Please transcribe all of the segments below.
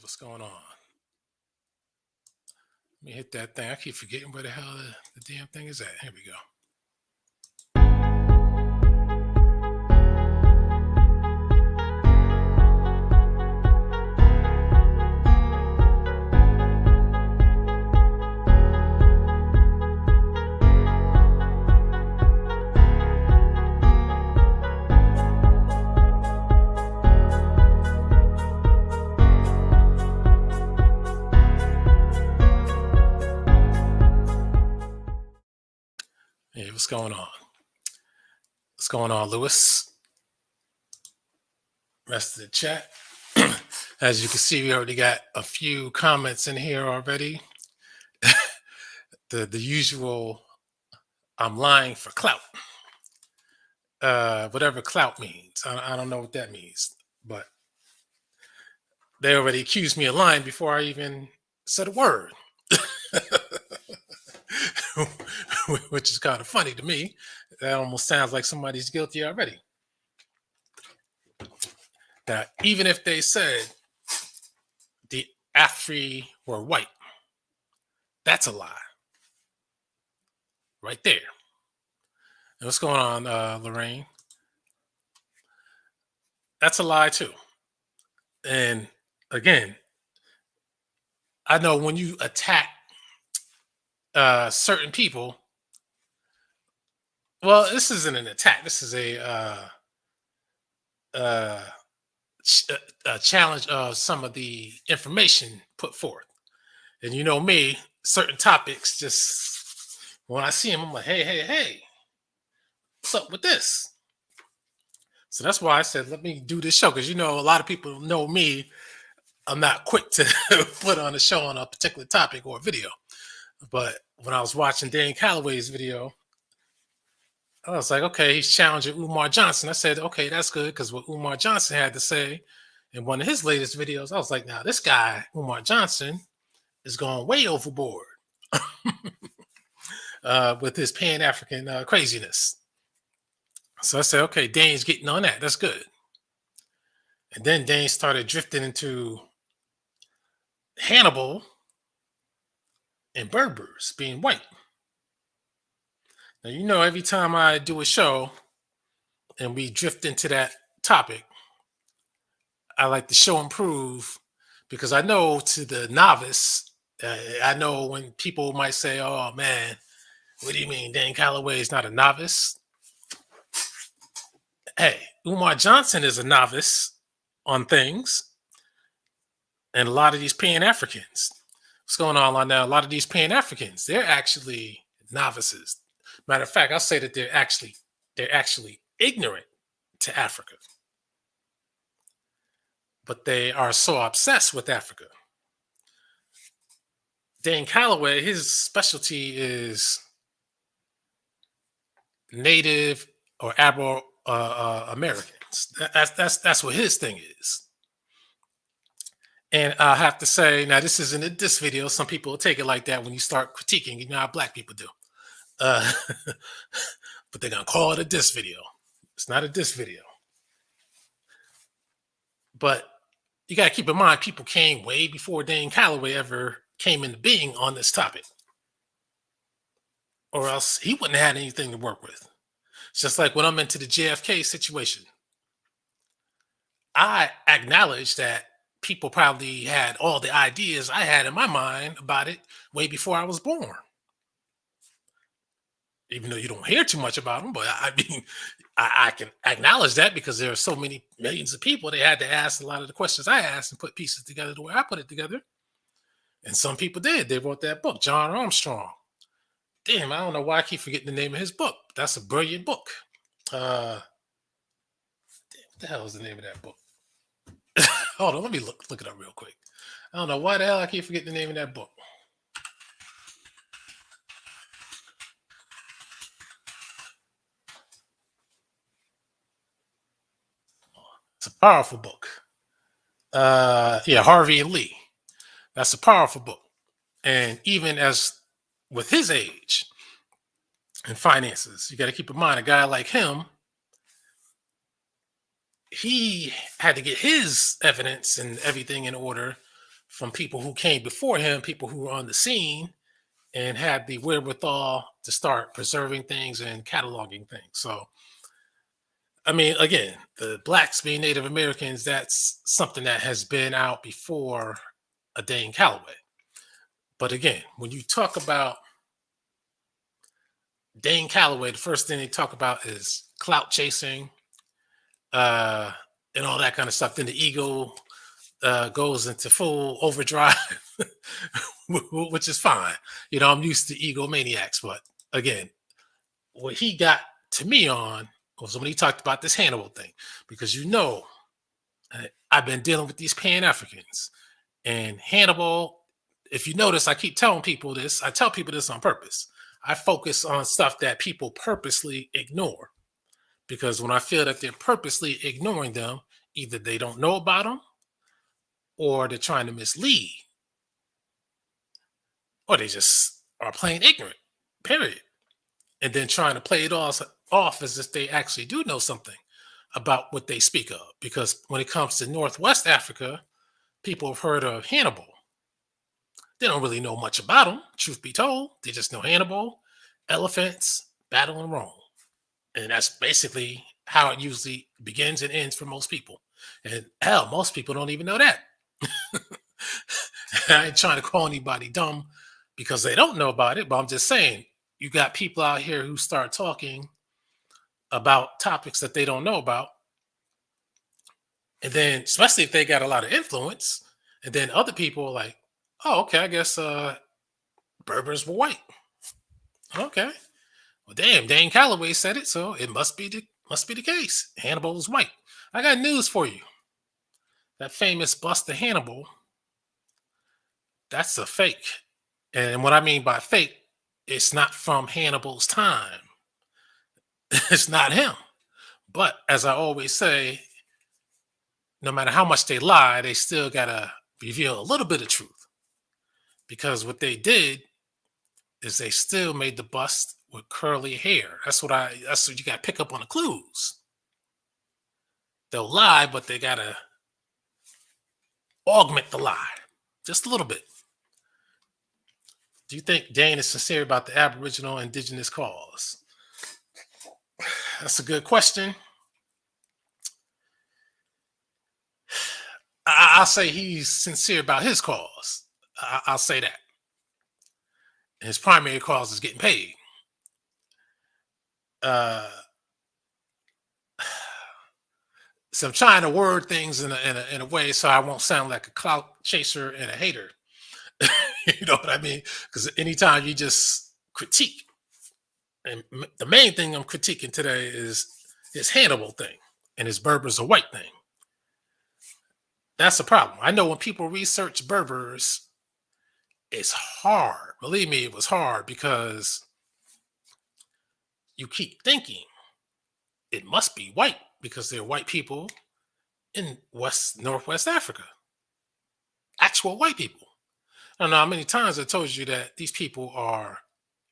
What's going on? Let me hit that thing. I keep forgetting where the hell the damn thing is at. Here we go. Hey, what's going on? What's going on, Lewis? Rest of the chat. As you can see, we already got a few comments in here already. the usual, I'm lying for clout. Whatever clout means. I don't know what that means, but they already accused me of lying before I even said a word. Which is kind of funny to me. That almost sounds like somebody's guilty already. That even if they said the Afri were white, that's a lie. Right there. And what's going on, Lorraine? That's a lie too. And again, I know when you attack certain people, well, this isn't an attack. This is a challenge of some of the information put forth. And you know me, certain topics, just when I see them, I'm like, hey, what's up with this? So that's why I said, let me do this show. Because, you know, a lot of people know me. I'm not quick to put on a show on a particular topic or video. But when I was watching Dan Callaway's video, I was like, okay, he's challenging Umar Johnson. I said, okay, that's good, because what Umar Johnson had to say in one of his latest videos, I was like, now this guy, Umar Johnson, is going way overboard with his Pan-African craziness. So I said, okay, Dane's getting on that. That's good. And then Dane started drifting into Hannibal and Berbers being white. Now, you know, every time I do a show and we drift into that topic, I like to show and prove, because I know to the novice, I know when people might say, oh man, what do you mean Dan Callaway is not a novice? Hey, Umar Johnson is a novice on things. And a lot of these Pan-Africans, what's going on now? A lot of these Pan-Africans, they're actually novices. Matter of fact, I'll say that they're actually ignorant to Africa. But they are so obsessed with Africa. Dan Callaway, his specialty is Native or Abor Americans. That's what his thing is. And I have to say, now this isn't a diss video. Some people will take it like that when you start critiquing. You know how black people do. But they're going to call it a diss video. It's not a diss video. But you got to keep in mind, people came way before Dan Callaway ever came into being on this topic. Or else he wouldn't have had anything to work with. It's just like when I'm into the JFK situation. I acknowledge that people probably had all the ideas I had in my mind about it way before I was born. Even though you don't hear too much about them, but I mean, I can acknowledge that because there are so many millions of people. They had to ask a lot of the questions I asked and put pieces together the way I put it together. And some people did. They wrote that book, John Armstrong. Damn, I don't know why I keep forgetting the name of his book. That's a brilliant book. Damn, what the hell is the name of that book? Hold on, let me look it up real quick. I don't know why the hell I keep forgetting the name of that book. It's a powerful book. Yeah, Harvey and Lee. That's a powerful book. And even as with his age and finances, you got to keep in mind, a guy like him, he had to get his evidence and everything in order from people who came before him, people who were on the scene and had the wherewithal to start preserving things and cataloging things. So, I mean, again, the blacks being Native Americans, that's something that has been out before a Dane Callaway. But again, when you talk about Dane Callaway, the first thing they talk about is clout chasing, uh, and all that kind of stuff. Then the ego goes into full overdrive, which is fine. You know, I'm used to egomaniacs, but again, what he got to me on was when he talked about this Hannibal thing, because I've been dealing with these Pan Africans and Hannibal. If you notice, I keep telling people this. I tell people this on purpose. I focus on stuff that people purposely ignore because when I feel that they're purposely ignoring them, either they don't know about them or they're trying to mislead or they just are plain ignorant, period. And then trying to play it off as if they actually do know something about what they speak of. Because when it comes to Northwest Africa, people have heard of Hannibal. They don't really know much about him, truth be told. They just know Hannibal, elephants, battle in Rome. And that's basically how it usually begins and ends for most people. And hell, most people don't even know that. I ain't trying to call anybody dumb because they don't know about it, but I'm just saying, you got people out here who start talking about topics that they don't know about. And then, especially if they got a lot of influence, and then other people are like, oh, okay, I guess Berbers were white. Okay. Well, damn, Dane Callaway said it, so it must be the case. Hannibal was white. I got news for you. That famous bust of Hannibal, that's a fake. And what I mean by fake, it's not from Hannibal's time. It's not him. But as I always say, no matter how much they lie, they still gotta reveal a little bit of truth. Because what they did is they still made the bust with curly hair. That's what you gotta pick up on the clues. They'll lie, but they gotta augment the lie just a little bit. Do you think Dane is sincere about the Aboriginal Indigenous cause? That's a good question. I'll say he's sincere about his cause. I'll say that. His primary cause is getting paid. So I'm trying to word things in a way so I won't sound like a clout chaser and a hater. You know what I mean? Because anytime you just critique, and the main thing I'm critiquing today is his Hannibal thing and his Berbers are white thing. That's a problem. I know when people research Berbers, it's hard. Believe me, it was hard because you keep thinking it must be white because they're white people in Northwest Africa. Actual white people. I don't know how many times I told you that these people are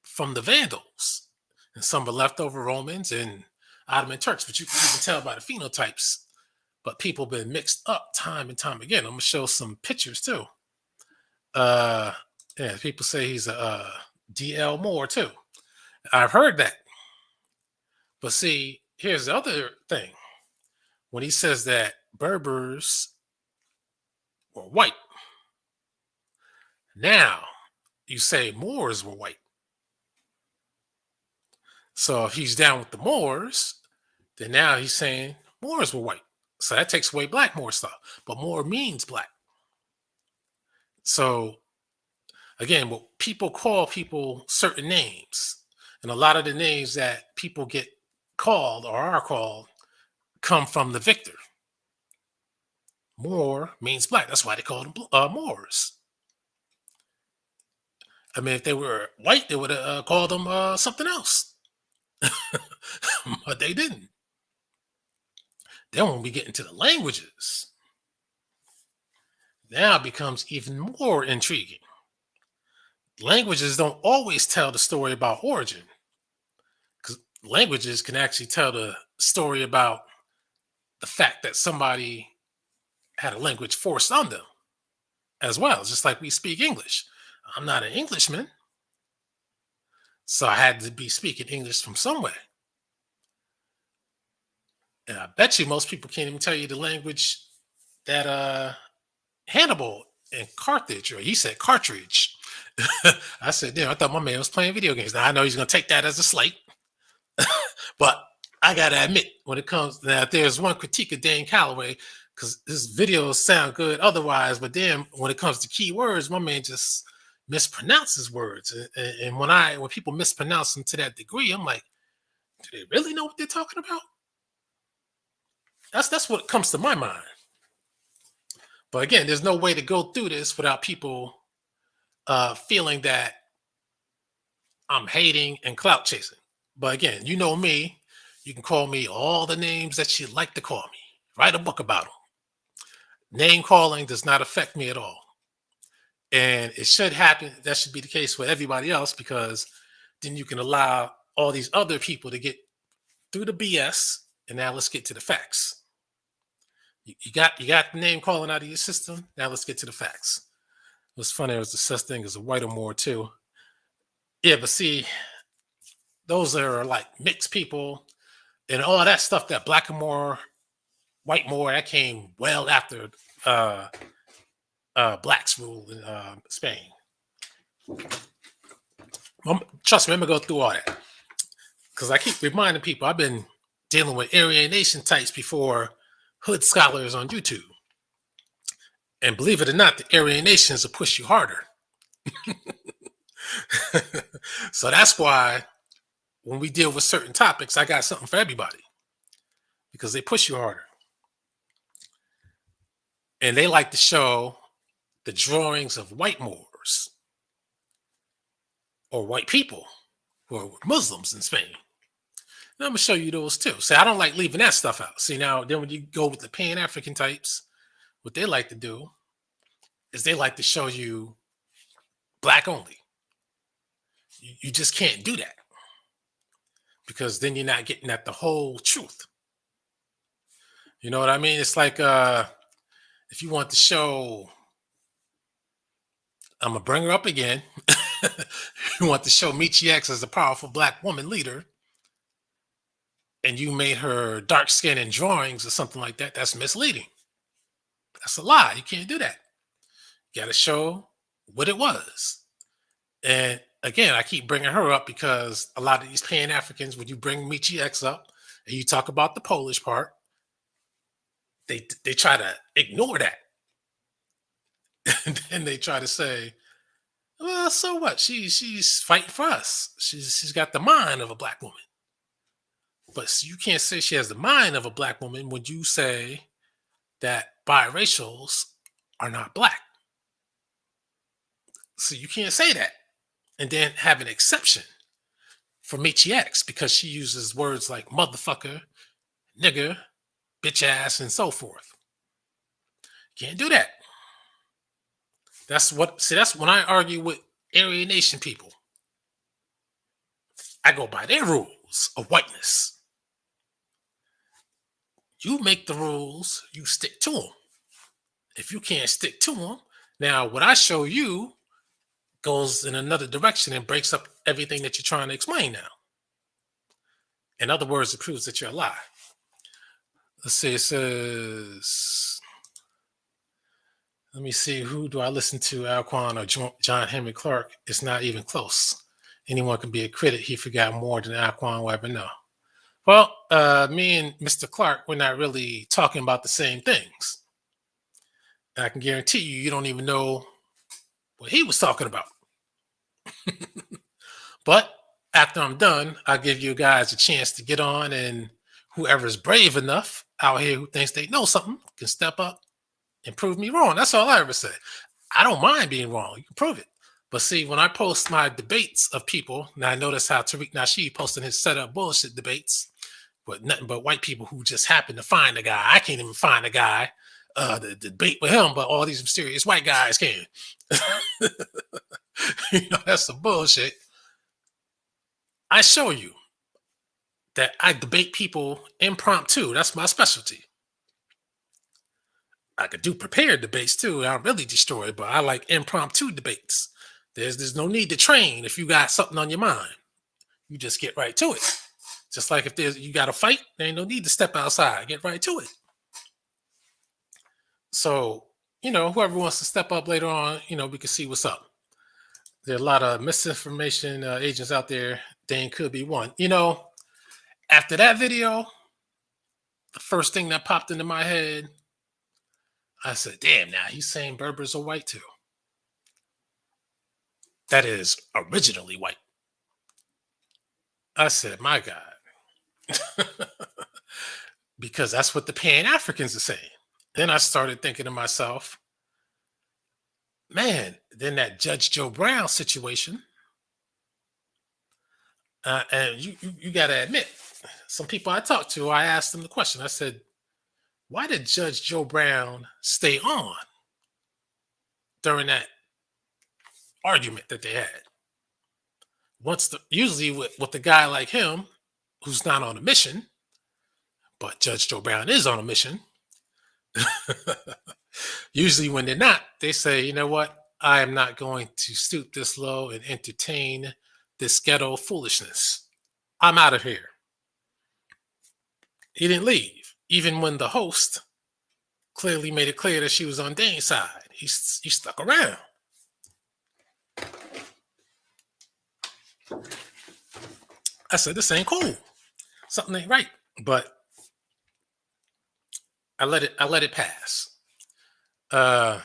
from the Vandals, and some are leftover Romans and Ottoman Turks, but you can even tell by the phenotypes. But people have been mixed up time and time again. I'm gonna show some pictures too. Yeah, people say he's a DL Moore too. I've heard that. But see, here's the other thing. When he says that Berbers were white, now you say Moors were white. So if he's down with the Moors, then now he's saying Moors were white. So that takes away black Moor stuff. But Moor means black. So again, what people call people certain names, and a lot of the names that people get called or are called come from the victor. Moor means black. That's why they call them Moors. I mean, if they were white, they would have called them something else. But they didn't. Then when we get into the languages, now it becomes even more intriguing. Languages don't always tell the story about origin, because languages can actually tell the story about the fact that somebody had a language forced on them. as well, just like we speak English. I'm not an Englishman, so I had to be speaking English from somewhere. And I bet you most people can't even tell you the language that Hannibal and Carthage, or he said Cartridge. I said, damn, I thought my man was playing video games. Now I know he's gonna take that as a slight, but I gotta admit, when it comes now, there's one critique of Dan Callaway because his videos sound good otherwise, but then when it comes to keywords, my man just mispronounces words. And when people mispronounce them to that degree, I'm like, do they really know what they're talking about? That's what comes to my mind. But again, there's no way to go through this without people feeling that I'm hating and clout chasing. But again, you know me. You can call me all the names that you like to call me. Write a book about them. Name calling does not affect me at all. And it should happen. That should be the case with everybody else, because then you can allow all these other people to get through the BS. And now let's get to the facts. You got the name calling out of your system. Now let's get to the facts. What's funny is the such thing as a white or more too. Yeah, but see, those are like mixed people and all that stuff. That black and more, white more, that came well after blacks ruled in Spain. Trust me, I'm gonna go through all that because I keep reminding people I've been dealing with alienation types before hood scholars on YouTube. And believe it or not, the alienation will push you harder. So that's why when we deal with certain topics, I got something for everybody because they push you harder. And they like to show the drawings of white Moors or white people who are Muslims in Spain. And I'm going to show you those too. See, I don't like leaving that stuff out. See, now, then when you go with the Pan-African types, what they like to do is they like to show you black only. You just can't do that because then you're not getting at the whole truth. You know what I mean? It's like if you want to show, I'm going to bring her up again. You want to show Michi X as a powerful black woman leader, and you made her dark skin in drawings or something like that, that's misleading. That's a lie. You can't do that. You got to show what it was. And again, I keep bringing her up because a lot of these Pan-Africans, when you bring Michi X up and you talk about the Polish part, they try to ignore that. And then they try to say, well, so what? She's fighting for us. She's got the mind of a black woman. But you can't say she has the mind of a black woman when you say that biracials are not black. So you can't say that and then have an exception for Michi X because she uses words like motherfucker, nigger, bitch ass, and so forth. Can't do that. That's when I argue with Aryan Nation people. I go by their rules of whiteness. You make the rules, you stick to them. If you can't stick to them, now what I show you goes in another direction and breaks up everything that you're trying to explain now. In other words, it proves that you're a lie. Let's see, it says, let me see, who do I listen to, Alquan or John Henry Clark? It's not even close. Anyone can be a critic. He forgot more than Alquan will ever know. Well, me and Mr. Clark, we're not really talking about the same things. And I can guarantee you don't even know what he was talking about. But after I'm done, I'll give you guys a chance to get on, and whoever's brave enough out here who thinks they know something can step up and prove me wrong. That's all I ever say. I don't mind being wrong. You can prove it. But see, when I post my debates of people, now I notice how Tariq Nasheed posting his setup bullshit debates, but nothing but white people who just happen to find a guy. I can't even find a guy to debate with him, but all these mysterious white guys can. That's some bullshit. I show you that I debate people impromptu. That's my specialty. I could do prepared debates too. I'm really destroyed, but I like impromptu debates. There's no need to train if you got something on your mind. You just get right to it. Just like if there's you got a fight, there ain't no need to step outside. Get right to it. So, whoever wants to step up later on, we can see what's up. There are a lot of misinformation agents out there. Dane could be one. After that video, the first thing that popped into my head, I said, damn, now he's saying Berbers are white too. That is originally white. I said, my God. Because that's what the Pan-Africans are saying. Then I started thinking to myself, man, then that Judge Joe Brown situation, and you got to admit, some people I talked to, I asked them the question. I said, why did Judge Joe Brown stay on during that argument that they had? Usually with a guy like him, who's not on a mission, but Judge Joe Brown is on a mission. Usually when they're not, they say, you know what? I am not going to stoop this low and entertain this ghetto foolishness. I'm out of here. He didn't leave, even when the host clearly made it clear that she was on Dane's side. He stuck around. I said, this ain't cool. Something ain't right. But I let it pass. And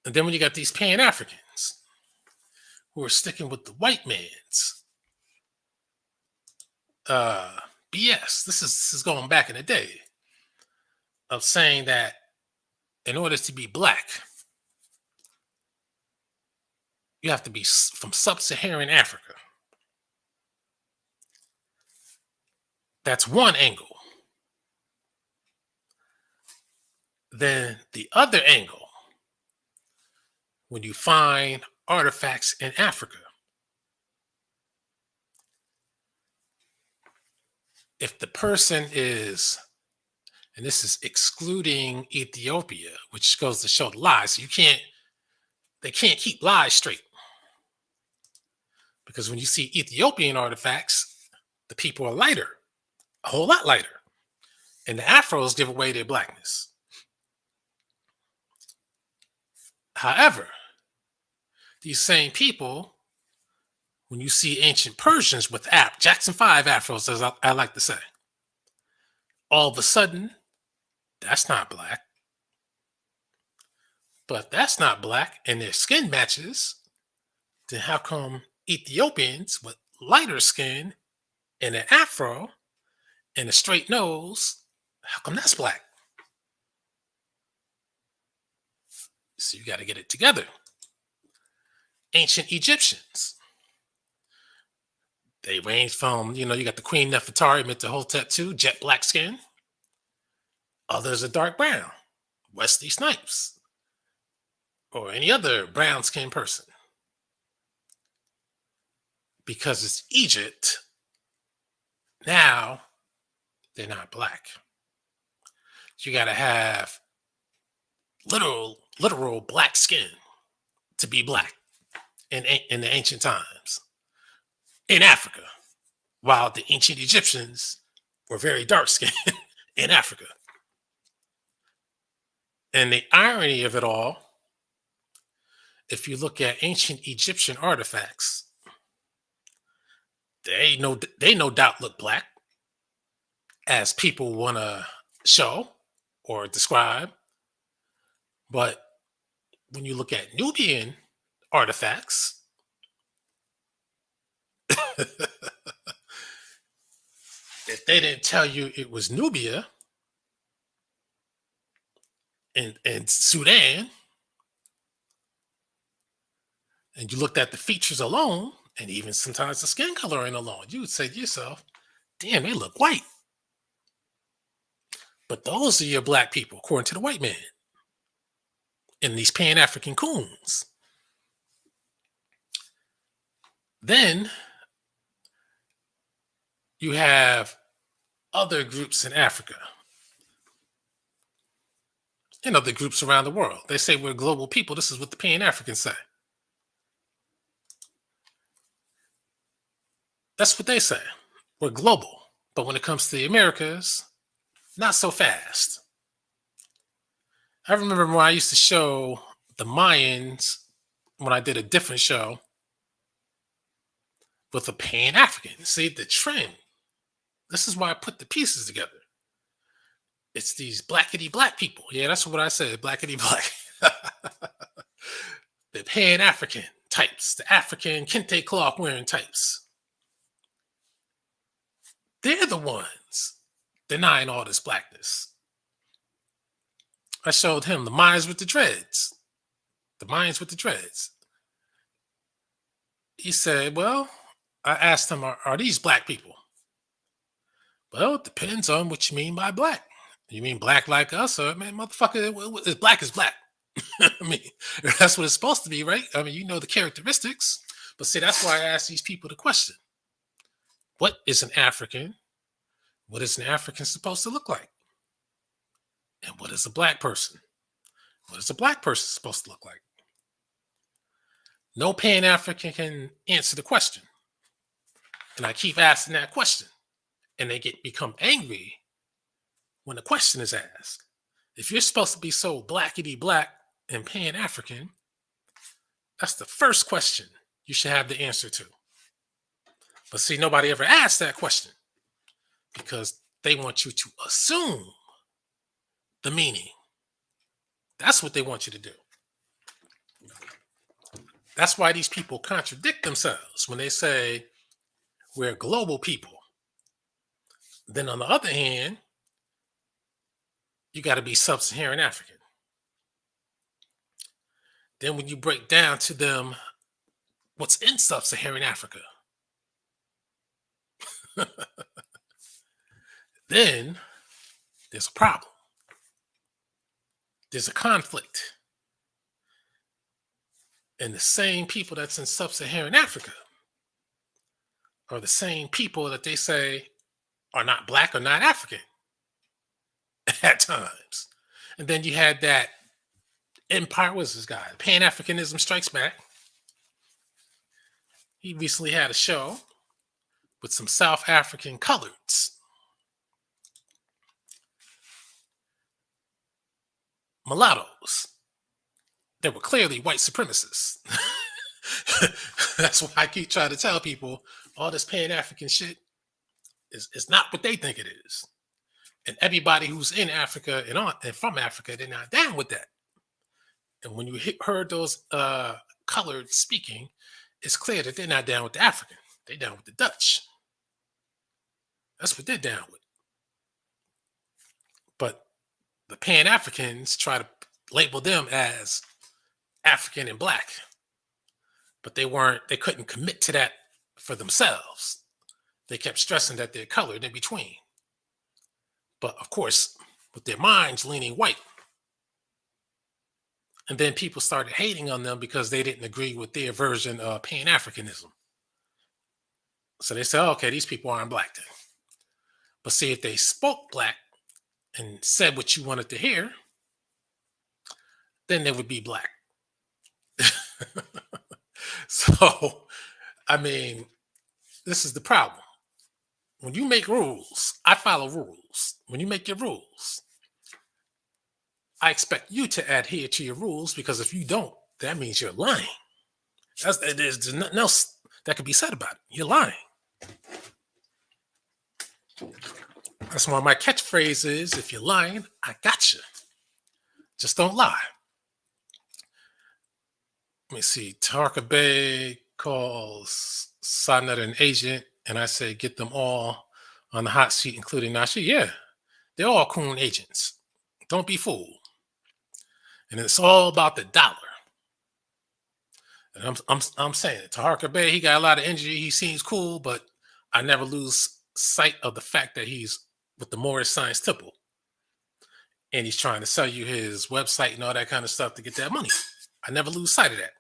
then when you got these Pan-Africans who are sticking with the white man's BS. This is going back in the day of saying that in order to be black, you have to be from sub-Saharan Africa. That's one angle. Then the other angle, when you find artifacts in Africa, if the person is, and this is excluding Ethiopia, which goes to show the lies, so they can't keep lies straight. Because when you see Ethiopian artifacts, the people are lighter, a whole lot lighter. And the Afros give away their blackness. However, these same people, when you see ancient Persians with Jackson 5 Afros, as I like to say, all of a sudden, that's not black. But that's not black and their skin matches, then how come Ethiopians with lighter skin and an afro and a straight nose, how come that's black? So you got to get it together. Ancient Egyptians, they range from, you got the Queen Nefertari, Mentuhotep II, jet black skin. Others are dark brown, Wesley Snipes, or any other brown skinned person. Because it's Egypt, now they're not black. You got to have literal black skin to be black in the ancient times in Africa, while the ancient Egyptians were very dark skinned in Africa. And the irony of it all, if you look at ancient Egyptian artifacts, they no doubt look black, as people want to show or describe. But when you look at Nubian artifacts, if they didn't tell you it was Nubia and Sudan, and you looked at the features alone, and even sometimes the skin coloring alone, you would say to yourself, damn, they look white. But those are your black people, according to the white man, and these Pan-African coons. Then you have other groups in Africa, and other groups around the world. They say we're global people. This is what the Pan-Africans say. That's what they say. We're global. But when it comes to the Americas, not so fast. I remember when I used to show the Mayans, when I did a different show with a Pan-African. See the trend. This is why I put the pieces together. It's these blackety black people. Yeah, that's what I said, blackety black. The Pan-African types, the African kente cloth wearing types. They're the ones denying all this blackness. I showed him the Mayans with the dreads. The Mayans with the dreads. He said, well, I asked him, are these black people? Well, it depends on what you mean by black. You mean black like us? Or, man, motherfucker, is black is black. I mean, that's what it's supposed to be, right? I mean, you know the characteristics. But see, that's why I ask these people the question. What is an African? What is an African supposed to look like? And what is a black person? What is a black person supposed to look like? No Pan-African can answer the question. And I keep asking that question. And they become angry when the question is asked. If you're supposed to be so blackety black and Pan-African, that's the first question you should have the answer to. But see, nobody ever asked that question because they want you to assume the meaning. That's what they want you to do. That's why these people contradict themselves when they say we're global people. Then on the other hand, you got to be sub-Saharan African. Then when you break down to them what's in sub-Saharan Africa, then there's a problem. There's a conflict. And the same people that's in sub-Saharan Africa are the same people that they say are not black or not African at times. And then you had that empire, what's this guy? Pan-Africanism Strikes Back. He recently had a show with some South African coloreds. Mulattoes. They were clearly white supremacists. That's why I keep trying to tell people all this Pan-African shit is not what they think it is. And everybody who's in Africa and from Africa, they're not down with that. And when you heard those colored speaking, it's clear that they're not down with the African. They're down with the Dutch. That's what they're down with. But the Pan-Africans try to label them as African and black. But they couldn't commit to that for themselves. They kept stressing that they're colored in between. But of course, with their minds leaning white. And then people started hating on them because they didn't agree with their version of Pan-Africanism. So they said, oh, okay, these people aren't black then. But see, if they spoke black and said what you wanted to hear, then they would be black. So, I mean, this is the problem. When you make rules, I follow rules. When you make your rules, I expect you to adhere to your rules, because if you don't, that means you're lying. There's nothing else that could be said about it. You're lying. That's why my catchphrase is, if you're lying, I got you. Just don't lie. Let me see. Tarka Bay calls Sonnet an agent, and I say get them all on the hot seat, including Nasheed. Yeah, they're all Coon agents. Don't be fooled. And it's all about the dollar. And I'm saying it. Tarka Bay, he got a lot of energy. He seems cool, but I never lose sight of the fact that he's with the Morris Science Temple. And he's trying to sell you his website and all that kind of stuff to get that money. I never lose sight of that.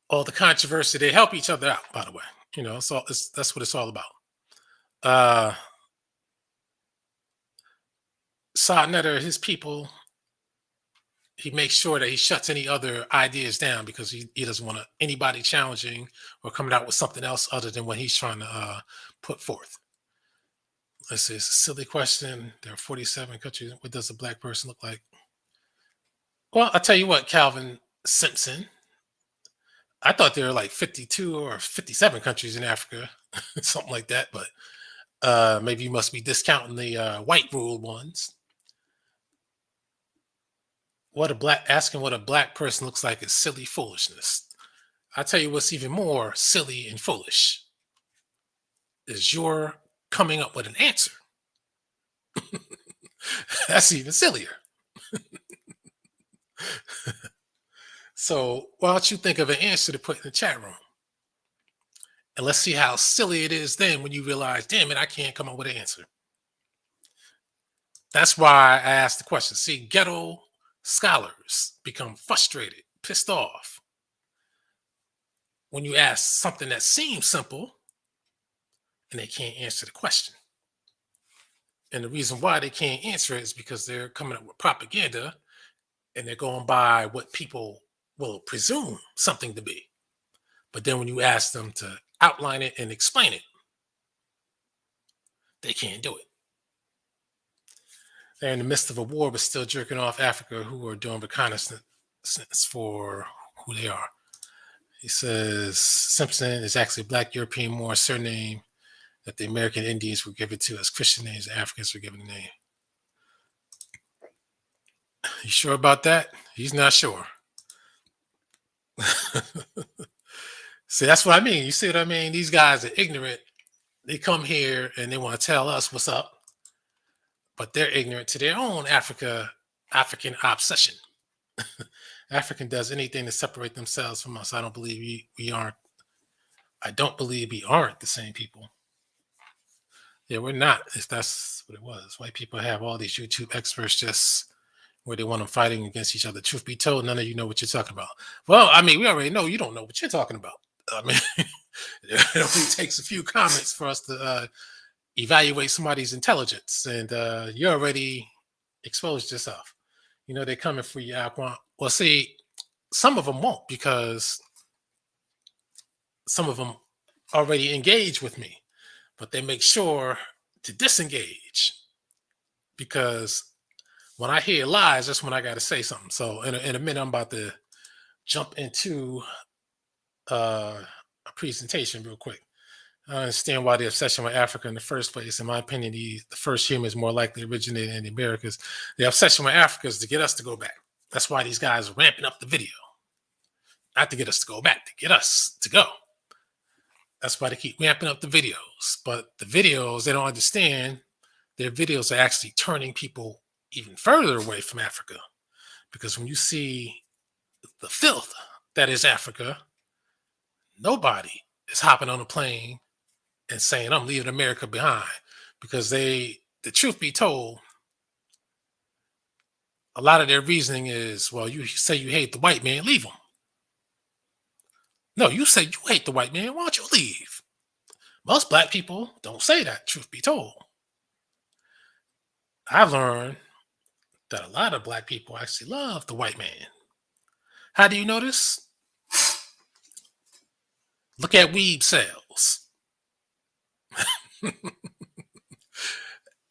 All the controversy, they help each other out, by the way. You know, so that's what it's all about. Sodnetter, his people, he makes sure that he shuts any other ideas down because he doesn't want anybody challenging or coming out with something else other than what he's trying to put forth. Let's see, it's a silly question. There are 47 countries. What does a black person look like? Well, I'll tell you what, Calvin Simpson. I thought there were like 52 or 57 countries in Africa, something like that. But maybe you must be discounting the white ruled ones. Asking what a black person looks like is silly foolishness. I'll tell you what's even more silly and foolish is you're coming up with an answer. That's even sillier. So why don't you think of an answer to put in the chat room? And let's see how silly it is then when you realize, damn it, I can't come up with an answer. That's why I asked the question. See, ghetto scholars become frustrated, pissed off when you ask something that seems simple and they can't answer the question. And the reason why they can't answer it is because they're coming up with propaganda and they're going by what people will presume something to be. But then when you ask them to outline it and explain it, they can't do it. They're in the midst of a war, but still jerking off Africa, who are doing reconnaissance for who they are. He says Simpson is actually a black European Moor surname that the American Indians were given to as Christian names. The Africans were given the name. You sure about that? He's not sure. See, that's what I mean. You see what I mean? These guys are ignorant. They come here and they want to tell us what's up, but they're ignorant to their own African obsession. African does anything to separate themselves from us. I don't believe we aren't. I don't believe we aren't the same people. Yeah, we're not. If that's what it was. White people have all these YouTube experts just where they want them fighting against each other. Truth be told, none of you know what you're talking about. Well, I mean, we already know you don't know what you're talking about. I mean, it only takes a few comments for us to evaluate somebody's intelligence, and you already exposed yourself. You know, they're coming for you, Aquan. Well, see, some of them won't because some of them already engage with me, but they make sure to disengage because when I hear lies, that's when I got to say something. So in a minute, I'm about to jump into a presentation real quick. I understand why the obsession with Africa in the first place. In my opinion, the first humans more likely originated in the Americas. The obsession with Africa is to get us to go back. That's why these guys are ramping up the video. Not to get us to go back, to get us to go. That's why they keep ramping up the videos. But the videos, they don't understand. Their videos are actually turning people even further away from Africa. Because when you see the filth that is Africa, nobody is hopping on a plane and saying, I'm leaving America behind. Because the truth be told, a lot of their reasoning is, well, you say you hate the white man, leave him. No, you say you hate the white man, why don't you leave? Most black people don't say that, truth be told. I've learned that a lot of black people actually love the white man. How do you know this? Look at weed sales.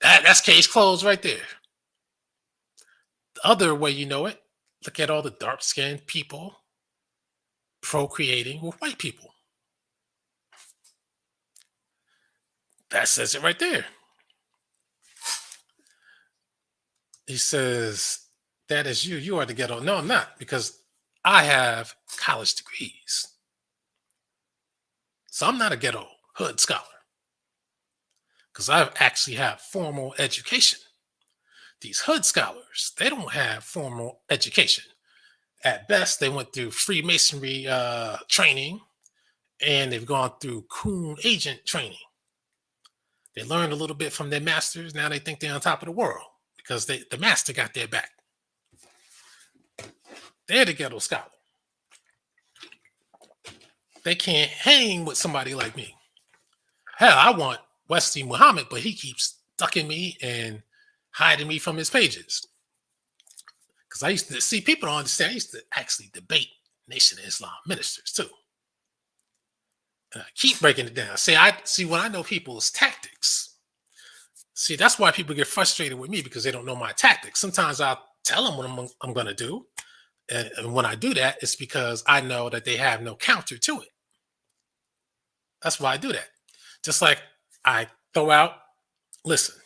That's case closed right there. The other way you know it, look at all the dark-skinned people procreating with white people. That says it right there. He says, that is you. You are the ghetto. No, I'm not, because I have college degrees. So I'm not a ghetto hood scholar because I actually have formal education. These hood scholars, they don't have formal education. At best, they went through Freemasonry training and they've gone through Coon agent training. They learned a little bit from their masters. Now they think they're on top of the world because the master got their back. They're the ghetto scholar. They can't hang with somebody like me. Hell, I want Wesley Muhammad, but he keeps ducking me and hiding me from his pages. Because I used to see people don't understand. I used to actually debate Nation of Islam ministers too. And I keep breaking it down. I see when I know people's tactics. See, that's why people get frustrated with me because they don't know my tactics. Sometimes I'll tell them what I'm going to do. And when I do that, it's because I know that they have no counter to it. That's why I do that. Just like I throw out, listen,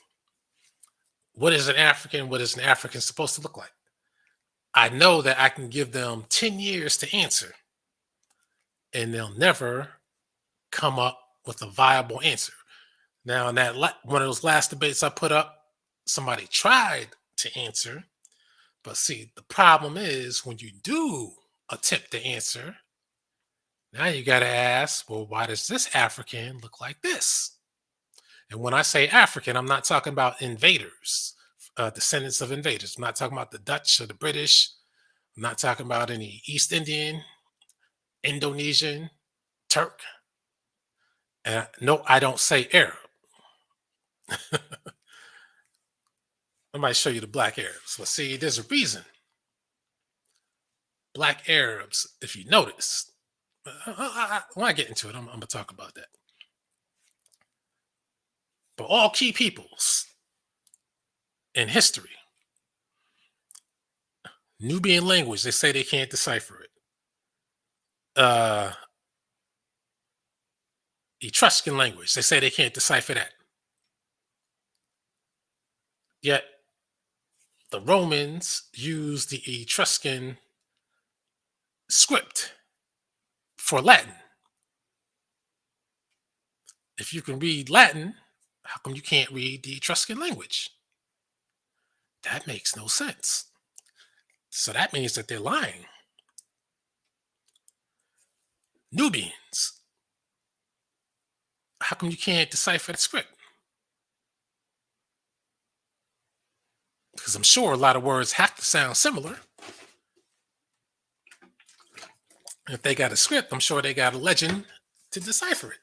what is an African? What is an African supposed to look like? I know that I can give them 10 years to answer, and they'll never come up with a viable answer. Now, in that one of those last debates I put up, somebody tried to answer, but see, the problem is when you do attempt to answer, now you got to ask, well, why does this African look like this? And when I say African, I'm not talking about invaders, descendants of invaders. I'm not talking about the Dutch or the British. I'm not talking about any East Indian, Indonesian, Turk. And no, I don't say Arab. I might show you the black Arabs. But see, there's a reason. Black Arabs, if you notice, when I get into it, I'm going to talk about that. But all key peoples in history, Nubian language, they say they can't decipher it. Etruscan language, they say they can't decipher that. Yet the Romans used the Etruscan script for Latin. If you can read Latin, how come you can't read the Etruscan language? That makes no sense. So that means that they're lying. Nubians, how come you can't decipher the script? Because I'm sure a lot of words have to sound similar. If they got a script, I'm sure they got a legend to decipher it.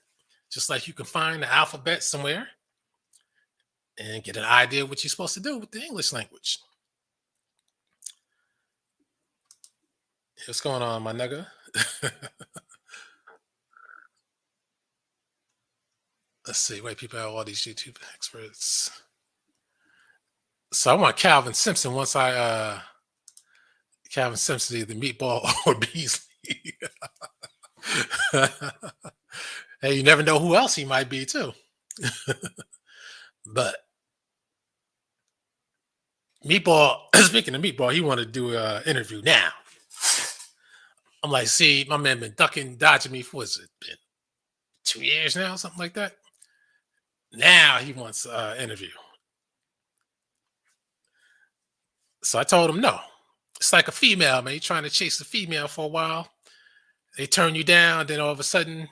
Just like you can find the alphabet somewhere and get an idea what you're supposed to do with the English language. What's going on, my nigga? Let's see. White people have all these YouTube experts. So I want Calvin Simpson once Calvin Simpson either Meatball or Beasley. Hey, you never know who else he might be too. But Meatball, speaking of Meatball, he wanted to do an interview now. I'm like, see, my man been dodging me for what's it been 2 years now, something like that. Now he wants an interview. So I told him no. It's like a female, man. You're trying to chase a female for a while. They turn you down, then all of a sudden,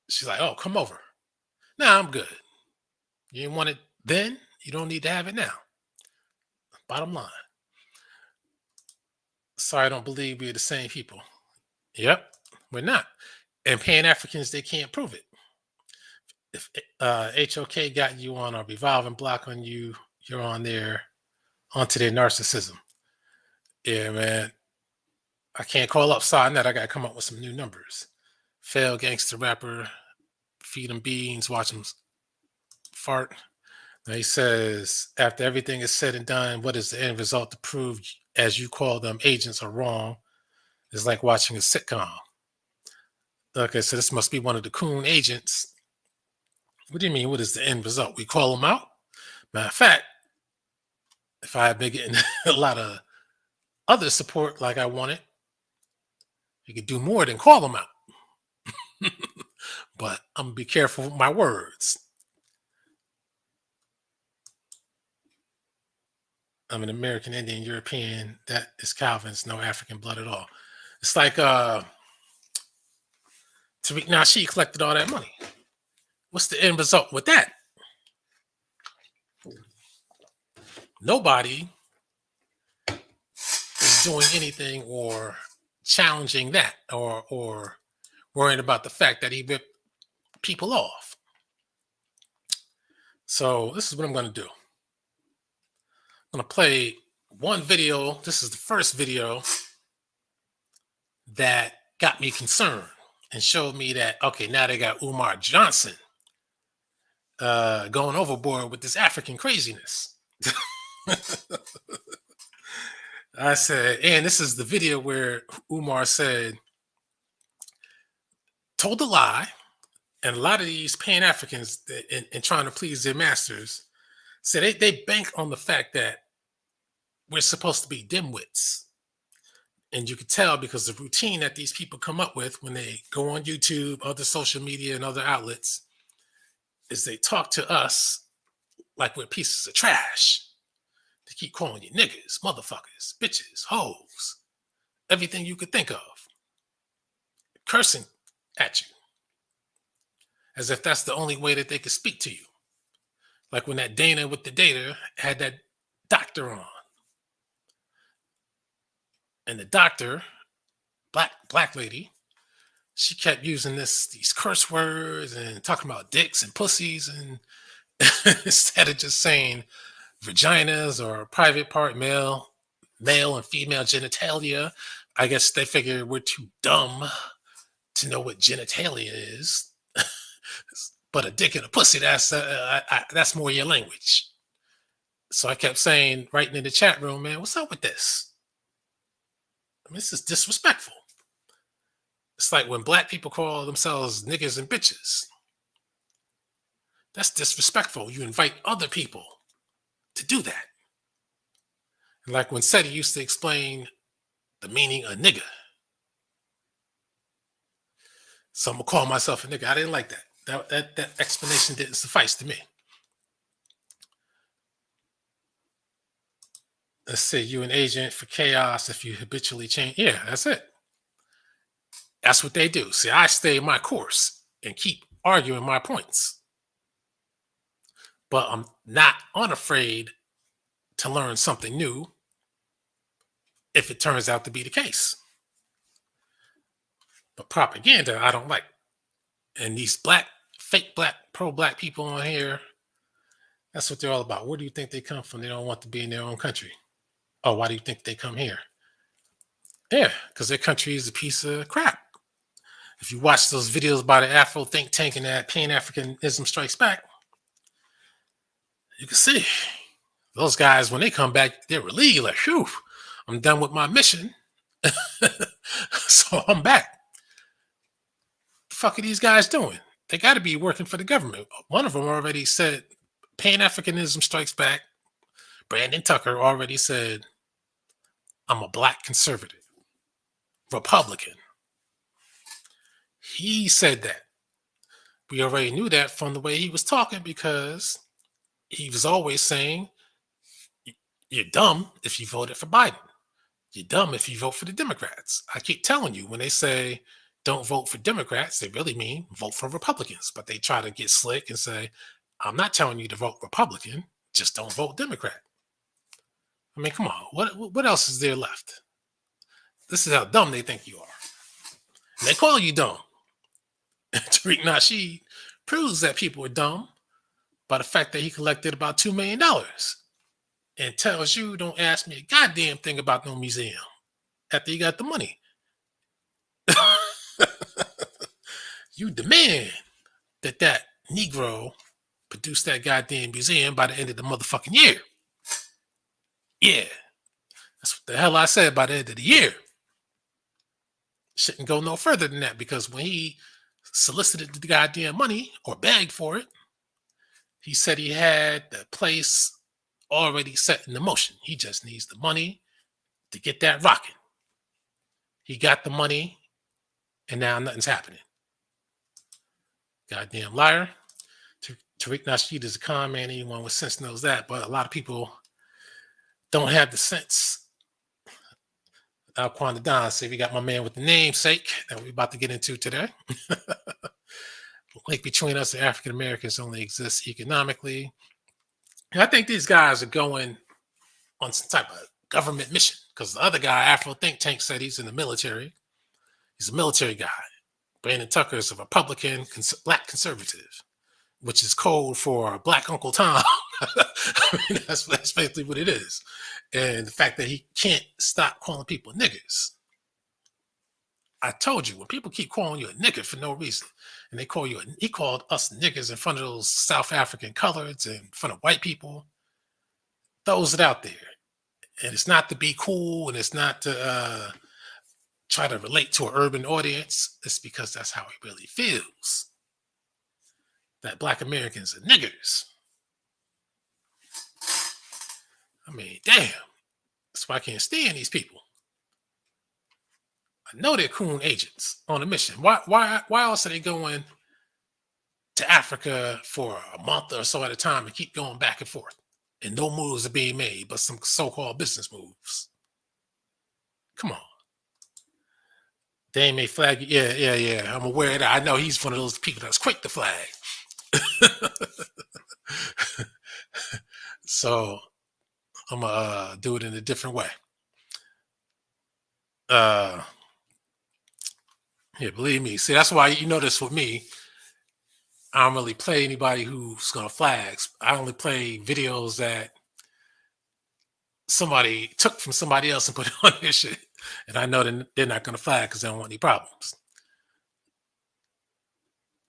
she's like, oh, come over. Nah, I'm good. You didn't want it then, you don't need to have it now. Bottom line. Sorry, I don't believe we're the same people. Yep, we're not. And Pan-Africans, they can't prove it. If HOK got you on a revolving block on you, you're on there, onto their narcissism. Yeah, man. I can't call up Net. I got to come up with some new numbers. Failed gangster rapper, feed him beans, watch him fart. Now he says, after everything is said and done, what is the end result to prove, as you call them, agents are wrong? It's like watching a sitcom. Okay, so this must be one of the Coon agents. What do you mean? What is the end result? We call them out? Matter of fact, if I had been getting a lot of other support like I wanted, you could do more than call them out. But I'm going to be careful with my words. I'm an American Indian European. That is Calvin's, no African blood at all. It's like Tariq Nasheed collected all that money. What's the end result with that? Nobody is doing anything or challenging that or worrying about the fact that he ripped people off. So this is what I'm going to do. I'm going to play one video. This is the first video that got me concerned and showed me that, okay, now they got Umar Johnson going overboard with this African craziness. I said, and this is the video where Umar told a lie, and a lot of these Pan-Africans, in trying to please their masters, said they bank on the fact that we're supposed to be dimwits. And you could tell because the routine that these people come up with when they go on YouTube, other social media, and other outlets is they talk to us like we're pieces of trash. They keep calling you niggas, motherfuckers, bitches, hoes, everything you could think of, cursing at you as if that's the only way that they could speak to you. Like when that Dana with the data had that doctor on. And the doctor, black lady, she kept using these curse words and talking about dicks and pussies, and instead of just saying vaginas or private part, male and female genitalia, I guess they figure we're too dumb to know what genitalia is. But a dick and a pussy, that's more your language. So I kept saying, writing in the chat room, man, what's up with this? I mean, this is disrespectful. It's like when black people call themselves niggas and bitches. That's disrespectful. You invite other people to do that. And like when Seti used to explain the meaning of nigga. So I'm gonna call myself a nigga. I didn't like that. That explanation didn't suffice to me. Let's say you an agent for chaos if you habitually change. Yeah, that's it. That's what they do. See, I stay my course and keep arguing my points. But I'm not unafraid to learn something new if it turns out to be the case. But propaganda, I don't like. And these fake pro-black people on here, that's what they're all about. Where do you think they come from? They don't want to be in their own country. Oh, why do you think they come here? Yeah, because their country is a piece of crap. If you watch those videos by the Afro think tank and that Pan-Africanism Strikes Back, you can see those guys, when they come back, they're relieved, like, phew, I'm done with my mission. So I'm back. The fuck are these guys doing? They got to be working for the government. One of them already said, Pan-Africanism Strikes Back. Brandon Tucker already said, I'm a black conservative, Republican. He said that. We already knew that from the way he was talking, because he was always saying, you're dumb if you voted for Biden. You're dumb if you vote for the Democrats. I keep telling you, when they say don't vote for Democrats, they really mean vote for Republicans. But they try to get slick and say, I'm not telling you to vote Republican, just don't vote Democrat. I mean, come on, what else is there left? This is how dumb they think you are. And they call you dumb. Tariq Nasheed proves that people are dumb by the fact that he collected about $2 million and tells you, don't ask me a goddamn thing about no museum after you got the money. You demand that Negro produce that goddamn museum by the end of the motherfucking year. Yeah, that's what the hell I said, by the end of the year. Shouldn't go no further than that, because when he solicited the goddamn money or begged for it, he said he had the place already set in motion. He just needs the money to get that rocking. He got the money, and now nothing's happening. Goddamn liar. Tariq Nasheed is a con man. Anyone with sense knows that, but a lot of people don't have the sense. Alquan Don say we got my man with the namesake that we're about to get into today. The link between us and African Americans only exists economically. And I think these guys are going on some type of government mission, because the other guy, Afro Think Tank, said he's in the military. He's a military guy. Brandon Tucker is a Republican, black conservative. which is code for Black Uncle Tom. I mean, that's basically what it is. And the fact that he can't stop calling people niggers. I told you, when people keep calling you a nigger for no reason, and they call you, he called us niggers in front of those South African coloreds and in front of white people, those it out there. And it's not to be cool, and it's not to try to relate to an urban audience. It's because that's how he really feels. That Black Americans are niggers. I mean, damn. That's why I can't stand these people. I know they're Coon agents on a mission. Why else are they going to Africa for a month or so at a time and keep going back and forth? And no moves are being made, but some so-called business moves. Come on. Dane may flag you. Yeah. I'm aware of that. I know he's one of those people that's quick to flag. So I'm gonna do it in a different way. Yeah, believe me. See, that's why you notice with me, I don't really play anybody who's gonna flags. I only play videos that somebody took from somebody else and put it on their shit. And I know that they're not gonna flag because they don't want any problems.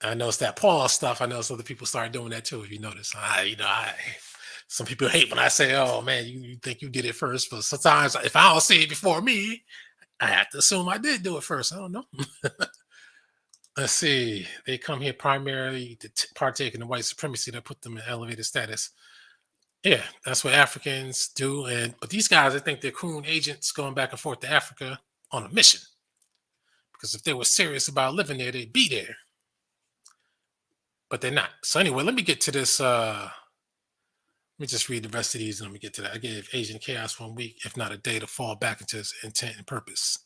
I noticed that pause stuff. I noticed other people started doing that too. If you notice, some people hate when I say, "Oh man, you think you did it first?" But sometimes, if I don't see it before me, I have to assume I did do it first. I don't know. Let's see. They come here primarily to partake in the white supremacy that put them in elevated status. Yeah, that's what Africans do. But these guys, I think they're Coon agents going back and forth to Africa on a mission. Because if they were serious about living there, they'd be there. But they're not. So anyway, let me get to this. Let me just read the rest of these and let me get to that. I gave Asian Chaos 1 week, if not a day, to fall back into its intent and purpose.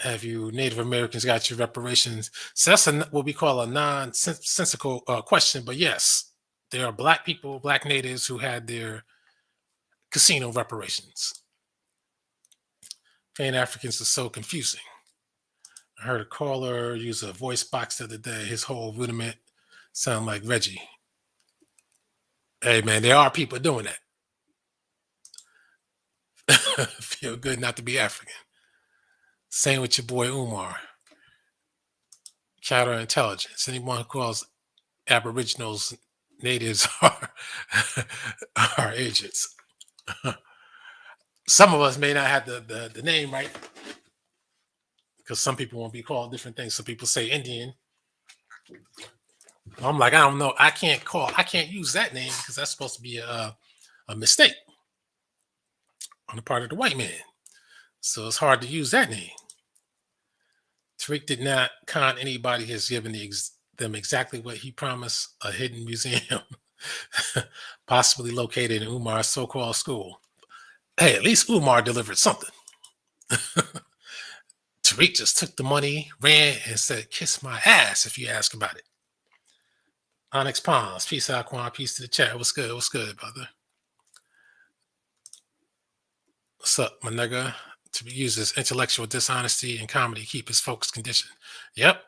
Have you Native Americans got your reparations? So that's what we call a nonsensical question. But yes, there are Black people, Black natives who had their casino reparations. Pan-Africans are so confusing. I heard a caller use a voice box the other day. His whole rudiment sound like Reggie. Hey man, there are people doing that. Feel good not to be African. Same with your boy Umar. Counterintelligence. Anyone who calls Aboriginals natives are agents. Some of us may not have the name right because some people won't be called different things. Some people say Indian. I'm like, I don't know. I can't use that name because that's supposed to be a mistake on the part of the white man. So it's hard to use that name. Tariq did not con anybody. Has given them exactly what he promised: a hidden museum, possibly located in Umar's so-called school. Hey, at least Umar delivered something. Tariq just took the money, ran, and said, "Kiss my ass," if you ask about it. Onyx Palms, peace out, Quan. Peace to the chat. What's good? What's good, brother? What's up, my nigga? To use his intellectual dishonesty and comedy to keep his folks conditioned. Yep.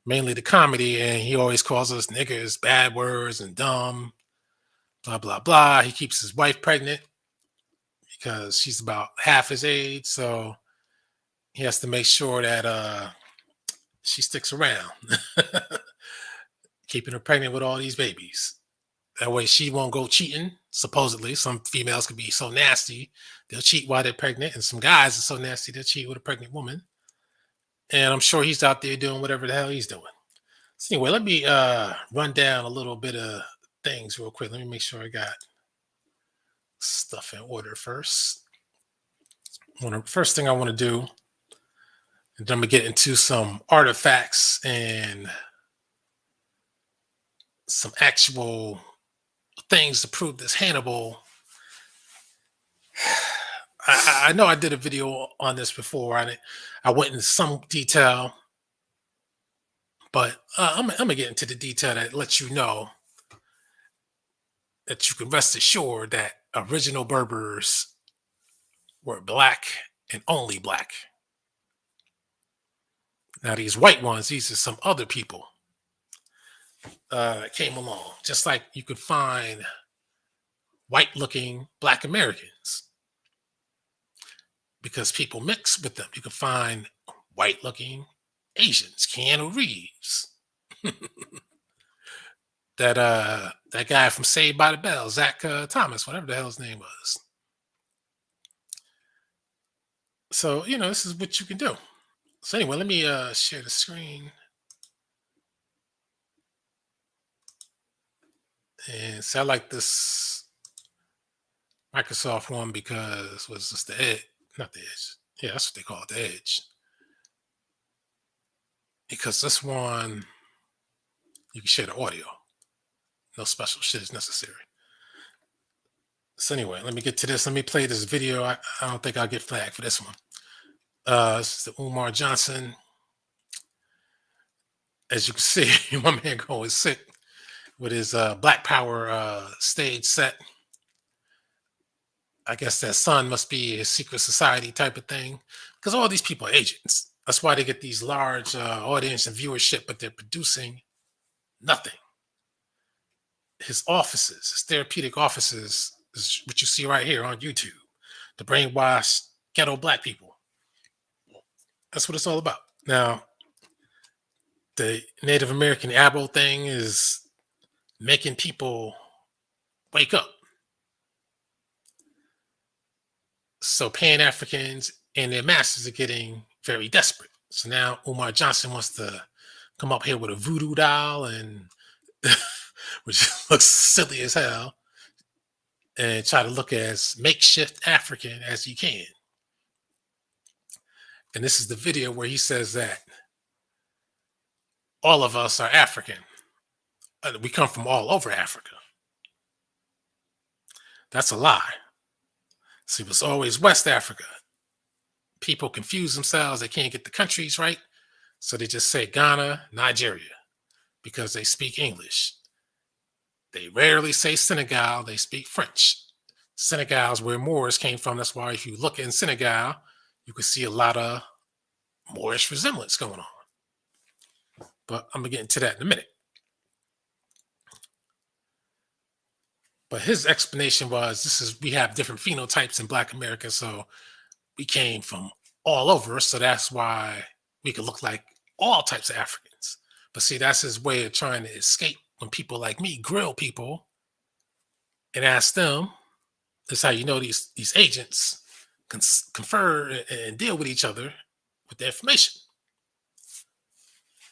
Mainly the comedy, and he always calls us niggas, bad words, and dumb, blah, blah, blah. He keeps his wife pregnant because she's about half his age. So he has to make sure that she sticks around, keeping her pregnant with all these babies. That way she won't go cheating. Supposedly, some females can be so nasty, they'll cheat while they're pregnant. And some guys are so nasty, they'll cheat with a pregnant woman. And I'm sure he's out there doing whatever the hell he's doing. So anyway, let me run down a little bit of things real quick. Let me make sure I got stuff in order first. First thing I want to do, and then I'm going to get into some artifacts and some actual things to prove this Hannibal. I know I did a video on this before. I went into some detail, but I'm going to get into the detail that lets you know that you can rest assured that original Berbers were Black and only Black. Now, these white ones, these are some other people. came along. Just like you could find white-looking Black Americans because people mix with them. You could find white-looking Asians, Keanu Reeves, that guy from Saved by the Bell, Zach Thomas, whatever the hell his name was. So this is what you can do. So anyway, let me share the screen. And so I like this Microsoft one because was this the edge? Not the edge. Yeah, that's what they call it, the edge. Because this one, you can share the audio. No special shit is necessary. So anyway, let me get to this. Let me play this video. I don't think I'll get flagged for this one. This is the Umar Johnson. As you can see, my man going sick with his Black Power stage set. I guess that son must be a secret society type of thing, because all these people are agents. That's why they get these large audience and viewership, but they're producing nothing. His offices, his therapeutic offices, is what you see right here on YouTube. The brainwashed ghetto Black people. That's what it's all about. Now, the Native American abo thing is making people wake up. So Pan-Africans and their masters are getting very desperate. So now Umar Johnson wants to come up here with a voodoo doll, and which looks silly as hell, and try to look as makeshift African as he can. And this is the video where he says that all of us are African. We come from all over Africa. That's a lie. See, it was always West Africa. People confuse themselves. They can't get the countries right. So they just say Ghana, Nigeria, because they speak English. They rarely say Senegal. They speak French. Senegal is where Moors came from. That's why if you look in Senegal, you can see a lot of Moorish resemblance going on. But I'm going to get into that in a minute. But his explanation was, we have different phenotypes in Black America, so we came from all over, so that's why we could look like all types of Africans. But see, that's his way of trying to escape when people like me grill people and ask them. That's how you know these agents confer and deal with each other with the information.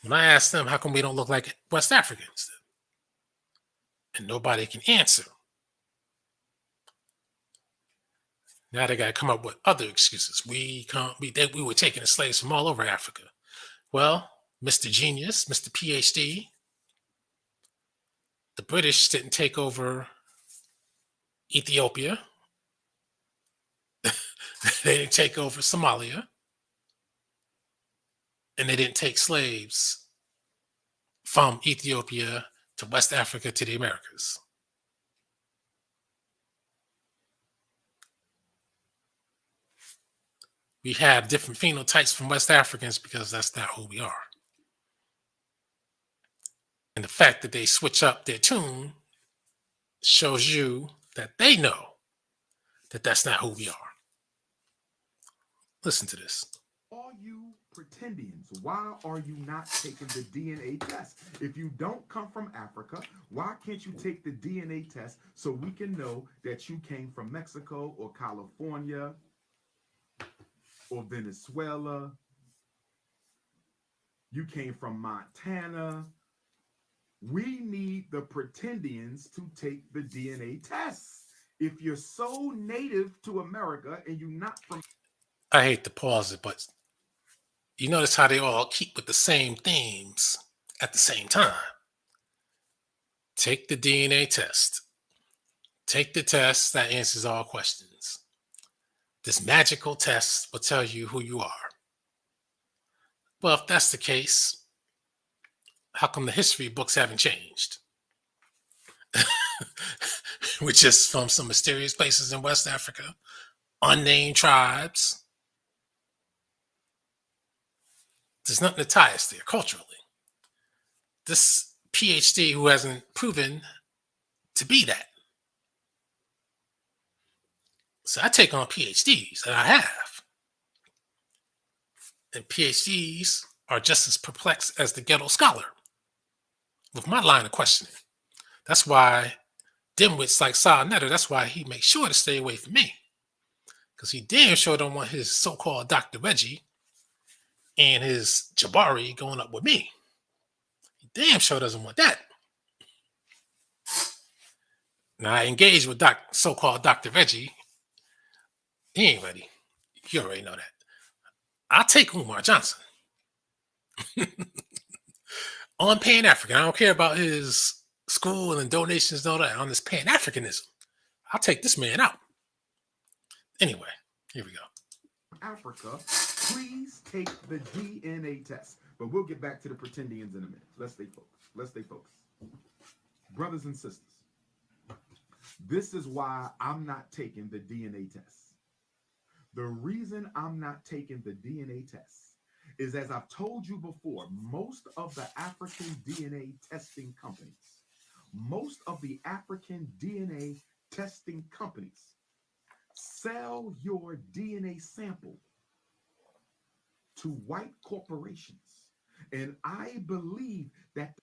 When I ask them, how come we don't look like West Africans? And nobody can answer. Now they got to come up with other excuses. We were taking the slaves from all over Africa. Well, Mr. Genius, Mr. PhD, the British didn't take over Ethiopia. They didn't take over Somalia. And they didn't take slaves from Ethiopia to West Africa to the Americas. We have different phenotypes from West Africans because that's not who we are. And the fact that they switch up their tune shows you that they know that that's not who we are. Listen to this. All you pretendians, why are you not taking the DNA test? If you don't come from Africa, why can't you take the DNA test so we can know that you came from Mexico or California or Venezuela? You came from Montana. We need the pretendians to take the DNA test. If you're so native to America and you're not from... I hate to pause it, but you notice how they all keep with the same themes at the same time. Take the DNA test. Take the test that answers all questions. This magical test will tell you who you are. Well, if that's the case, how come the history books haven't changed? We're just from some mysterious places in West Africa, unnamed tribes. There's nothing to tie us there culturally. This PhD who hasn't proven to be that. So I take on PhDs, and I have. And PhDs are just as perplexed as the ghetto scholar with my line of questioning. That's why dimwits like Saul Netter, that's why he makes sure to stay away from me. Because he damn sure don't want his so-called Dr. Reggie and his Jabari going up with me. He damn sure doesn't want that. Now, I engage with so-called Dr. Reggie. He ain't ready. You already know that. I'll take Umar Johnson. On Pan-African. I don't care about his school and donations and all that. On this Pan-Africanism, I'll take this man out. Anyway, here we go. Africa, please take the DNA test. But we'll get back to the pretendians in a minute. Let's stay focused. Let's stay focused. Brothers and sisters, this is why I'm not taking the DNA test. The reason I'm not taking the DNA test is, as I've told you before, most of the African DNA testing companies, sell your DNA sample to white corporations. And I believe that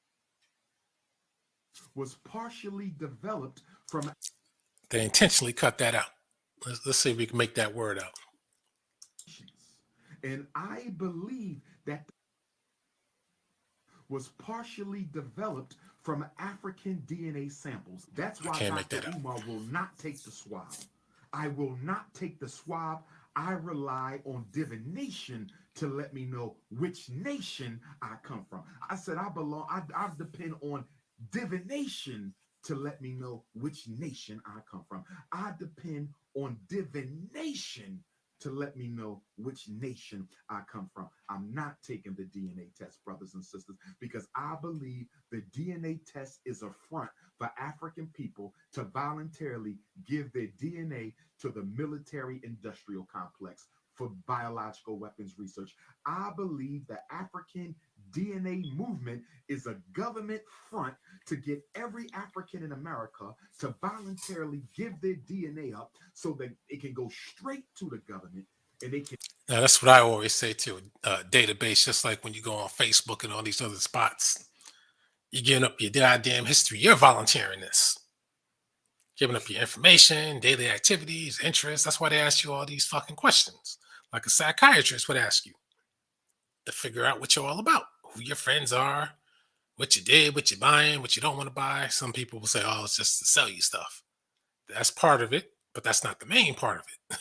was partially developed from... They intentionally cut that out. Let's see if we can make that word out. And I believe that was partially developed from African DNA samples. That's why Dr. Umar will not take the swab. I will not take the swab. I rely on divination to let me know which nation I come from. I said I depend on divination to let me know which nation I come from. I depend on divination to let me know which nation I come from. I'm not taking the DNA test, brothers and sisters, because I believe the DNA test is a front for African people to voluntarily give their DNA to the military-industrial complex for biological weapons research. I believe the African DNA movement is a government front to get every African in America to voluntarily give their DNA up so that it can go straight to the government and they can... Now, that's what I always say too. Database, just like when you go on Facebook and all these other spots, you're giving up your goddamn history. You're volunteering this. Giving up your information, daily activities, interests. That's why they ask you all these fucking questions. Like a psychiatrist would ask you to figure out what you're all about, who your friends are, what you did, what you're buying, what you don't want to buy. Some people will say, oh, it's just to sell you stuff. That's part of it, but that's not the main part of it.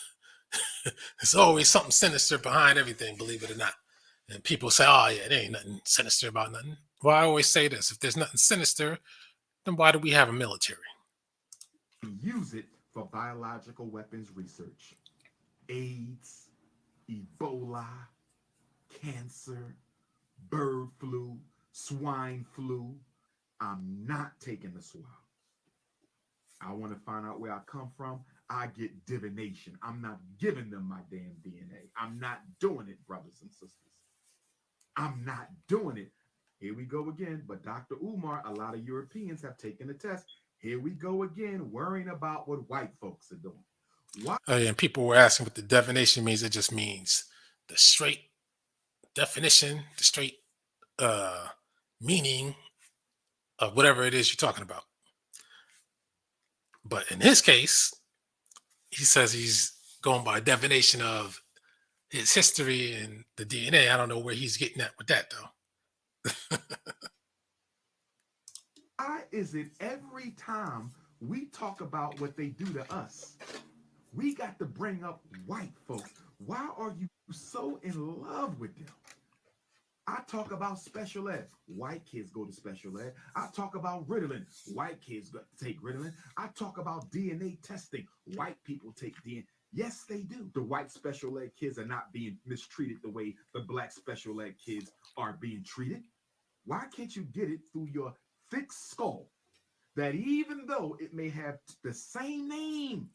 There's always something sinister behind everything, believe it or not. And people say, oh, yeah, there ain't nothing sinister about nothing. Well, I always say this. If there's nothing sinister, then why do we have a military? Use it for biological weapons research. AIDS, Ebola, cancer, bird flu, swine flu. I'm not taking the swab. I want to find out where I come from. I get divination. I'm not giving them my damn DNA. I'm not doing it, brothers and sisters. I'm not doing it. Here we go again. But Dr. Umar, a lot of Europeans have taken the test. Here we go again, worrying about what white folks are doing. Why? And people were asking what the divination means. It just means the straight definition, the straight meaning of whatever it is you're talking about. But in his case, he says he's going by definition of his history and the DNA. I don't know where he's getting at with that, though. Why is it every time we talk about what they do to us, we got to bring up white folks? Why are you so in love with them? I talk about special ed. White kids go to special ed. I talk about Ritalin. White kids take Ritalin. I talk about DNA testing. White people take DNA. Yes, they do. The white special ed kids are not being mistreated the way the black special ed kids are being treated. Why can't you get it through your thick skull that even though it may have the same name,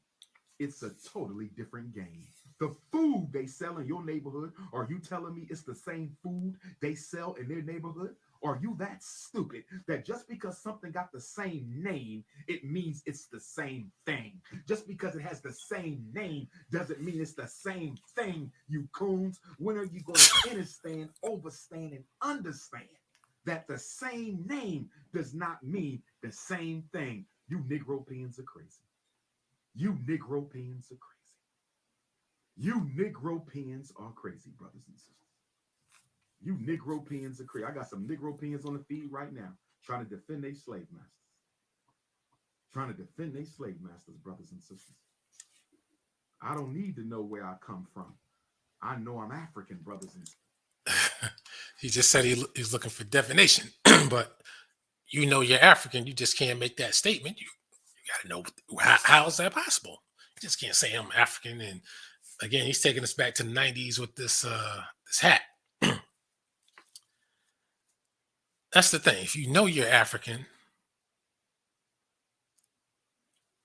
it's a totally different game? The food they sell in your neighborhood, are you telling me it's the same food they sell in their neighborhood? Are you that stupid that just because something got the same name, it means it's the same thing? Just because it has the same name doesn't mean it's the same thing, you coons. When are you going to understand, overstand, and understand that the same name does not mean the same thing? You Negropeans are crazy. You Negropeans are crazy. You Negropeans are crazy, brothers and sisters. You Negropeans are crazy. I got some Negropeans on the feed right now trying to defend their slave masters. Trying to defend their slave masters, brothers and sisters. I don't need to know where I come from. I know I'm African, brothers and sisters. He just said he's looking for definition, but you know you're African. You just can't make that statement. You got to know how is that possible? You just can't say I'm African. And again, he's taking us back to the 90s with this hat. That's the thing. If you know you're African,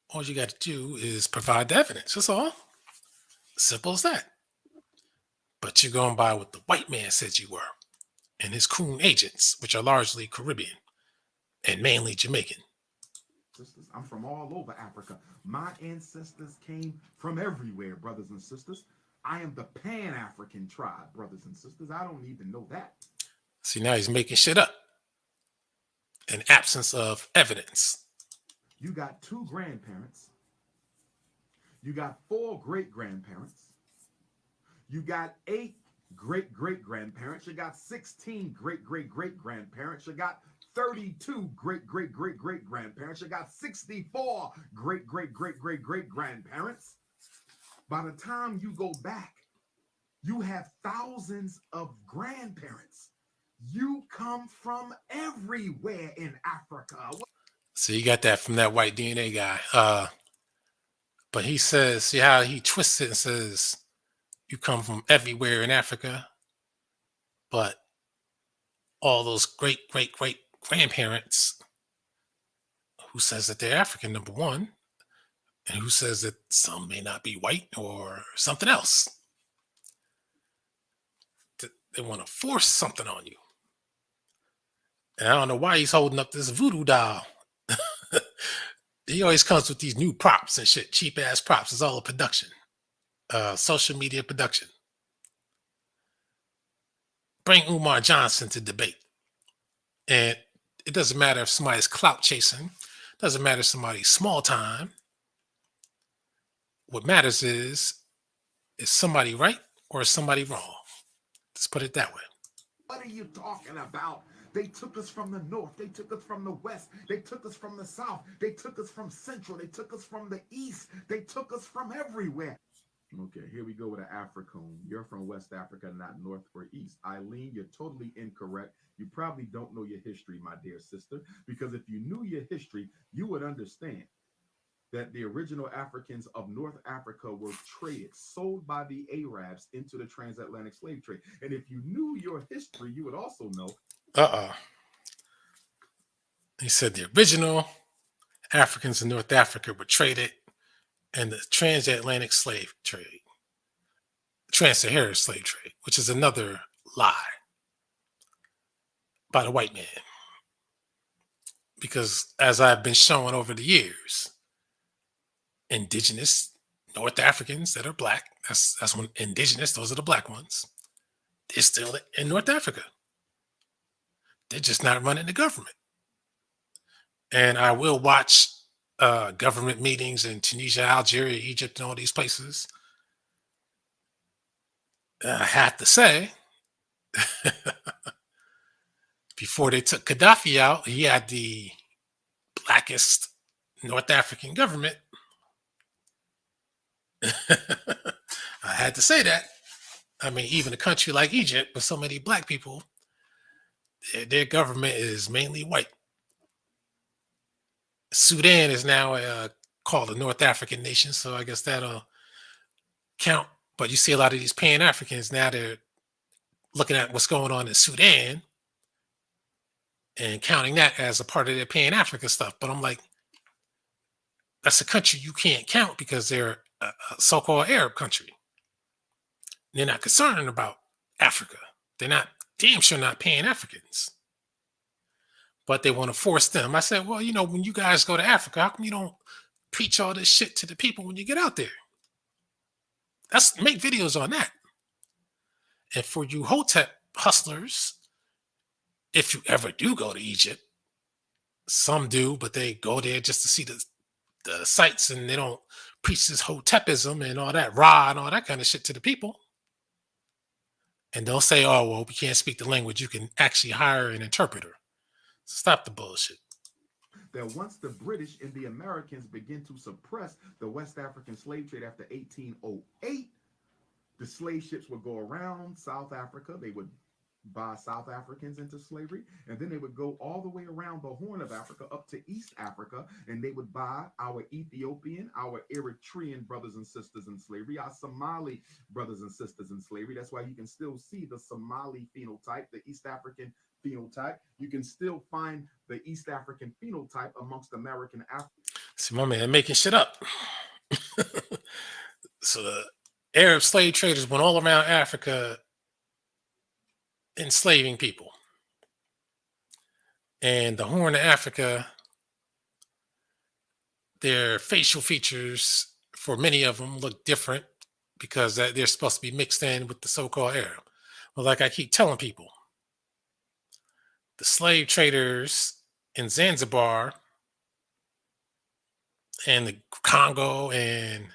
all you got to do is provide the evidence. That's all. Simple as that. But you're going by what the white man said you were and his Coon agents, which are largely Caribbean and mainly Jamaican. I'm from all over Africa. My ancestors came from everywhere, brothers and sisters. I am the Pan-African tribe, brothers and sisters. I don't need to know that. See, now he's making shit up. In absence of evidence. You got 2 grandparents. You got 4 great-grandparents. You got 8 great-great-grandparents. You got 16 great-great-great-grandparents. You got 32 great-great-great-great-grandparents. You got 64 great-great-great-great-great-grandparents. By the time you go back, you have thousands of grandparents. You come from everywhere in Africa. So you got that from that white DNA guy. But he says, see how he twists it and says, you come from everywhere in Africa, but all those great-great-great-grandparents, who says that they're African, number one, and who says that some may not be white or something else. They want to force something on you. And I don't know why he's holding up this voodoo doll. He always comes with these new props and shit, cheap ass props. It's all a production, social media production. Bring Umar Johnson to debate. And it doesn't matter if somebody's clout chasing, doesn't matter if somebody's small time. What matters is somebody right or is somebody wrong? Let's put it that way. What are you talking about? They took us from the north. They took us from the west. They took us from the south. They took us from central. They took us from the east. They took us from everywhere. Okay, here we go with an Africoon. You're from West Africa, not north or east. Eileen, you're totally incorrect. You probably don't know your history, my dear sister, because if you knew your history, you would understand that the original Africans of North Africa were traded, sold by the Arabs into the transatlantic slave trade. And if you knew your history, you would also know. He said the original Africans in North Africa were traded in the transatlantic slave trade, Trans-Saharan slave trade, which is another lie by the white man. Because as I've been showing over the years, indigenous North Africans that are black, that's when indigenous, those are the black ones, they're still in North Africa. They're just not running the government. And I will watch government meetings in Tunisia, Algeria, Egypt, and all these places. I have to say, before they took Gaddafi out, he had the blackest North African government. I had to say that. I mean, even a country like Egypt with so many black people, their government is mainly white. Sudan is now called a North African nation, so I guess that'll count. But you see a lot of these Pan-Africans now, they're looking at what's going on in Sudan and counting that as a part of their Pan-Africa stuff. But I'm like, that's a country you can't count because they're a so-called Arab country. They're not concerned about Africa. They're not, damn sure not Pan-Africans. but they want to force them. I said, well, when you guys go to Africa, how come you don't preach all this shit to the people when you get out there? That's make videos on that. And for you Hotep hustlers, if you ever do go to Egypt, some do, but they go there just to see the sights, and they don't preach this Hotepism and all that Ra and all that kind of shit to the people. And don't say, oh, well, we can't speak the language. You can actually hire an interpreter. Stop the bullshit. That once the British and the Americans begin to suppress the West African slave trade after 1808, the slave ships would go around South Africa. They would buy South Africans into slavery, and then they would go all the way around the Horn of Africa up to East Africa, and they would buy our Ethiopian, our Eritrean brothers and sisters in slavery, our Somali brothers and sisters in slavery. That's why you can still see the Somali phenotype, the East African phenotype. You can still find the East African phenotype amongst American Africans. See, my man making shit up. So the Arab slave traders went all around Africa enslaving people. And the Horn of Africa, their facial features, for many of them, look different because they're supposed to be mixed in with the so-called Arab. Well, like I keep telling people, the slave traders in Zanzibar and the Congo and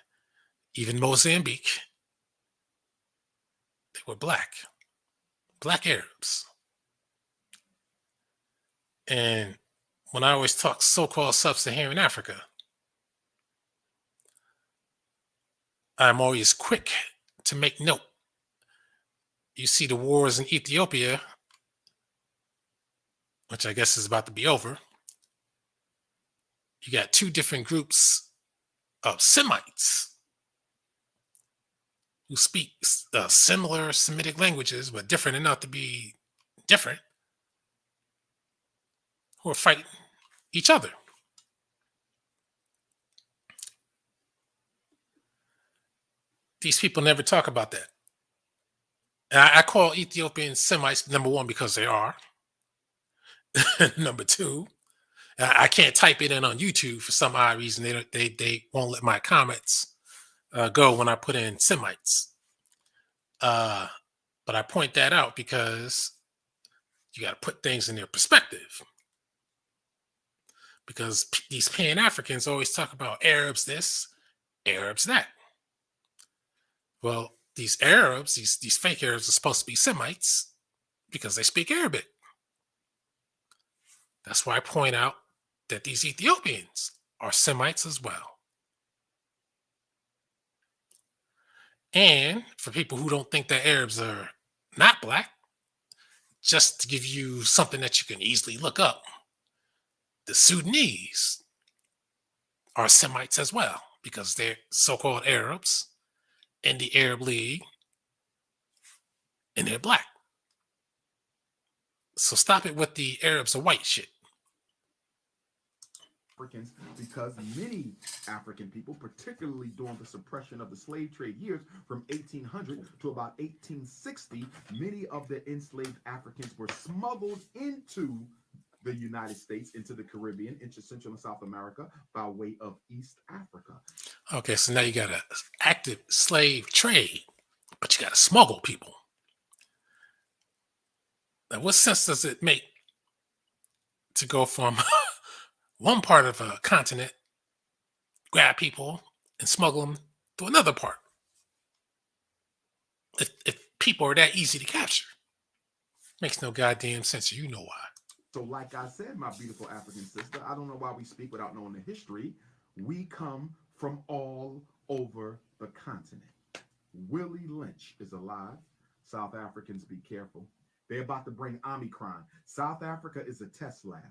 even Mozambique, they were black Arabs. And when I always talk so-called sub-Saharan Africa, I'm always quick to make note. You see the wars in Ethiopia, which I guess is about to be over. You got two different groups of Semites who speak similar Semitic languages, but different enough to be different, who are fighting each other. These people never talk about that. And I call Ethiopian Semites, number one, because they are. Number two, I can't type it in on YouTube for some odd reason. They won't let my comments go when I put in Semites. But I point that out because you got to put things in their perspective. Because these Pan-Africans always talk about Arabs this, Arabs that. Well, these Arabs, these fake Arabs are supposed to be Semites because they speak Arabic. That's why I point out that these Ethiopians are Semites as well. And for people who don't think that Arabs are not black, just to give you something that you can easily look up, the Sudanese are Semites as well because they're so-called Arabs in the Arab League, and they're black. So stop it with the Arabs are white shit. Africans, because many African people, particularly during the suppression of the slave trade years from 1800 to about 1860, many of the enslaved Africans were smuggled into the United States, into the Caribbean, into Central and South America by way of East Africa. Okay, so now you got an active slave trade, but you got to smuggle people. Now, what sense does it make to go from one part of a continent, grab people, and smuggle them to another part? If people are that easy to capture, makes no goddamn sense. You know why. So, like I said, my beautiful African sister, I don't know why we speak without knowing the history. We come from all over the continent. Willie Lynch is alive. South Africans, be careful. They're about to bring Omicron. South Africa is a test lab.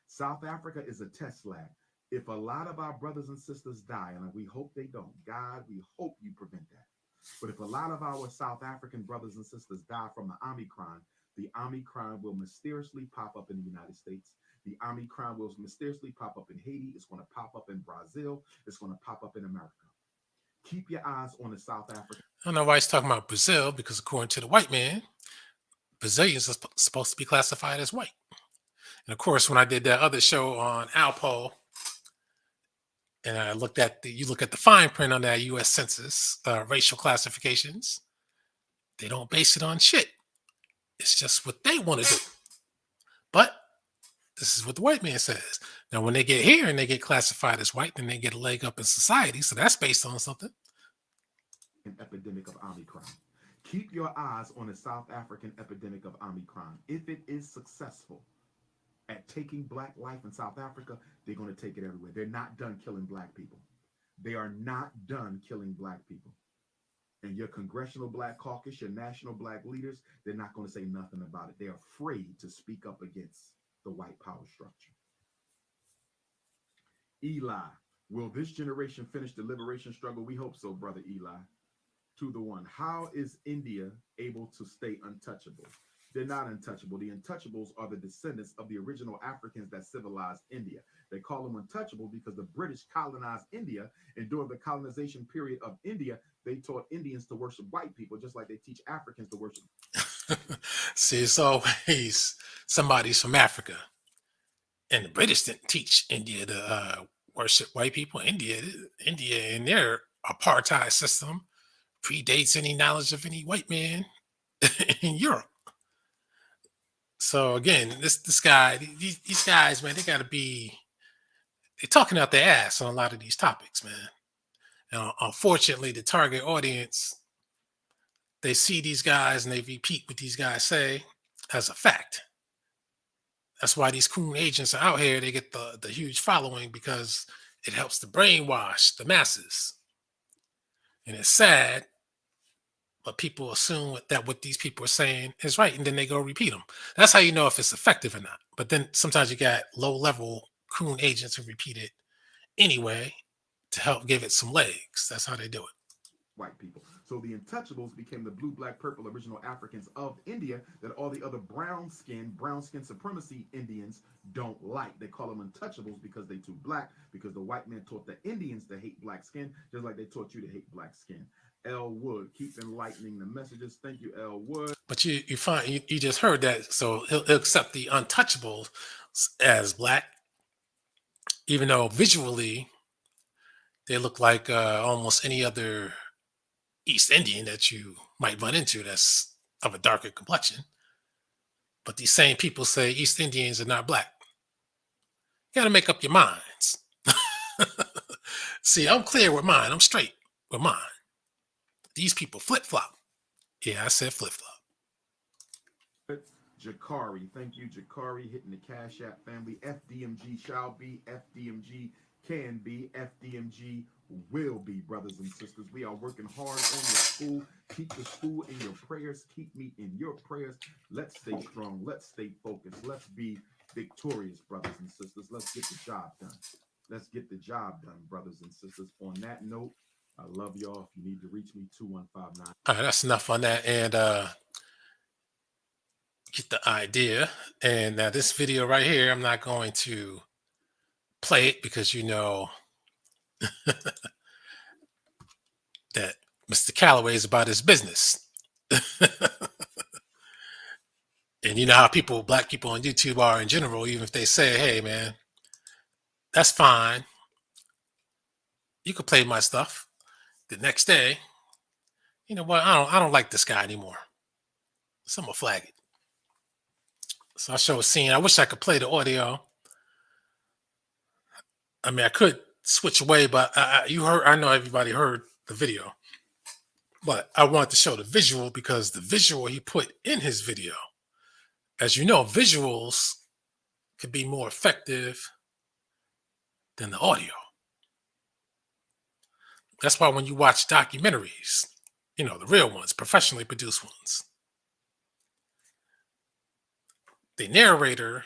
South Africa is a test lab. If a lot of our brothers and sisters die, and we hope they don't, God, we hope you prevent that. But if a lot of our South African brothers and sisters die from the Omicron will mysteriously pop up in the United States. The Omicron will mysteriously pop up in Haiti. It's going to pop up in Brazil. It's going to pop up in America. Keep your eyes on the South African. I don't know why he's talking about Brazil, because according to the white man, Brazilians are supposed to be classified as white. And of course, when I did that other show on Alpo, and I looked at you look at the fine print on that U.S. Census racial classifications, they don't base it on shit. It's just what they want to do. But this is what the white man says. Now, when they get here and they get classified as white, then they get a leg up in society. So that's based on something. An epidemic of Omicron. Keep your eyes on the South African epidemic of Omicron. If it is successful at taking black life in South Africa, they're going to take it everywhere. They're not done killing black people. They are not done killing black people. And your congressional black caucus, your national black leaders, they're not going to say nothing about it. They're afraid to speak up against the white power structure. Eli, will this generation finish the liberation struggle? We hope so, brother Eli. To the one, how is India able to stay untouchable? They're not untouchable. The untouchables are the descendants of the original Africans that civilized India. They call them untouchable because the British colonized India, and during the colonization period of India, they taught Indians to worship white people, just like they teach Africans to worship. See, it's always somebody's from Africa. And the British didn't teach India to worship white people. India in their apartheid system predates any knowledge of any white man in Europe. So again, these guys, man, they're talking out their ass on a lot of these topics, man. And unfortunately, the target audience, they see these guys and they repeat what these guys say as a fact. That's why these Coon agents are out here. They get the huge following because it helps to brainwash the masses. And it's sad, but people assume that what these people are saying is right, and then they go repeat them. That's how you know if it's effective or not. But then sometimes you got low-level Coon agents who repeat it anyway to help give it some legs. That's how they do it. White people. So the untouchables became the blue, black, purple original Africans of India that all the other brown skin supremacy Indians don't like. They call them untouchables because they too black, because the white man taught the Indians to hate black skin, just like they taught you to hate black skin. L. Wood, keep enlightening the messages. Thank you, L. Wood. But you just heard that, so he'll accept the untouchables as black, even though visually they look like almost any other East Indian that you might run into that's of a darker complexion. But these same people say East Indians are not black. You got to make up your minds. See, I'm clear with mine. I'm straight with mine. These people flip-flop. Yeah, I said flip-flop. Jakari, thank you, Jakari, hitting the Cash App family. FDMG shall be, FDMG can be, FDMG will be, brothers and sisters. We are working hard on your school. Keep the school in your prayers. Keep me in your prayers. Let's stay strong. Let's stay focused. Let's be victorious, brothers and sisters. Let's get the job done. Let's get the job done, brothers and sisters. On that note, I love y'all. If you need to reach me, 2159. All right, that's enough on that. And get the idea. And now this video right here, I'm not going to play it because you know that Mr. Callaway is about his business. And you know how black people on YouTube are in general, even if they say, hey man, that's fine. You could play my stuff. The next day, you know what? I don't like this guy anymore. So I'm gonna flag it. So I show a scene. I wish I could play the audio. I mean, I could switch away, but I know everybody heard the video, but I wanted to show the visual because the visual he put in his video, as you know, visuals could be more effective than the audio. That's why when you watch documentaries, you know, the real ones, professionally produced ones, the narrator,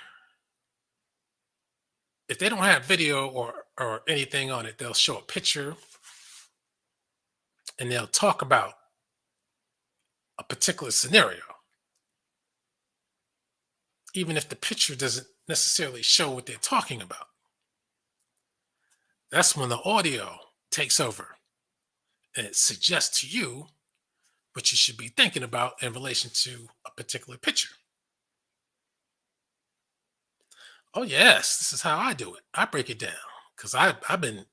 if they don't have video or anything on it, they'll show a picture and they'll talk about a particular scenario, even if the picture doesn't necessarily show what they're talking about. That's when the audio takes over and it suggests to you what you should be thinking about in relation to a particular picture. Oh yes, this is how I do it. I break it down because I've been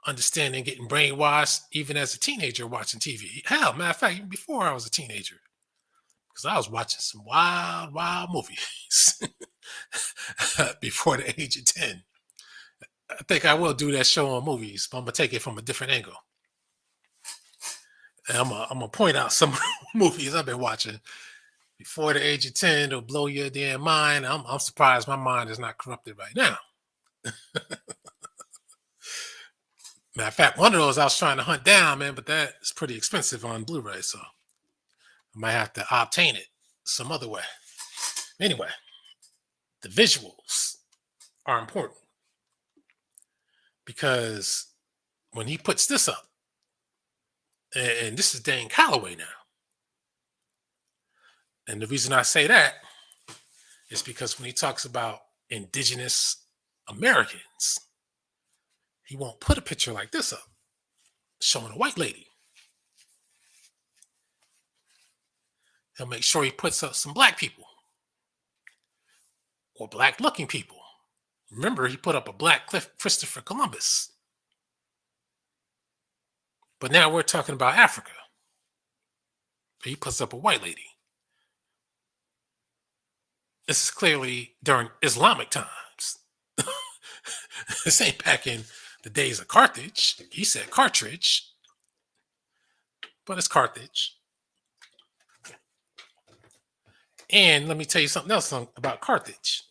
understanding getting brainwashed even as a teenager watching TV. Hell, matter of fact, even before I was a teenager, because I was watching some wild, wild movies before the age of 10. I think I will do that show on movies, but I'm gonna take it from a different angle. And I'm gonna point out some movies I've been watching before the age of 10. It'll blow your damn mind. I'm surprised my mind is not corrupted right now. Matter of fact, one of those I was trying to hunt down, man, but that is pretty expensive on Blu-ray, so I might have to obtain it some other way. Anyway, the visuals are important because when he puts this up, and this is Dane Callaway now, and the reason I say that is because when he talks about indigenous Americans, he won't put a picture like this up showing a white lady. He'll make sure he puts up some black people or black looking people. Remember, he put up a black Christopher Columbus. But now we're talking about Africa. He puts up a white lady. This is clearly during Islamic times. This ain't back in the days of Carthage. He said Cartridge, but it's Carthage. And let me tell you something else about Carthage.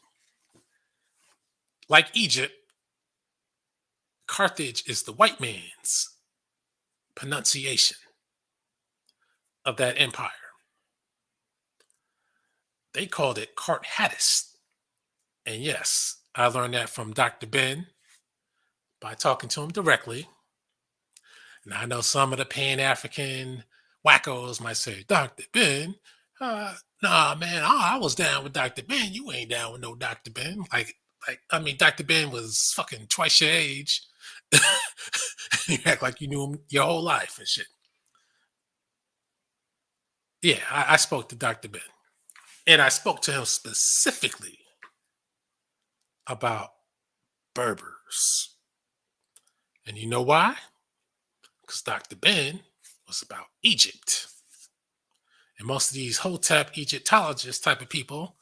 Like Egypt, Carthage is the white man's pronunciation of that empire. They called it Carthagis. And yes, I learned that from Dr. Ben by talking to him directly. And I know some of the Pan-African wackos might say, Dr. Ben, nah, man, I was down with Dr. Ben. You ain't down with no Dr. Ben. I mean, Dr. Ben was fucking twice your age. You act like you knew him your whole life and shit. Yeah, I spoke to Dr. Ben. And I spoke to him specifically about Berbers. And you know why? Because Dr. Ben was about Egypt. And most of these Hotep Egyptologists type of people,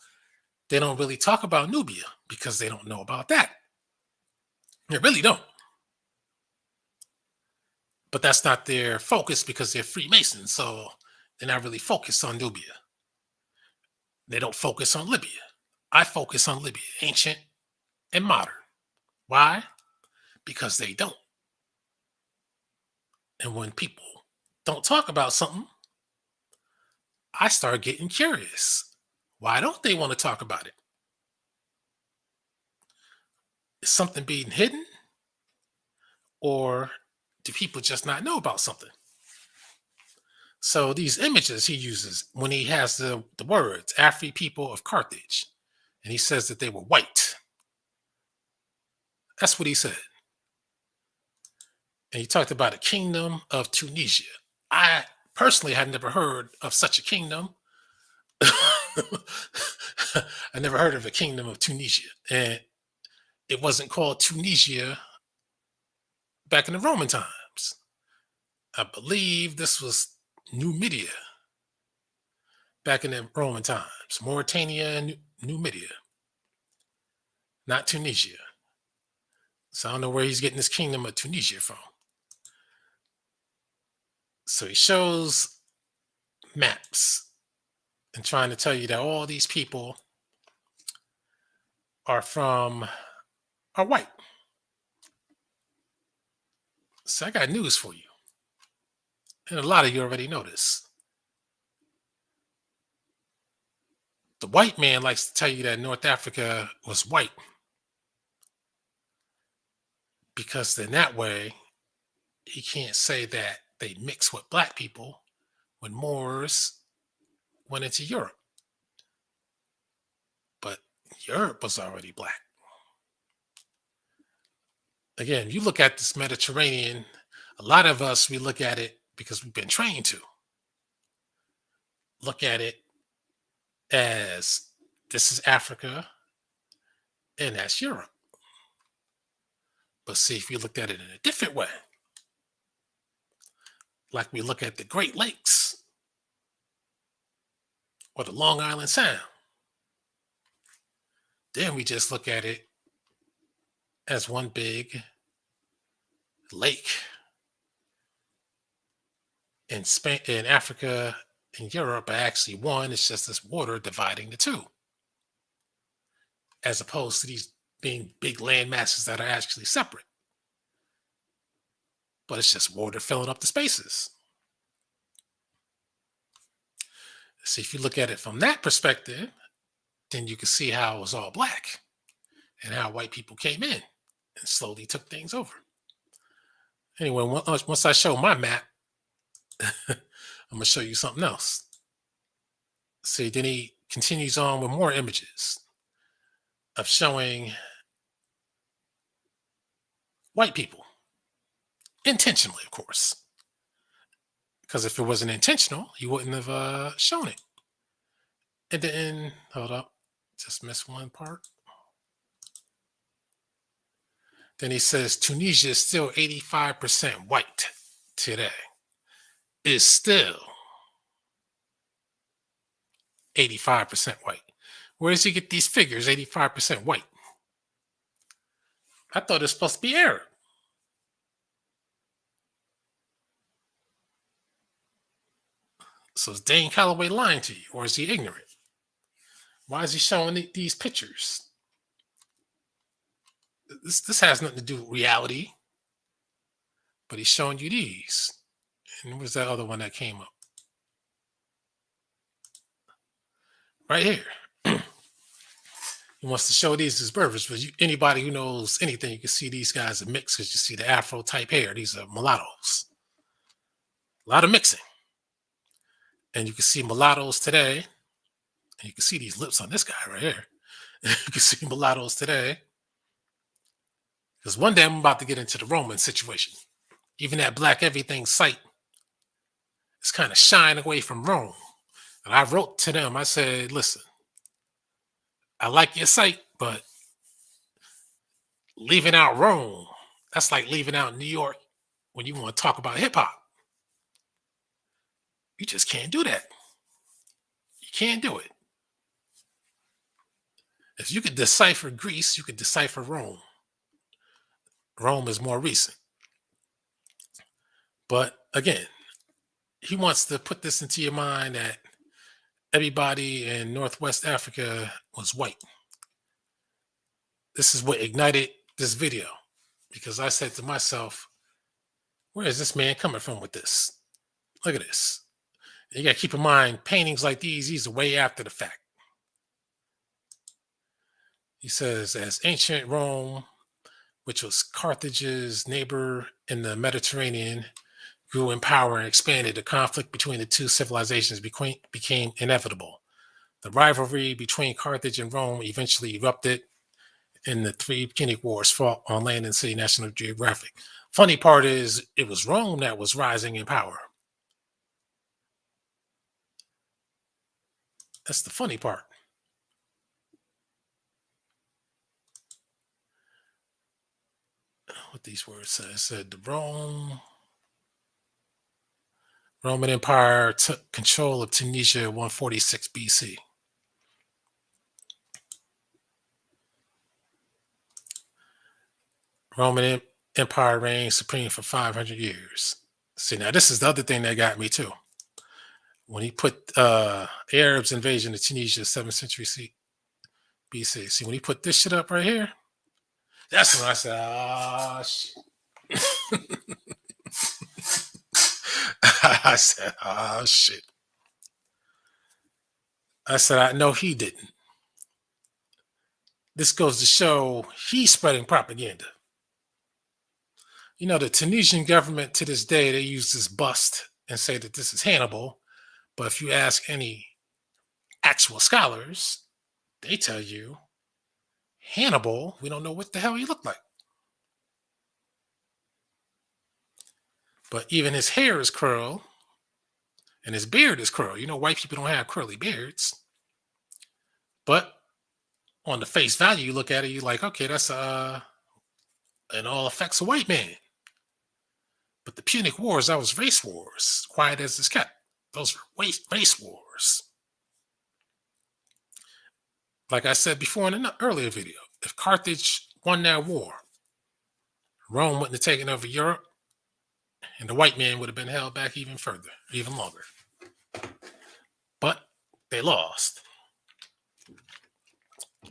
they don't really talk about Nubia because they don't know about that. They really don't. But that's not their focus because they're Freemasons. So they're not really focused on Nubia. They don't focus on Libya. I focus on Libya, ancient and modern. Why? Because they don't. And when people don't talk about something, I start getting curious. Why don't they want to talk about it? Is something being hidden? Or do people just not know about something? So these images he uses when he has the words, Afri people of Carthage, and he says that they were white. That's what he said. And he talked about a kingdom of Tunisia. I personally had never heard of such a kingdom. I never heard of a kingdom of Tunisia. And it wasn't called Tunisia back in the Roman times. I believe this was Numidia back in the Roman times. Mauritania and Numidia, not Tunisia. So I don't know where he's getting this kingdom of Tunisia from. So he shows maps and trying to tell you that all these people are white. So I got news for you. And a lot of you already know this. The white man likes to tell you that North Africa was white because then that way he can't say that they mix with black people when Moors went into Europe. But Europe was already black. Again, you look at this Mediterranean, a lot of us, we look at it because we've been trained to look at it as this is Africa and that's Europe. But see, if you looked at it in a different way, like we look at the Great Lakes or the Long Island Sound, then we just look at it as one big lake. In Spain, in Africa, and Europe are actually one. It's just this water dividing the two, as opposed to these being big land masses that are actually separate. But it's just water filling up the spaces. See, if you look at it from that perspective, then you can see how it was all black and how white people came in and slowly took things over. Anyway, once I show my map, I'm going to show you something else. See, then he continues on with more images of showing white people, intentionally, of course. Because if it wasn't intentional, he wouldn't have shown it. And then, hold up, just missed one part. Then he says Tunisia is still 85% white today. Is still 85% white. Where does he get these figures, 85% white? I thought it was supposed to be Arab. So is Dane Callaway lying to you, or is he ignorant? Why is he showing these pictures? This has nothing to do with reality, but he's showing you these. And where's that other one that came up? Right here. He wants to show these as Berbers, but anybody who knows anything, you can see these guys are mixed because you see the Afro type hair. These are mulattoes. A lot of mixing. And you can see mulattoes today. And you can see these lips on this guy right here. You can see mulattoes today. Because one day I'm about to get into the Roman situation. Even that black everything site is kind of shying away from Rome. And I wrote to them, I said, listen, I like your site, but leaving out Rome, that's like leaving out New York when you want to talk about hip hop. You just can't do that. You can't do it. If you could decipher Greece, you could decipher Rome. Rome is more recent. But again, he wants to put this into your mind that everybody in Northwest Africa was white. This is what ignited this video, because I said to myself, where is this man coming from with this? Look at this. You got to keep in mind, paintings like these are way after the fact. He says, as ancient Rome, which was Carthage's neighbor in the Mediterranean, grew in power and expanded, the conflict between the two civilizations became inevitable. The rivalry between Carthage and Rome eventually erupted in the three Punic Wars fought on land and sea. National Geographic. Funny part is, it was Rome that was rising in power. That's the funny part. What these words say? It said the Roman Empire took control of Tunisia in 146 BC. Roman Empire reigned supreme for 500 years. See, now this is the other thing that got me too. When he put Arabs invasion of Tunisia 7th century BC. See, when he put this shit up right here, that's when I said, ah, shit. I said, oh, shit. I said, I know he didn't. This goes to show he's spreading propaganda. You know, the Tunisian government to this day, they use this bust and say that this is Hannibal. But if you ask any actual scholars, they tell you Hannibal, we don't know what the hell he looked like. But even his hair is curled and his beard is curled. You know, white people don't have curly beards. But on the face value, you look at it, you're like, okay, that's in all effects a white man. But the Punic Wars, that was race wars, quiet as it's kept. Those were race wars. Like I said before in an earlier video, if Carthage won that war, Rome wouldn't have taken over Europe, and the white man would have been held back even further, even longer. But they lost.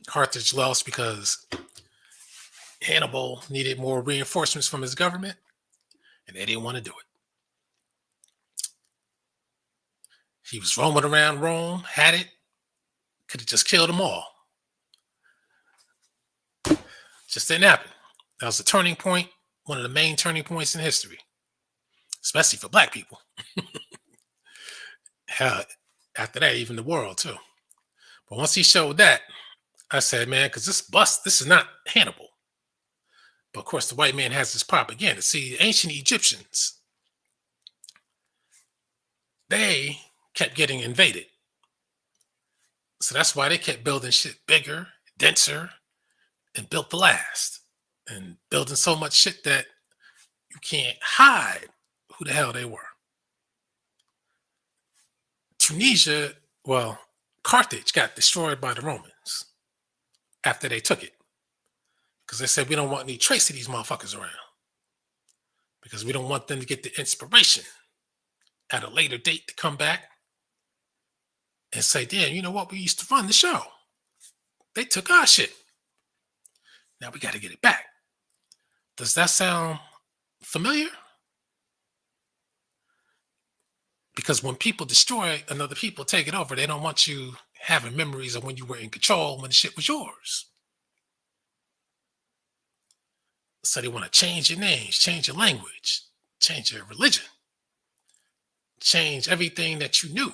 Carthage lost because Hannibal needed more reinforcements from his government, and they didn't want to do it. He was roaming around Rome, had it, could have just killed them all. Just didn't happen. That was a turning point, one of the main turning points in history, especially for black people. Hell, after that, even the world too. But once he showed that, I said, man, because this is not Hannibal. But of course, the white man has this propaganda. See, the ancient Egyptians, they kept getting invaded. So that's why they kept building shit bigger, denser, and built to last. And building so much shit that you can't hide who the hell they were. Tunisia, well, Carthage got destroyed by the Romans after they took it. Because they said, we don't want any trace of these motherfuckers around. Because we don't want them to get the inspiration at a later date to come back and say, damn, you know what? We used to run the show. They took our shit. Now we got to get it back. Does that sound familiar? Because when people destroy another people, take it over, they don't want you having memories of when you were in control, when the shit was yours. So they want to change your names, change your language, change your religion, change everything that you knew.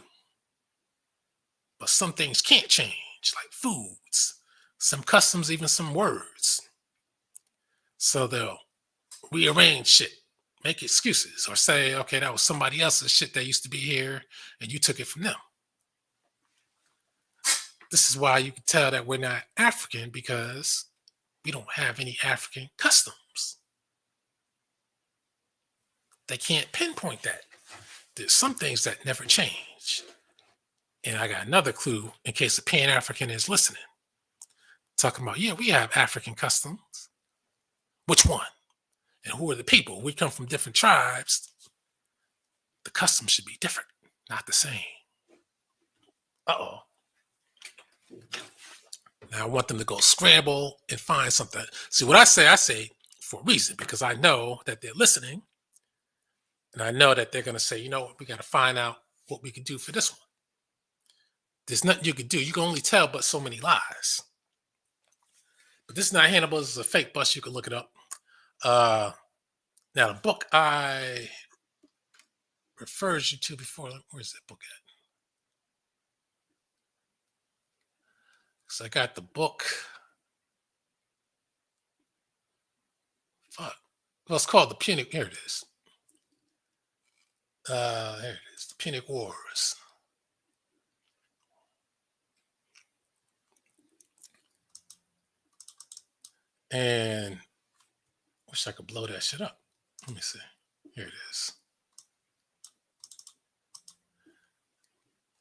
But some things can't change, like foods, some customs, even some words. So they'll rearrange shit, make excuses, or say, okay, that was somebody else's shit that used to be here and you took it from them. This is why you can tell that we're not African, because we don't have any African customs. They can't pinpoint that. There's some things that never change. And I got another clue in case a Pan-African is listening. Talking about, yeah, we have African customs. Which one? And who are the people? We come from different tribes. The customs should be different, not the same. Uh-oh. Now I want them to go scramble and find something. See, what I say for a reason, because I know that they're listening. And I know that they're going to say, you know what, we got to find out what we can do for this one. There's nothing you can do. You can only tell but so many lies. But this is not Hannibal. This is a fake bust. You can look it up. Now, the book I referred you to before, where's that book at? So I got the book. Fuck. Well, it's called The Punic. Here it is. Here it is. The Punic Wars. And wish I could blow that shit up. Let me see. Here it is.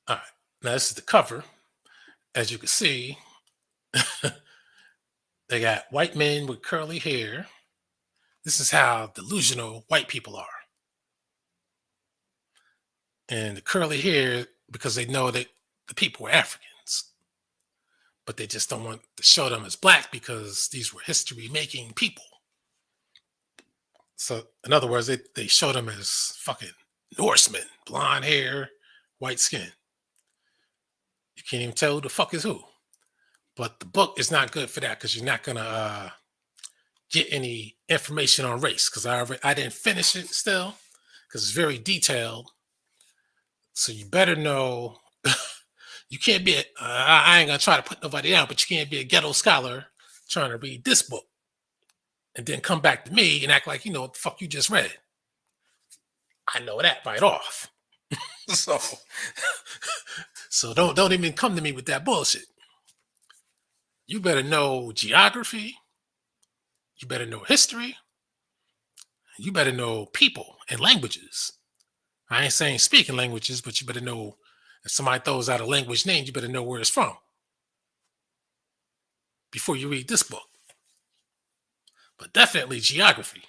All right. Now, this is the cover. As you can see, they got white men with curly hair. This is how delusional white people are. And the curly hair, because they know that the people were Africans, but they just don't want to show them as black because these were history-making people. So, in other words, they show them as fucking Norsemen, blonde hair, white skin. You can't even tell who the fuck is who. But the book is not good for that, because you're not gonna get any information on race, because I didn't finish it still, because it's very detailed. So you better know. You can't be I ain't gonna try to put nobody down, but you can't be a ghetto scholar trying to read this book and then come back to me and act like you know what the fuck you just read. I know that right off. So don't even come to me with that bullshit. You better know geography. You better know history. You better know people and languages. I ain't saying speaking languages, but you better know if somebody throws out a language name, you better know where it's from before you read this book. But definitely geography,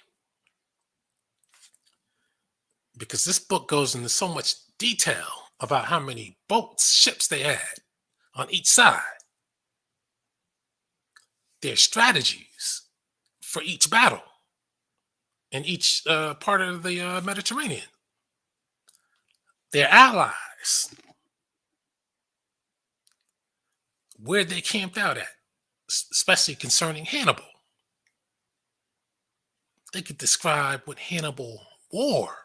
because this book goes into so much detail about how many boats, ships they had on each side, their strategies for each battle in each part of the Mediterranean, their allies, where they camped out at, especially concerning Hannibal. They could describe what Hannibal wore.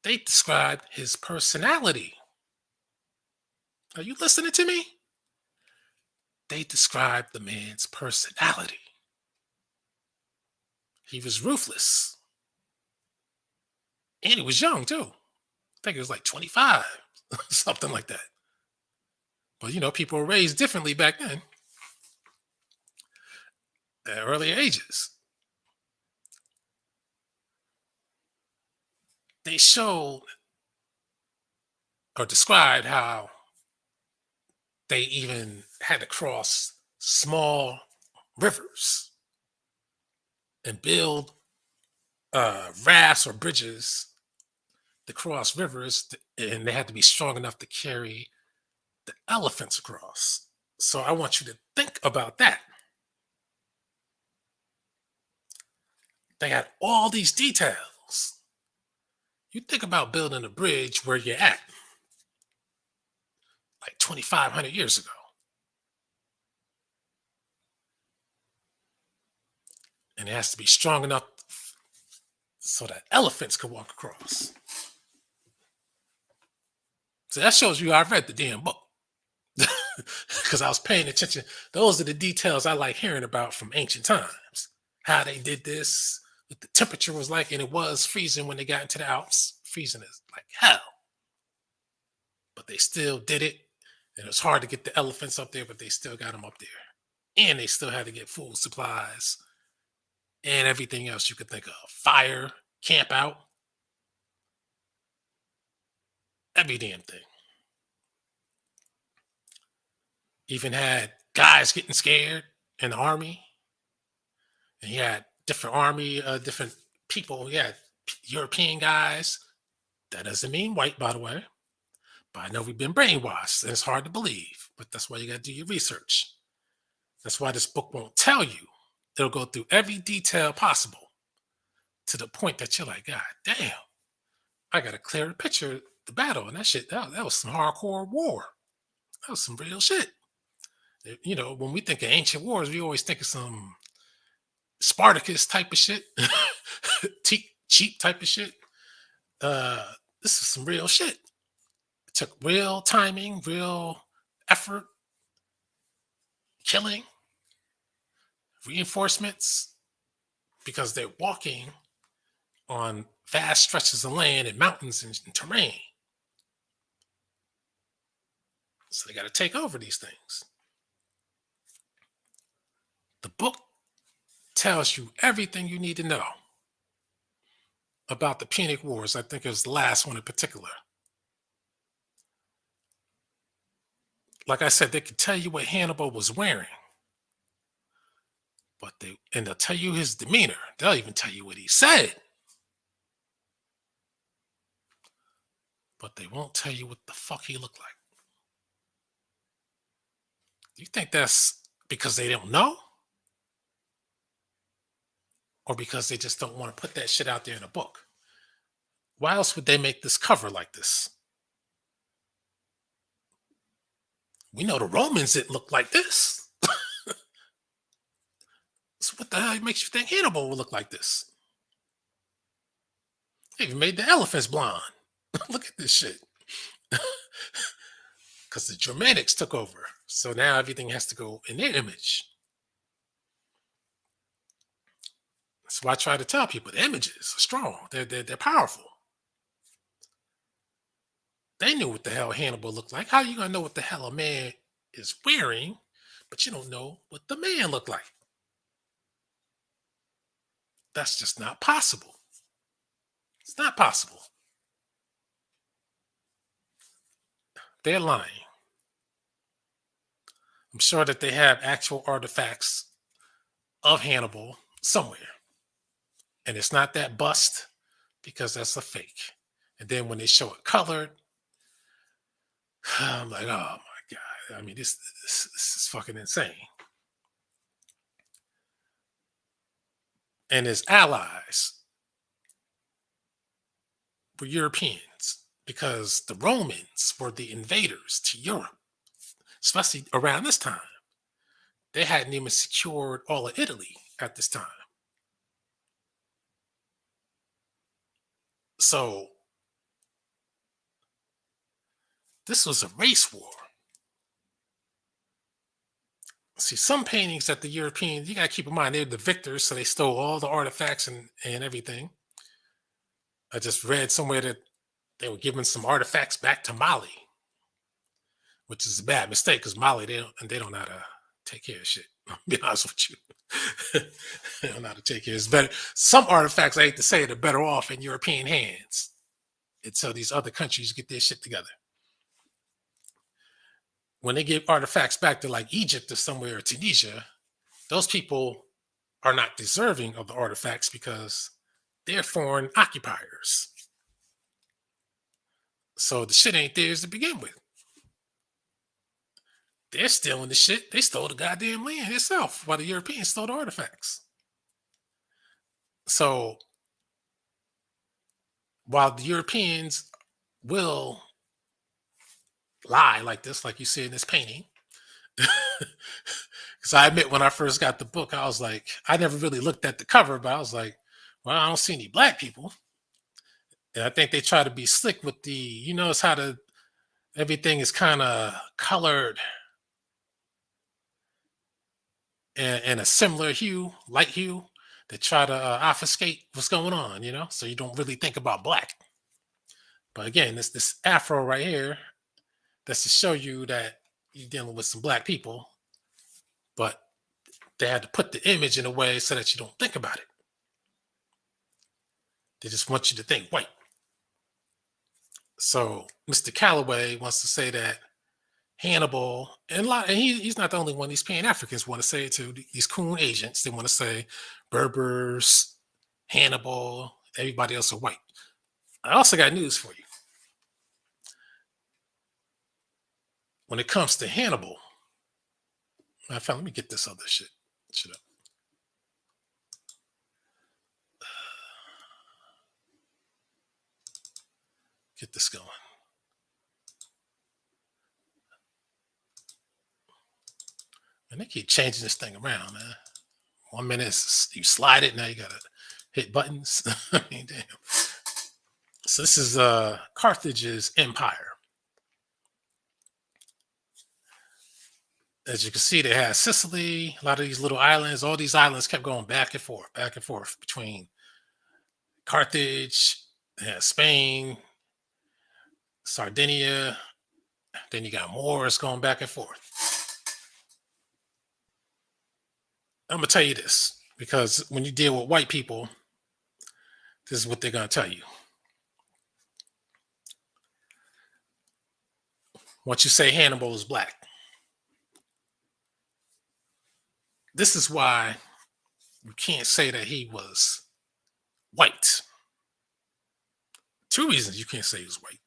They described his personality. Are you listening to me? They described the man's personality. He was ruthless. And he was young too. I think he was like 25, something like that. But people were raised differently back then, at earlier ages. They showed or described how they even had to cross small rivers and build rafts or bridges to cross rivers, and they had to be strong enough to carry the elephants across. So I want you to think about that. They had all these details. You think about building a bridge where you're at, like 2,500 years ago. And it has to be strong enough so that elephants could walk across. So that shows you I read the damn book. Because I was paying attention. Those are the details I like hearing about from ancient times. How they did this, what the temperature was like, and it was freezing when they got into the Alps. Freezing is like hell. But they still did it. And it was hard to get the elephants up there, but they still got them up there. And they still had to get food supplies and everything else you could think of. Fire, camp out, every damn thing. Even had guys getting scared in the army. And he had different army, different people. He had European guys. That doesn't mean white, by the way. But I know we've been brainwashed, and it's hard to believe. But that's why you got to do your research. That's why this book won't tell you. It'll go through every detail possible to the point that you're like, God damn, I got a clearer picture of the battle. And that shit, that was some hardcore war. That was some real shit. When we think of ancient wars, we always think of some Spartacus type of shit, cheap type of shit. This is some real shit. It took real timing, real effort, killing, reinforcements, because they're walking on vast stretches of land and mountains and terrain. So they got to take over these things. The book tells you everything you need to know about the Punic Wars. I think it was the last one in particular. Like I said, they could tell you what Hannibal was wearing, but they'll tell you his demeanor. They'll even tell you what he said, but they won't tell you what the fuck he looked like. You think that's because they don't know? Or because they just don't want to put that shit out there in a book? Why else would they make this cover like this? We know the Romans didn't look like this. So what the hell makes you think Hannibal would look like this? They even made the elephants blonde. Look at this shit. Because the Germanics took over. So now everything has to go in their image. That's why I try to tell people the images are strong. They're powerful. They knew what the hell Hannibal looked like. How are you gonna know what the hell a man is wearing, but you don't know what the man looked like. That's just not possible. It's not possible. They're lying. I'm sure that they have actual artifacts of Hannibal somewhere. And it's not that bust because that's a fake. And then when they show it colored, I'm like, oh my God. I mean, this is fucking insane. And his allies were Europeans because the Romans were the invaders to Europe, especially around this time. They hadn't even secured all of Italy at this time. So this was a race war. See, some paintings that the Europeans, you got to keep in mind, they're the victors, so they stole all the artifacts and everything. I just read somewhere that they were giving some artifacts back to Mali, which is a bad mistake because Mali, they don't know how to take care of shit. I'll be honest with you. They don't know how to take care of it. It's better. Some artifacts, I hate to say it, are better off in European hands until these other countries get their shit together. When they give artifacts back to like Egypt or somewhere or Tunisia, those people are not deserving of the artifacts because they're foreign occupiers. So the shit ain't theirs to begin with. They're stealing the shit. They stole the goddamn land itself while the Europeans stole the artifacts. So while the Europeans will lie like this, like you see in this painting, because I admit when I first got the book, I was like, I never really looked at the cover, but I was like, well, I don't see any black people. And I think they try to be slick with the, you notice how everything is kind of colored in a similar hue, light hue, they try to obfuscate what's going on, so you don't really think about black. But again, this afro right here, that's to show you that you're dealing with some black people, but they had to put the image in a way so that you don't think about it. They just want you to think white. So Mr. Callaway wants to say that Hannibal, and he's not the only one. These Pan-Africans want to say it too. These Coon agents, they want to say Berbers, Hannibal, everybody else are white. I also got news for you. When it comes to Hannibal, let me get this other shit up. Get this going. And they keep changing this thing around, man. 1 minute you slide it, now you gotta hit buttons. I mean, damn. So this is Carthage's empire. As you can see, they had Sicily, a lot of these little islands. All these islands kept going back and forth between Carthage, they had Spain, Sardinia. Then you got Moors going back and forth. I'm gonna tell you this because when you deal with white people, this is what they're gonna tell you. Once you say Hannibal is black, this is why you can't say that he was white. 2 reasons you can't say he was white.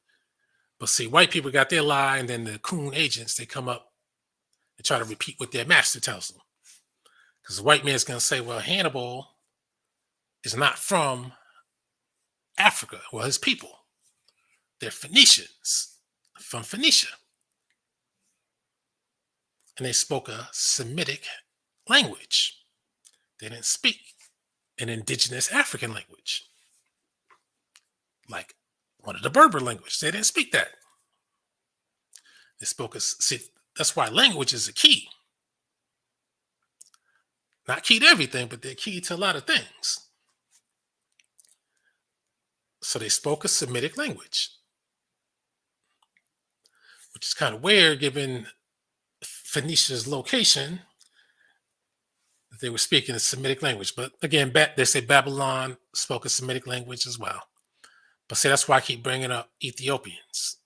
But see, white people got their lie, and then the Coon agents, they come up and try to repeat what their master tells them. Because the white man's going to say, well, Hannibal is not from Africa. Well, his people, they're Phoenicians from Phoenicia. And they spoke a Semitic language. They didn't speak an indigenous African language, like one of the Berber language. They didn't speak that. They spoke see, that's why language is a key. Not key to everything, but they're key to a lot of things. So they spoke a Semitic language, which is kind of weird given Phoenicia's location, they were speaking a Semitic language. But again, they say Babylon spoke a Semitic language as well. But see, that's why I keep bringing up Ethiopians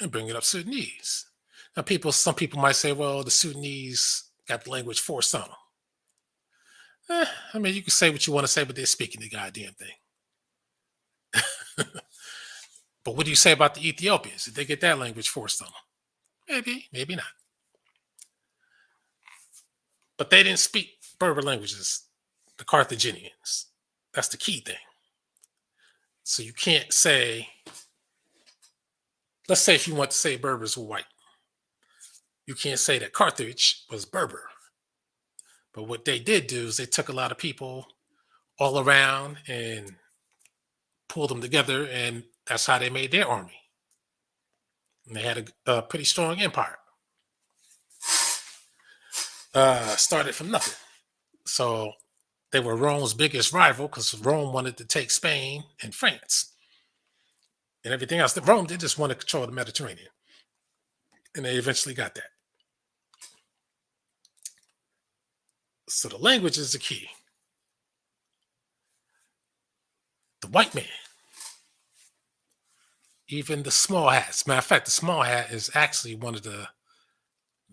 and bringing up Sudanese. Now, some people might say, well, the Sudanese got the language forced on them. I mean, you can say what you want to say, but they're speaking the goddamn thing. But what do you say about the Ethiopians? Did they get that language forced on them? Maybe, maybe not. But they didn't speak Berber languages, the Carthaginians. That's the key thing. So you can't say, let's say if you want to say Berbers were white, you can't say that Carthage was Berber. But what they did do is they took a lot of people all around and pulled them together, and that's how they made their army. And they had a pretty strong empire. Started from nothing. So they were Rome's biggest rival because Rome wanted to take Spain and France and everything else. Rome, they just wanted to control the Mediterranean. And they eventually got that. So the language is the key. The white man, even the small hats. Matter of fact, the small hat is actually one of the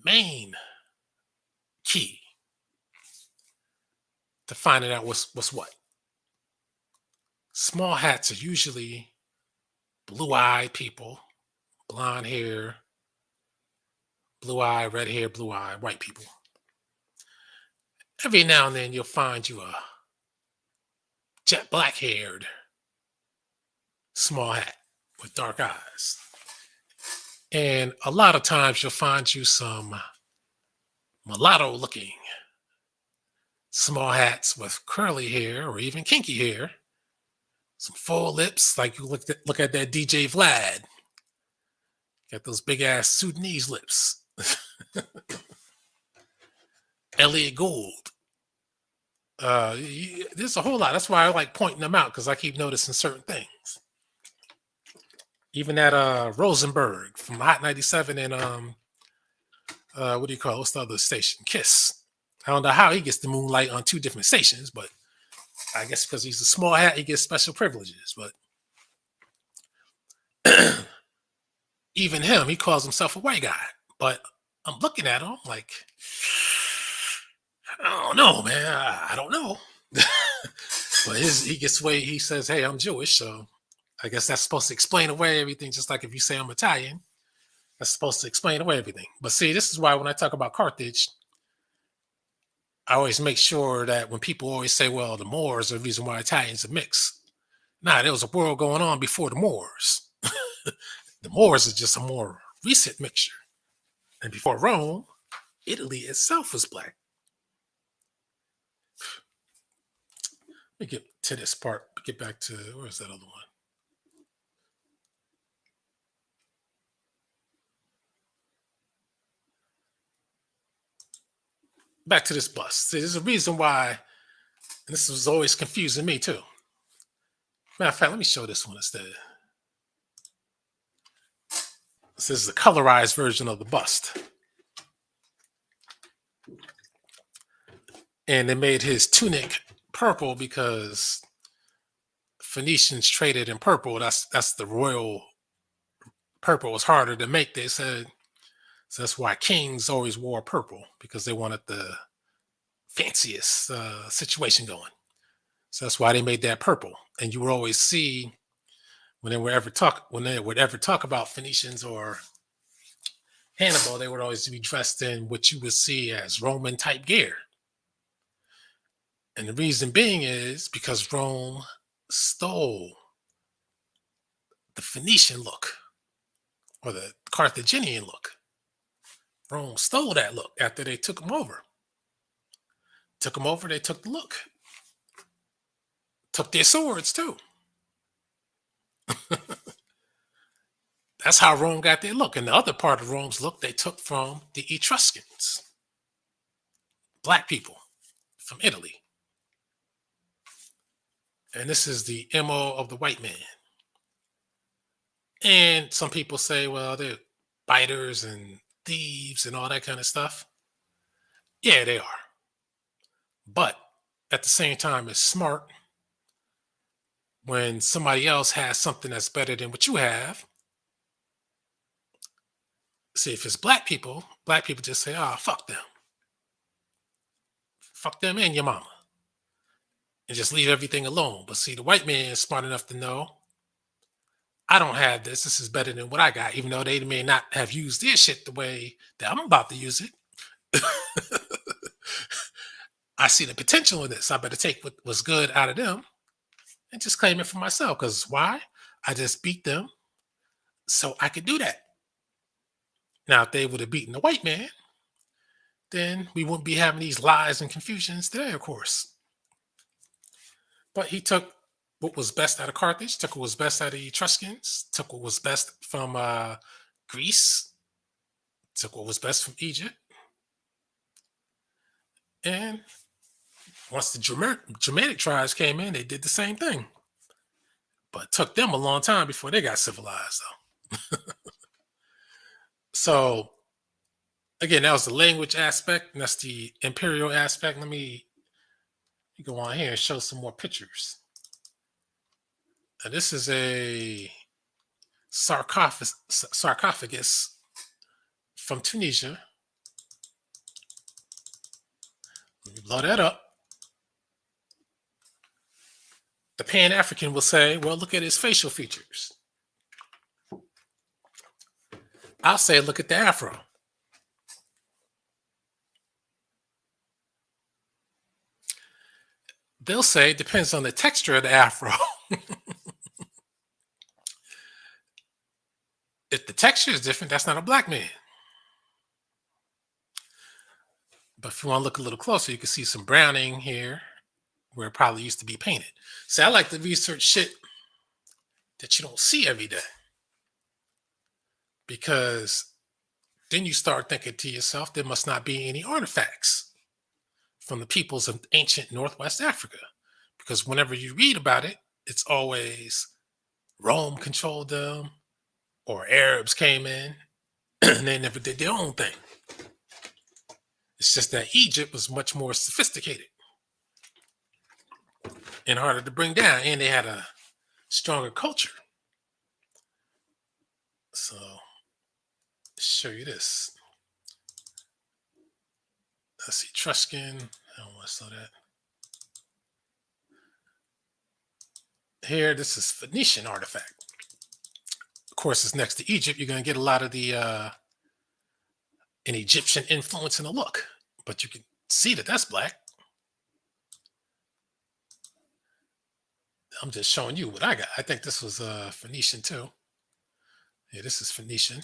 main key to finding out what's what. Small hats are usually blue-eyed people, blonde hair, blue eye, red hair, blue eye, white people. Every now and then you'll find you a jet black haired small hat with dark eyes. And a lot of times you'll find you some mulatto looking small hats with curly hair or even kinky hair, some full lips, like you look at that DJ Vlad. Got those big ass Sudanese lips. Elliot Gould. There's a whole lot. That's why I like pointing them out, because I keep noticing certain things. Even that Rosenberg from Hot 97 and what do you call it? What's the other station? Kiss. I don't know how he gets the moonlight on two different stations, but I guess because he's a small hat, he gets special privileges. But even him, he calls himself a white guy. But I'm looking at him like, I don't know, man. I don't know. But he gets away. He says, "Hey, I'm Jewish," so I guess that's supposed to explain away everything. Just like if you say I'm Italian, that's supposed to explain away everything. But see, this is why when I talk about Carthage, I always make sure that when people always say, "Well, the Moors are the reason why Italians are mixed," nah, there was a world going on before the Moors. The Moors is just a more recent mixture, and before Rome, Italy itself was black. Let me get to this part. Get back to, where's that other one? Back to this bust. See, there's a reason why, and this was always confusing me too. Matter of fact, let me show this one instead. This is the colorized version of the bust. And they made his tunic purple because Phoenicians traded in purple. That's the royal purple. Was harder to make, they said. So that's why kings always wore purple, because they wanted the fanciest situation going. So that's why they made that purple. And you would always see when they would ever talk about Phoenicians or Hannibal, they would always be dressed in what you would see as Roman type gear. And the reason being is because Rome stole the Phoenician look or the Carthaginian look. Rome stole that look after they took them over. They took the look. Took their swords too. That's how Rome got their look. And the other part of Rome's look they took from the Etruscans, black people from Italy. And this is the MO of the white man. And some people say, well, they're biters and thieves and all that kind of stuff. Yeah, they are. But at the same time, it's smart when somebody else has something that's better than what you have. See, if it's black people just say, "Ah, fuck them and your mama," and just leave everything alone. But see, the white man is smart enough to know I don't have this. This is better than what I got, even though they may not have used their shit the way that I'm about to use it. I see the potential in this. I better take what was good out of them and just claim it for myself. Because why? I just beat them, so I could do that. Now, if they would have beaten the white man, then we wouldn't be having these lies and confusions today, of course. But he took what was best out of Carthage, took what was best out of the Etruscans, took what was best from Greece, took what was best from Egypt. And once the Germanic tribes came in, they did the same thing. But it took them a long time before they got civilized, though. So, again, that was the language aspect, and that's the imperial aspect. Let me go on here and show some more pictures. Now, this is a sarcophagus from Tunisia. Let me blow that up. The Pan-African will say, well, look at his facial features. I'll say, look at the afro. They'll say, depends on the texture of the afro. If the texture is different, that's not a black man. But if you want to look a little closer, you can see some browning here where it probably used to be painted. See, I like to research shit that you don't see every day. Because then you start thinking to yourself, there must not be any artifacts from the peoples of ancient Northwest Africa. Because whenever you read about it, it's always Rome controlled them or Arabs came in and they never did their own thing. It's just that Egypt was much more sophisticated and harder to bring down, and they had a stronger culture. So, show you this. Let's see, Etruscan. I don't want to show that. Here, this is Phoenician artifact. Of course, it's next to Egypt. You're going to get a lot of the an Egyptian influence in the look, but you can see that that's black. I'm just showing you what I got. I think this was Phoenician too. Yeah, this is Phoenician.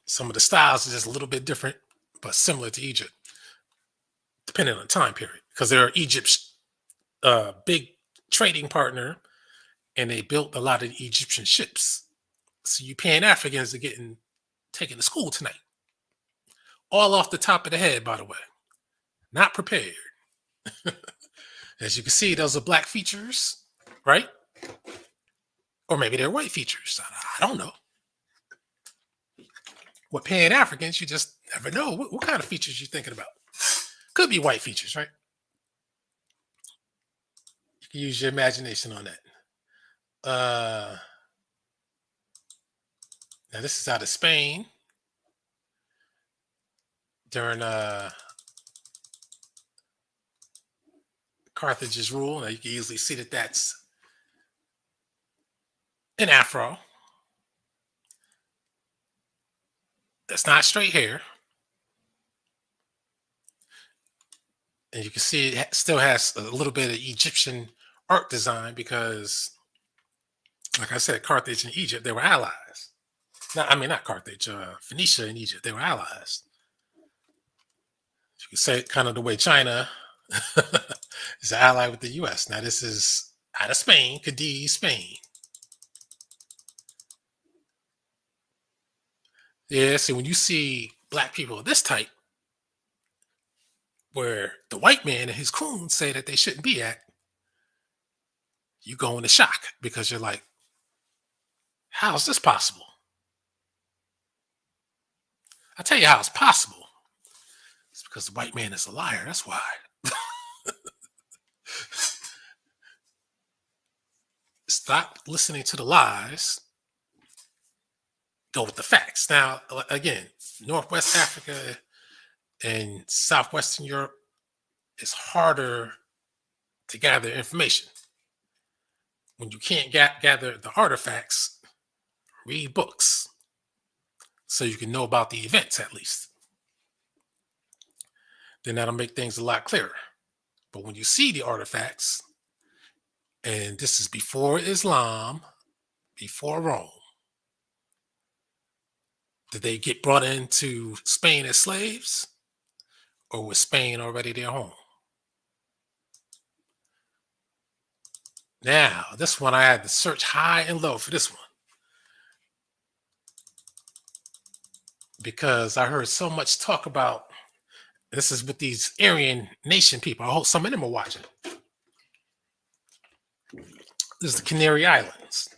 Some of the styles are just a little bit different, but similar to Egypt, depending on the time period, because they're Egypt's big trading partner, and they built a lot of Egyptian ships. So you Pan-Africans are getting taken to school tonight. All off the top of the head, by the way. Not prepared. As you can see, those are black features, right? Or maybe they're white features. I don't know. With Pan-Africans, you just never know. What kind of features you thinking about? Could be white features, right? You can use your imagination on that. Now, this is out of Spain during Carthage's rule. Now, you can easily see that that's an afro. That's not straight hair. And you can see it still has a little bit of Egyptian art design because, like I said, Carthage and Egypt, they were allies. Not Carthage, Phoenicia and Egypt, they were allies. You can say it kind of the way China is an ally with the US. Now, this is out of Spain, Cadiz, Spain. Yeah, see, when you see black people of this type, where the white man and his coon say that they shouldn't be at, you go into shock because you're like, how is this possible? I tell you how it's possible. It's because the white man is a liar. That's why. Stop listening to the lies. Go with the facts. Now, again, Northwest Africa and Southwestern Europe is harder to gather information. When you can't gather the artifacts, read books so you can know about the events at least. Then that'll make things a lot clearer. But when you see the artifacts, and this is before Islam, before Rome, did they get brought into Spain as slaves? Or was Spain already their home? Now, this one I had to search high and low for this one. Because I heard so much talk about this is with these Aryan nation people. I hope some of them are watching. This is the Canary Islands.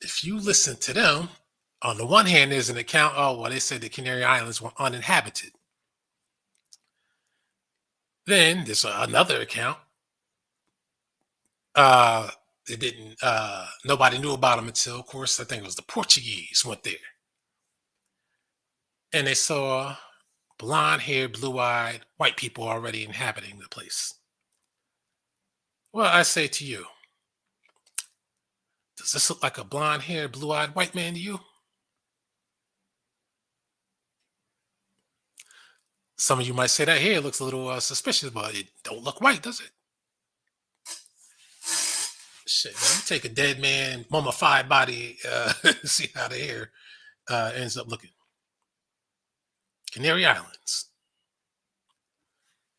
If you listen to them, on the one hand, there's an account, oh, well, they said the Canary Islands were uninhabited. Then there's another account. It didn't, nobody knew about them until, of course, I think it was the Portuguese went there. And they saw blonde-haired, blue-eyed white people already inhabiting the place. Well, I say to you, does this look like a blonde-haired, blue-eyed white man to you? Some of you might say that hair looks a little suspicious, but it don't look white, does it? Shit, man, you take a dead man, mummified body, see how the hair ends up looking. Canary Islands.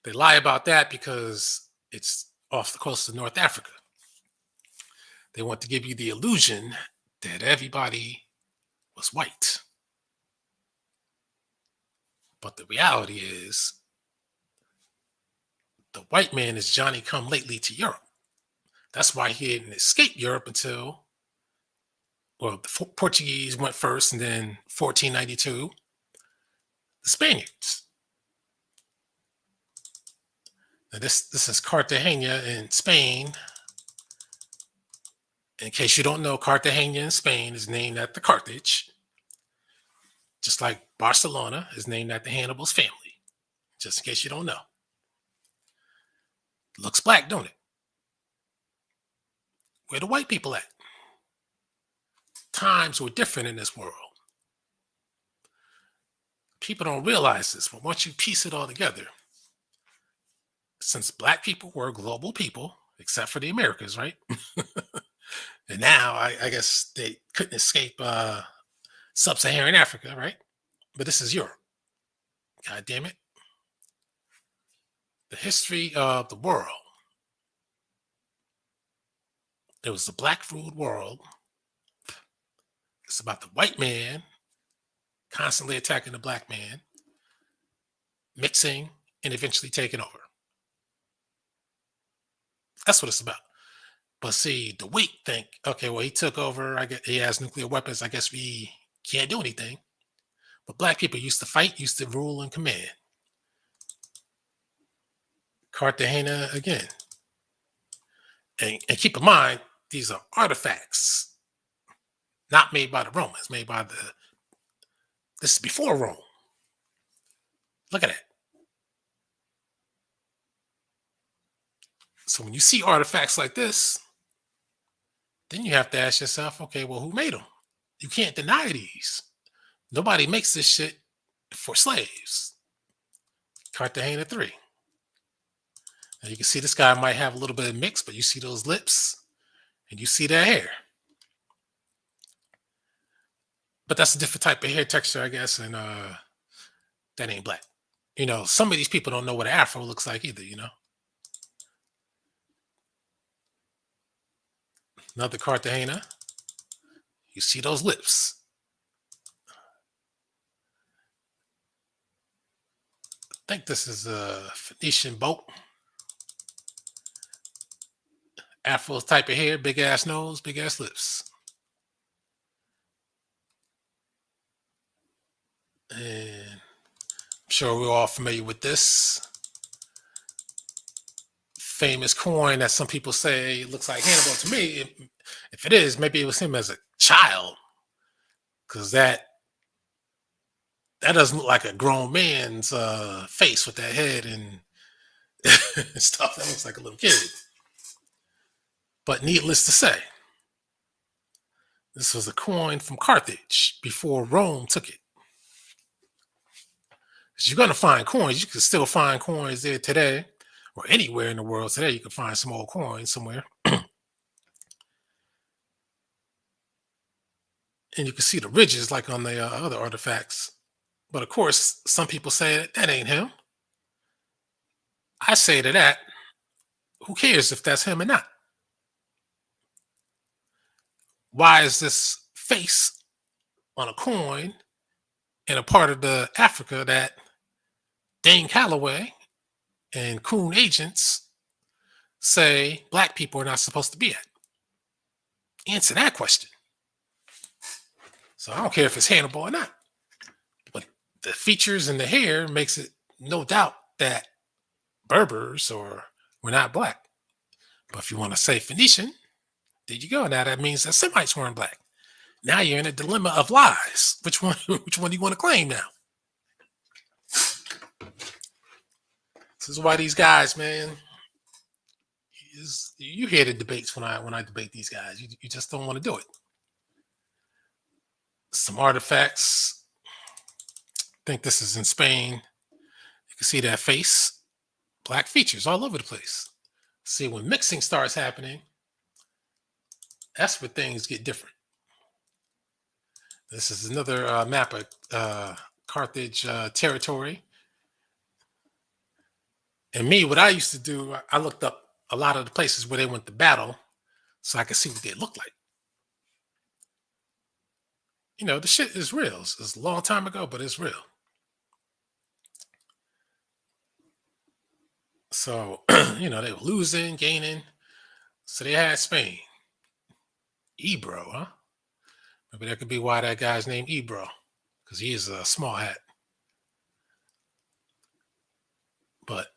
They lie about that because it's off the coast of North Africa. They want to give you the illusion that everybody was white. But the reality is, the white man is Johnny come lately to Europe. That's why he didn't escape Europe until, well, the Portuguese went first, and then 1492, the Spaniards. Now this is Cartagena in Spain. In case you don't know, Cartagena in Spain is named after Carthage, just like Barcelona is named after Hannibal's family. Just in case you don't know. Looks black, don't it? Where the white people at? Times were different in this world. People don't realize this, but once you piece it all together, since black people were global people, except for the Americas, right? And now I guess they couldn't escape sub-Saharan Africa, right? But this is Europe. God damn it. The history of the world. It was the black ruled world. It's about the white man constantly attacking the black man, mixing, and eventually taking over. That's what it's about. But see, the weak think, okay, well, he took over. I guess he has nuclear weapons. I guess we can't do anything. But black people used to fight, used to rule and command. Cartagena again. And keep in mind, these are artifacts, not made by the Romans, made by this is before Rome. Look at that. So when you see artifacts like this, then you have to ask yourself, okay, well, who made them? You can't deny these. Nobody makes this shit for slaves. Cartagena 3. Now you can see this guy might have a little bit of mix, but you see those lips and you see that hair. But that's a different type of hair texture, I guess, and that ain't black. You know, some of these people don't know what an afro looks like either, you know. Another Cartagena. You see those lips. I think this is a Phoenician boat. Afro type of hair, big ass nose, big ass lips. sure we're all familiar with this famous coin that some people say looks like Hannibal. To me, if it is, maybe it was him as a child, because that doesn't look like a grown man's face with that head and stuff. That looks like a little kid. But needless to say, this was a coin from Carthage before Rome took it. Because you're going to find coins. You can still find coins there today, or anywhere in the world today. You can find some old coins somewhere. And you can see the ridges like on the other artifacts. But of course, some people say that ain't him. I say to that, who cares if that's him or not? Why is this face on a coin in a part of the Africa that Dane Callaway and Coon agents say black people are not supposed to be at? Answer that question. So I don't care if it's Hannibal or not. But the features and the hair makes it no doubt that Berbers were not black. But if you want to say Phoenician, there you go. Now that means that Semites weren't black. Now you're in a dilemma of lies. Which one do you want to claim now? This is why these guys, man, you hear the debates when I debate these guys. You just don't want to do it. Some artifacts. I think this is in Spain. You can see that face. Black features all over the place. See, when mixing starts happening, that's where things get different. This is another map of Carthage territory. And me, what I used to do, I looked up a lot of the places where they went to battle so I could see what they looked like. You know, the shit is real. It's a long time ago, but it's real. So, you know, they were losing, gaining. So they had Spain. Ebro, huh? Maybe that could be why that guy's named Ebro, because he is a small hat. But,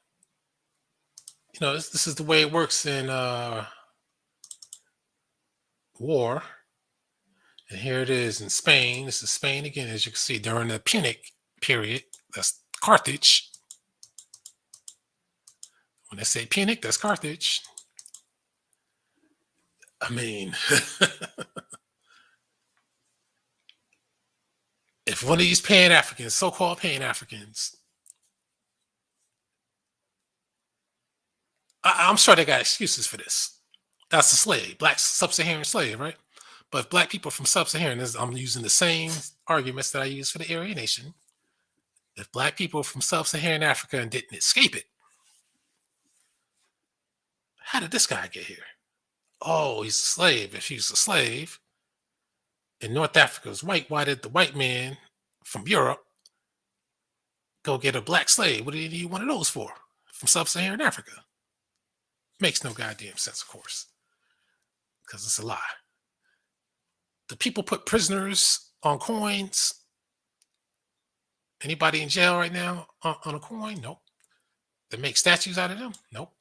you know, this is the way it works in war. And here it is in Spain. This is Spain again, as you can see, during the Punic period. That's Carthage. When they say Punic, that's Carthage. I mean, if one of these Pan-Africans, so-called Pan-Africans, I'm sure they got excuses for this. That's a slave, black sub-Saharan slave, right? But if black people from sub-Saharan, I'm using the same arguments that I use for the Aryan nation. If black people from sub-Saharan Africa and didn't escape it, how did this guy get here? Oh, he's a slave. If he's a slave and North Africa was white, why did the white man from Europe go get a black slave? What did he need one of those for? From sub-Saharan Africa? Makes no goddamn sense, of course, because it's a lie. Do people put prisoners on coins? Anybody in jail right now on a coin? Nope. They make statues out of them? Nope.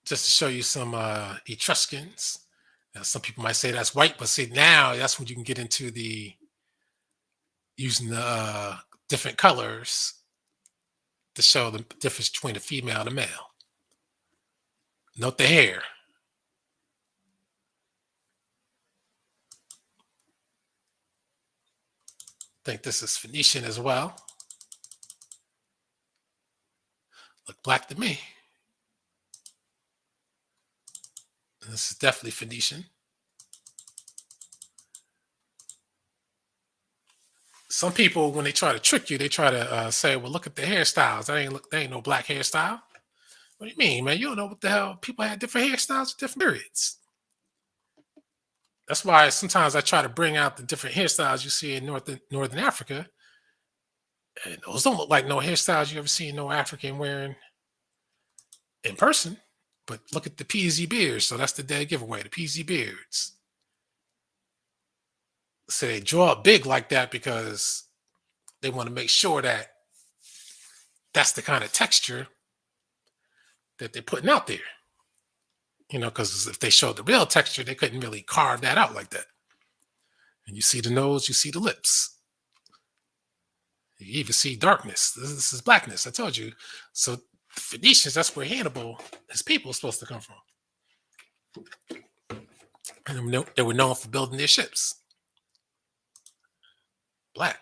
Just to show you some Etruscans. Now, some people might say that's white, but see, now that's when you can get into the using the different colors to show the difference between the female and the male. Note the hair. I think this is Phoenician as well. Look black to me. And this is definitely Phoenician. Some people, when they try to trick you, they try to say, well, look at the hairstyles. That ain't no black hairstyle. What do you mean, man? You don't know what the hell. People had different hairstyles at different periods. That's why sometimes I try to bring out the different hairstyles you see in Northern Africa. And those don't look like no hairstyles you ever see no African wearing in person. But look at the PZ beards. So that's the dead giveaway, the PZ beards. So they draw up big like that because they want to make sure that that's the kind of texture that they're putting out there. Because if they showed the real texture, they couldn't really carve that out like that. And you see the nose, you see the lips. You even see darkness. This is blackness, I told you. So the Phoenicians, that's where Hannibal, his people, is supposed to come from. And they were known for building their ships. Black.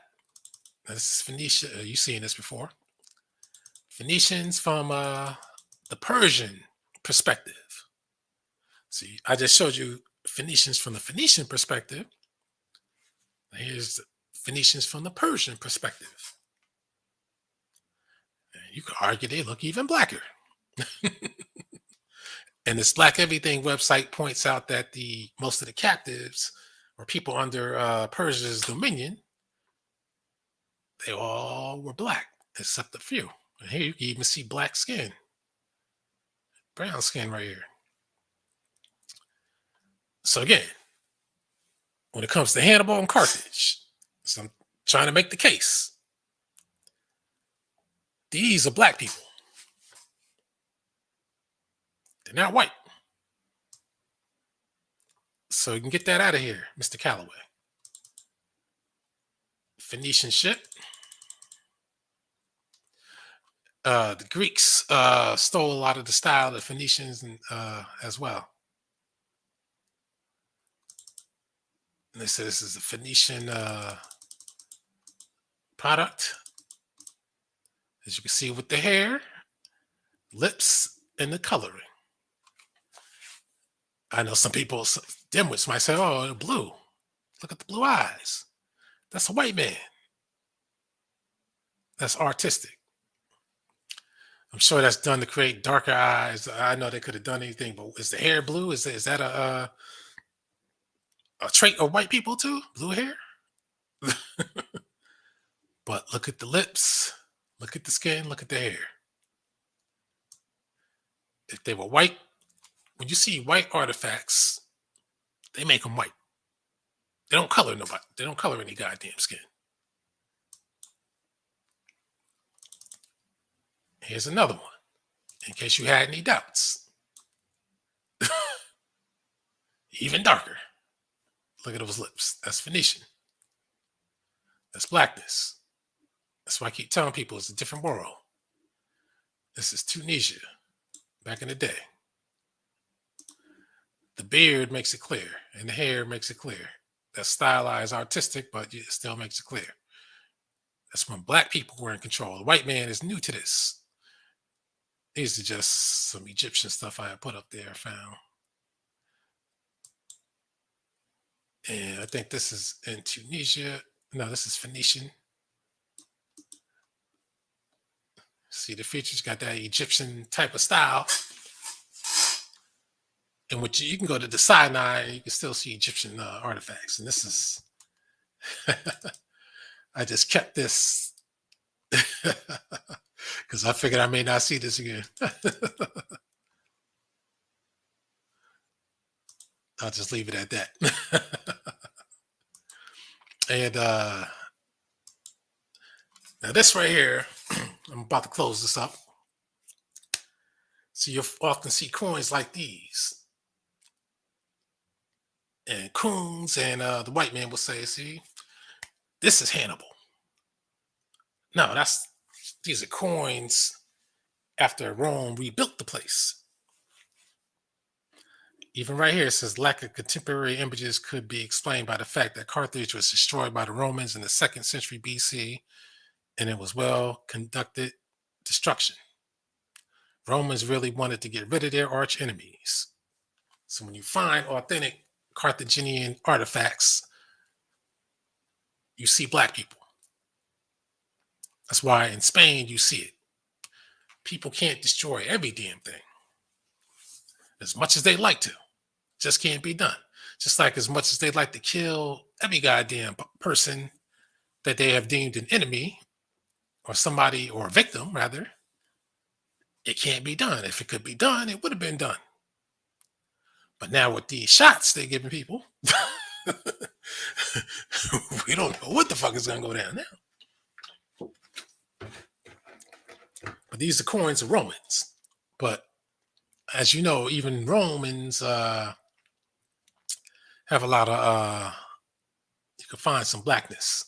Now, this is Phoenicia. You've seen this before. Phoenicians from the Persian perspective. See, I just showed you Phoenicians from the Phoenician perspective. Here's the Phoenicians from the Persian perspective. And you could argue they look even blacker. And this Black Everything website points out that most of the captives or people under Persia's dominion, they all were black, except a few. And here you can even see black skin, brown skin right here. So again, when it comes to Hannibal and Carthage, so I'm trying to make the case. These are black people. They're not white. So you can get that out of here, Mr. Calloway. Phoenician ship. The Greeks stole a lot of the style of the Phoenicians as well. And they say this is a Phoenician product. As you can see with the hair, lips, and the coloring. I know some people, dimwits might say, oh, they're blue. Look at the blue eyes. That's a white man. That's artistic. I'm sure that's done to create darker eyes. I know they could have done anything, but is the hair blue? Is that a trait of white people too? Blue hair? But look at the lips, look at the skin, look at the hair. If they were white, when you see white artifacts, they make them white. They don't color nobody. They don't color any goddamn skin. Here's another one, in case you had any doubts. Even darker. Look at those lips. That's Phoenician. That's blackness. That's why I keep telling people it's a different world. This is Tunisia, back in the day. The beard makes it clear, and the hair makes it clear. That's stylized, artistic, but it still makes it clear. That's when black people were in control. The white man is new to this. These are just some Egyptian stuff I put up there, I found. And I think this is in Tunisia. No, this is Phoenician. See the features, got that Egyptian type of style. And what you can go to the Sinai, you can still see Egyptian artifacts. And this is, I just kept this because I figured I may not see this again. I'll just leave it at that. And now this right here, I'm about to close this up. So you'll often see coins like these. And Coons and the white man will say, see, this is Hannibal. No, these are coins after Rome rebuilt the place. Even right here, it says lack of contemporary images could be explained by the fact that Carthage was destroyed by the Romans in the 2nd century BC, and it was well conducted destruction. Romans really wanted to get rid of their arch enemies. So when you find authentic Carthaginian artifacts, you see black people. That's why in Spain you see it. People can't destroy every damn thing as much as they like to. Just can't be done. Just like as much as they'd like to kill every goddamn person that they have deemed an enemy or somebody, or a victim rather, it can't be done. If it could be done, it would have been done. But now with these shots they're giving people, we don't know what the fuck is going to go down now. But these are coins of Romans. But as you know, even Romans have a lot of you can find some blackness.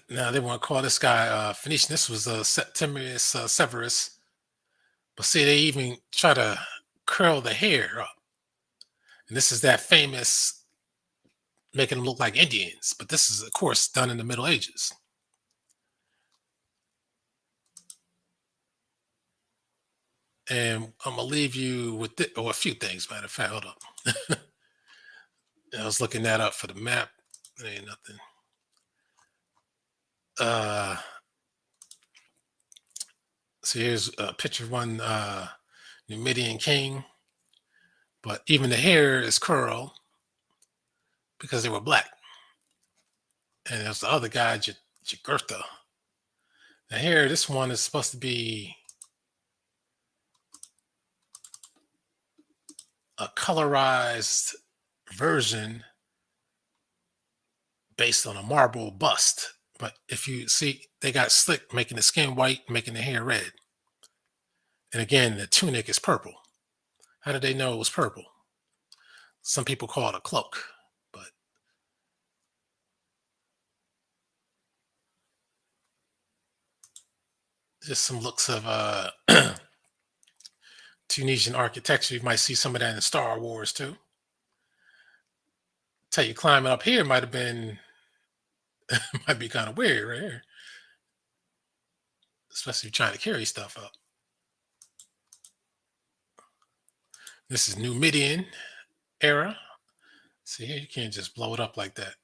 Now they want to call this guy Phoenician. This was Septimius Severus. But see, they even try to curl the hair up. And this is that famous making them look like Indians. But this is, of course, done in the Middle Ages. And I'm gonna leave you with a few things. Matter of fact, hold up. I was looking that up for the map. There ain't nothing. So here's a picture of one Numidian king, but even the hair is curled because they were black. And there's the other guy, Jugurtha. Now here, this one is supposed to be a colorized version based on a marble bust. But if you see, they got slick, making the skin white, making the hair red. And again, the tunic is purple. How did they know it was purple? Some people call it a cloak, but just some looks of Tunisian architecture. You might see some of that in Star Wars too. Tell you, climbing up here might have been might be kind of weird right here, especially trying to carry stuff up. This is Numidian era. See here, you can't just blow it up like that.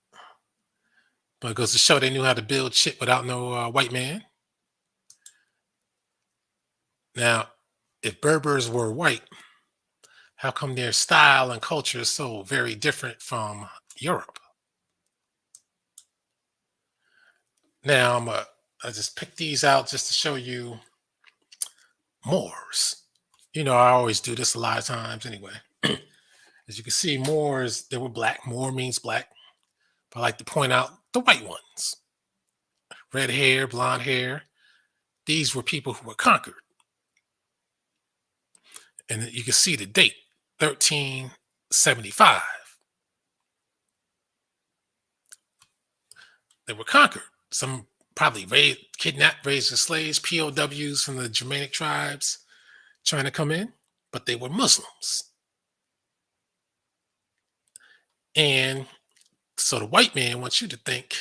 But it goes to show they knew how to build shit without no white man. Now, if Berbers were white, how come their style and culture is so very different from Europe? Now, I just picked these out just to show you Moors. You know, I always do this a lot of times anyway. As you can see, Moors, they were black. Moor means black. But I like to point out the white ones. Red hair, blonde hair. These were people who were conquered. And you can see the date, 1375. They were conquered. Some probably kidnapped, raised as slaves, POWs from the Germanic tribes trying to come in, but they were Muslims. And so the white man wants you to think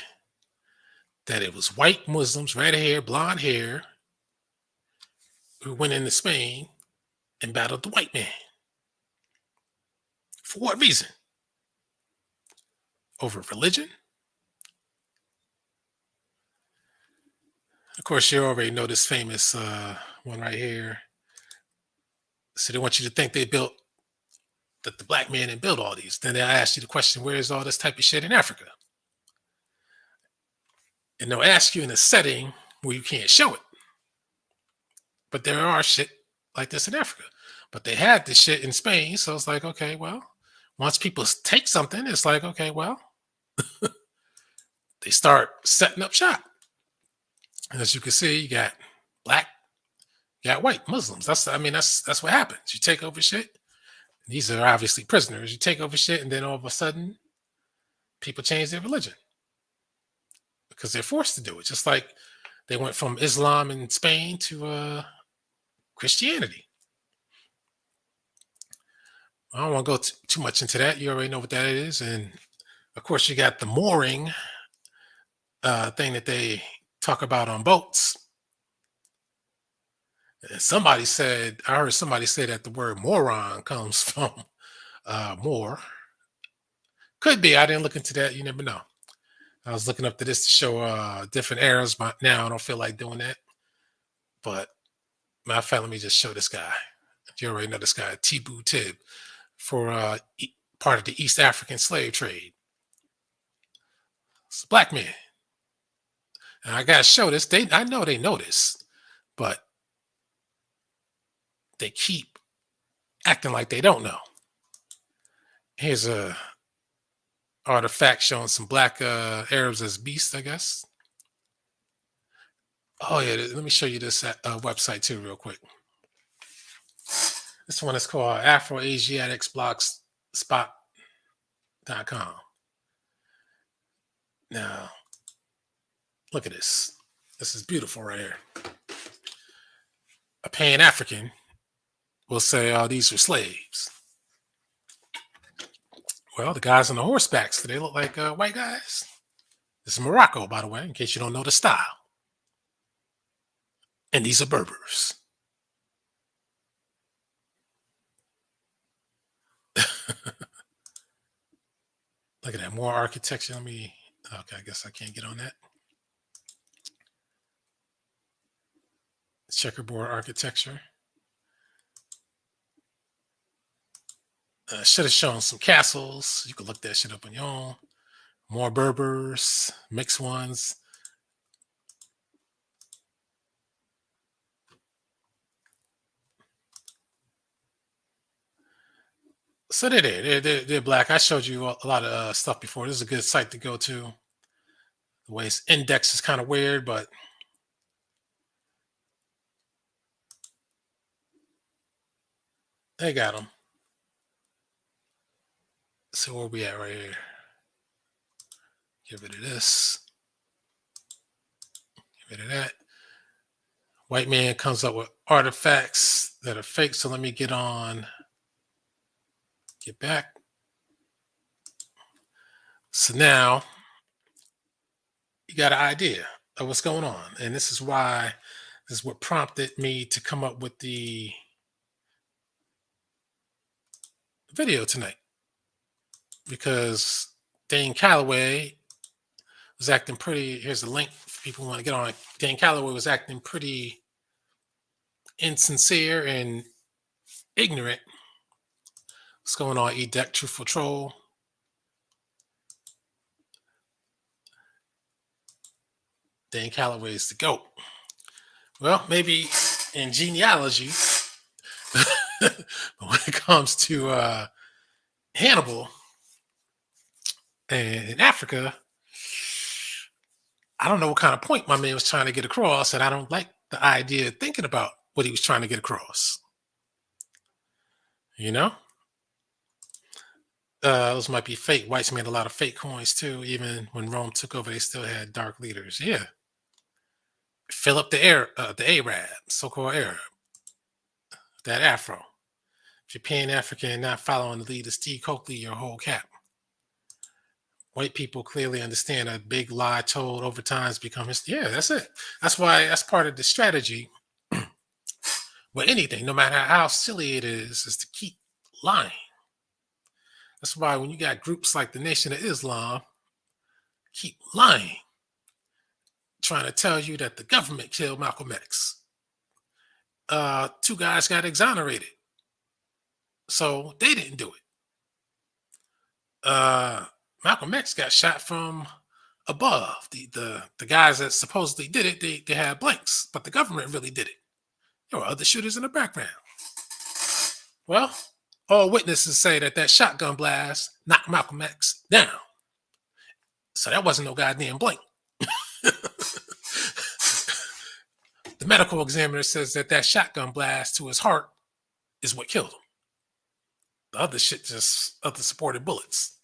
that it was white Muslims, red hair, blonde hair, who went into Spain and battled the white man. For what reason? Over religion? Of course, you already know this famous one right here. So they want you to think that the black man didn't build all these. Then they'll ask you the question, where is all this type of shit in Africa? And they'll ask you in a setting where you can't show it. But there are shit like this in Africa. But they had this shit in Spain. So it's like, okay, well, once people take something, it's like, okay, well, they start setting up shop. And as you can see, you got black, you got white Muslims. That's what happens. You take over shit. These are obviously prisoners. You take over shit, and then all of a sudden, people change their religion because they're forced to do it. Just like they went from Islam in Spain to Christianity. I don't want to go too much into that. You already know what that is. And of course, you got the mooring thing that they talk about on boats. And I heard somebody say that the word moron comes from Moor. Could be. I didn't look into that. You never know. I was looking up to this to show different eras, but now I don't feel like doing that. But matter of fact, let me just show this guy. You already know this guy, Tibu Tib, for part of the East African slave trade. It's a black man. And I gotta show this. I know they know this, but they keep acting like they don't know. Here's a artifact showing some black Arabs as beasts, I guess. Oh yeah, let me show you this website too, real quick. This one is called AfroAsiaticsBlogspot.com. Now, look at this. This is beautiful right here. A Pan-African will say, "Oh, these are slaves." Well, the guys on the horsebacks, do they look like white guys? This is Morocco, by the way, in case you don't know the style. And these are Berbers. Look at that, more architecture. Okay, I guess I can't get on that. Checkerboard architecture. Should have shown some castles. You could look that shit up on your own. More Berbers, mixed ones. So they're black. I showed you a lot of stuff before. This is a good site to go to. The way it's indexed is kind of weird, but they got them. So where we at right here? Get rid of this. Get rid of that. White man comes up with artifacts that are fake. So let me get back. So now you got an idea of what's going on. And this is what prompted me to come up with the video tonight. Because Dane Callaway was acting pretty. Here's the link for people who want to get on it. Dane Callaway was acting pretty insincere and ignorant. What's going on, E-Deck Truthful Troll? Dane Callaway is the GOAT. Well, maybe in genealogy, but when it comes to Hannibal and in Africa, I don't know what kind of point my man was trying to get across, and I don't like the idea of thinking about what he was trying to get across. You know? Those might be fake. Whites made a lot of fake coins too. Even when Rome took over, they still had dark leaders. Yeah. Philip the Arab, so-called Arab, that Afro. If you're Pan-African and not following the lead of Steve Coakley, your whole cap. White people clearly understand a big lie told over time has become history. Yeah, that's it. That's part of the strategy with anything, no matter how silly it is to keep lying. That's why when you got groups like the Nation of Islam keep lying, trying to tell you that the government killed Malcolm X. Two guys got exonerated, so they didn't do it. Malcolm X got shot from above. The guys that supposedly did it, they had blanks, but the government really did it. There were other shooters in the background. Well, all witnesses say that shotgun blast knocked Malcolm X down. So that wasn't no goddamn blank. The medical examiner says that shotgun blast to his heart is what killed him. The other shit just other supported bullets.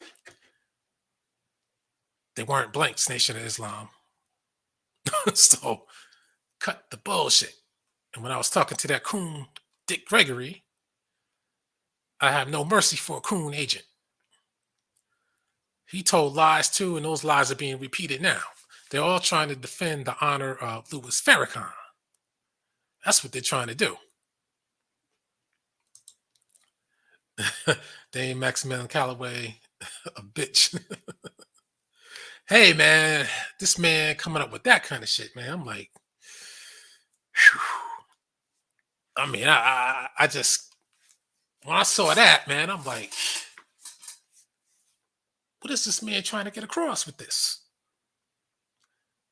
They weren't blanks, Nation of Islam. So cut the bullshit. And when I was talking to that Coon, Dick Gregory, I have no mercy for a Coon agent. He told lies too, and those lies are being repeated now. They're all trying to defend the honor of Louis Farrakhan. That's what they're trying to do. Dane Maximilian Calloway, a bitch. Hey, man, this man coming up with that kind of shit, man. I'm like, whew. I mean, I just, when I saw that, man, I'm like, what is this man trying to get across with this?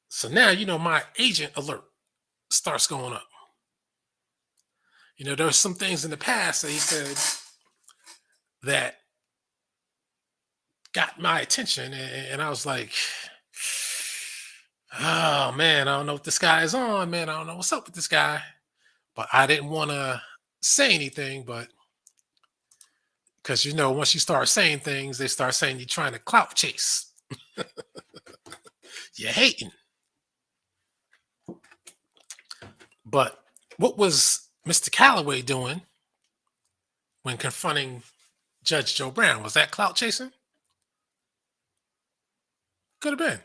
So now, my agent alert starts going up. There were some things in the past that he said that got my attention, and I was like, oh man, I don't know what this guy is on, man. I don't know what's up with this guy. But I didn't want to say anything, but because once you start saying things, they start saying you're trying to clout chase. You're hating. But what was Mr. Callaway doing when confronting Judge Joe Brown? Was that clout chasing? Could have been.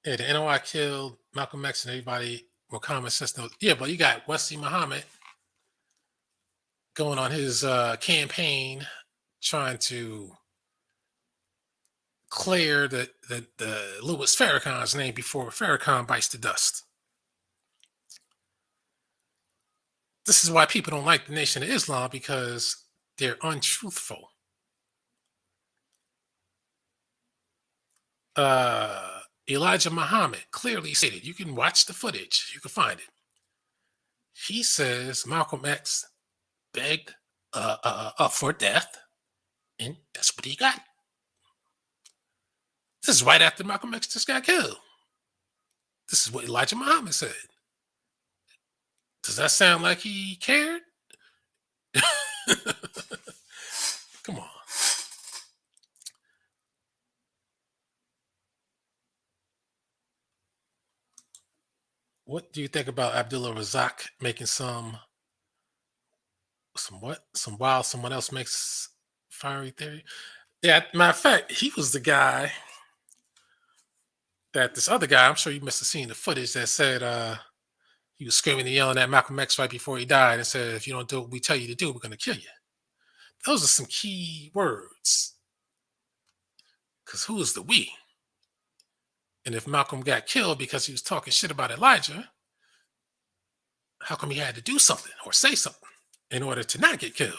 Yeah, the NOI killed Malcolm X and everybody with common sense. Yeah, but you got Wesley Muhammad going on his campaign trying to clear the Louis Farrakhan's name before Farrakhan bites the dust. This is why people don't like the Nation of Islam, because they're untruthful. Elijah Muhammad clearly stated, you can watch the footage, you can find it. He says Malcolm X begged for death, and that's what he got. This is right after Malcolm X just got killed. This is what Elijah Muhammad said. Does that sound like he cared? Come on. What do you think about Abdullah Razak making some wild someone else makes fiery theory? Yeah, matter of fact, he was the guy that this other guy, I'm sure you must have seen the footage, that said he was screaming and yelling at Malcolm X right before he died and said, if you don't do what we tell you to do, we're going to kill you. Those are some key words. Because who is the we? And if Malcolm got killed because he was talking shit about Elijah, how come he had to do something or say something in order to not get killed?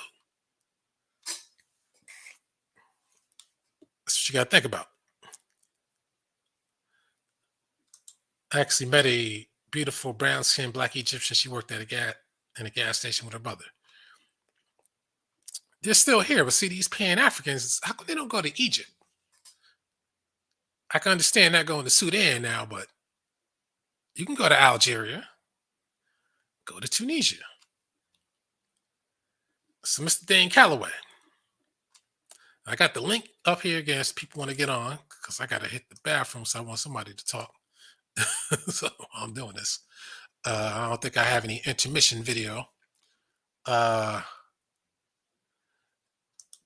That's what you got to think about. I actually met a beautiful brown-skinned black Egyptian. She worked at in a gas station with her brother. They're still here, but see, these Pan-Africans, how come they don't go to Egypt? I can understand not going to Sudan now, but you can go to Algeria, go to Tunisia. So, Mr. Dan Callaway, I got the link up here again if people want to get on, because I got to hit the bathroom, so I want somebody to talk. So I'm doing this. I don't think I have any intermission video.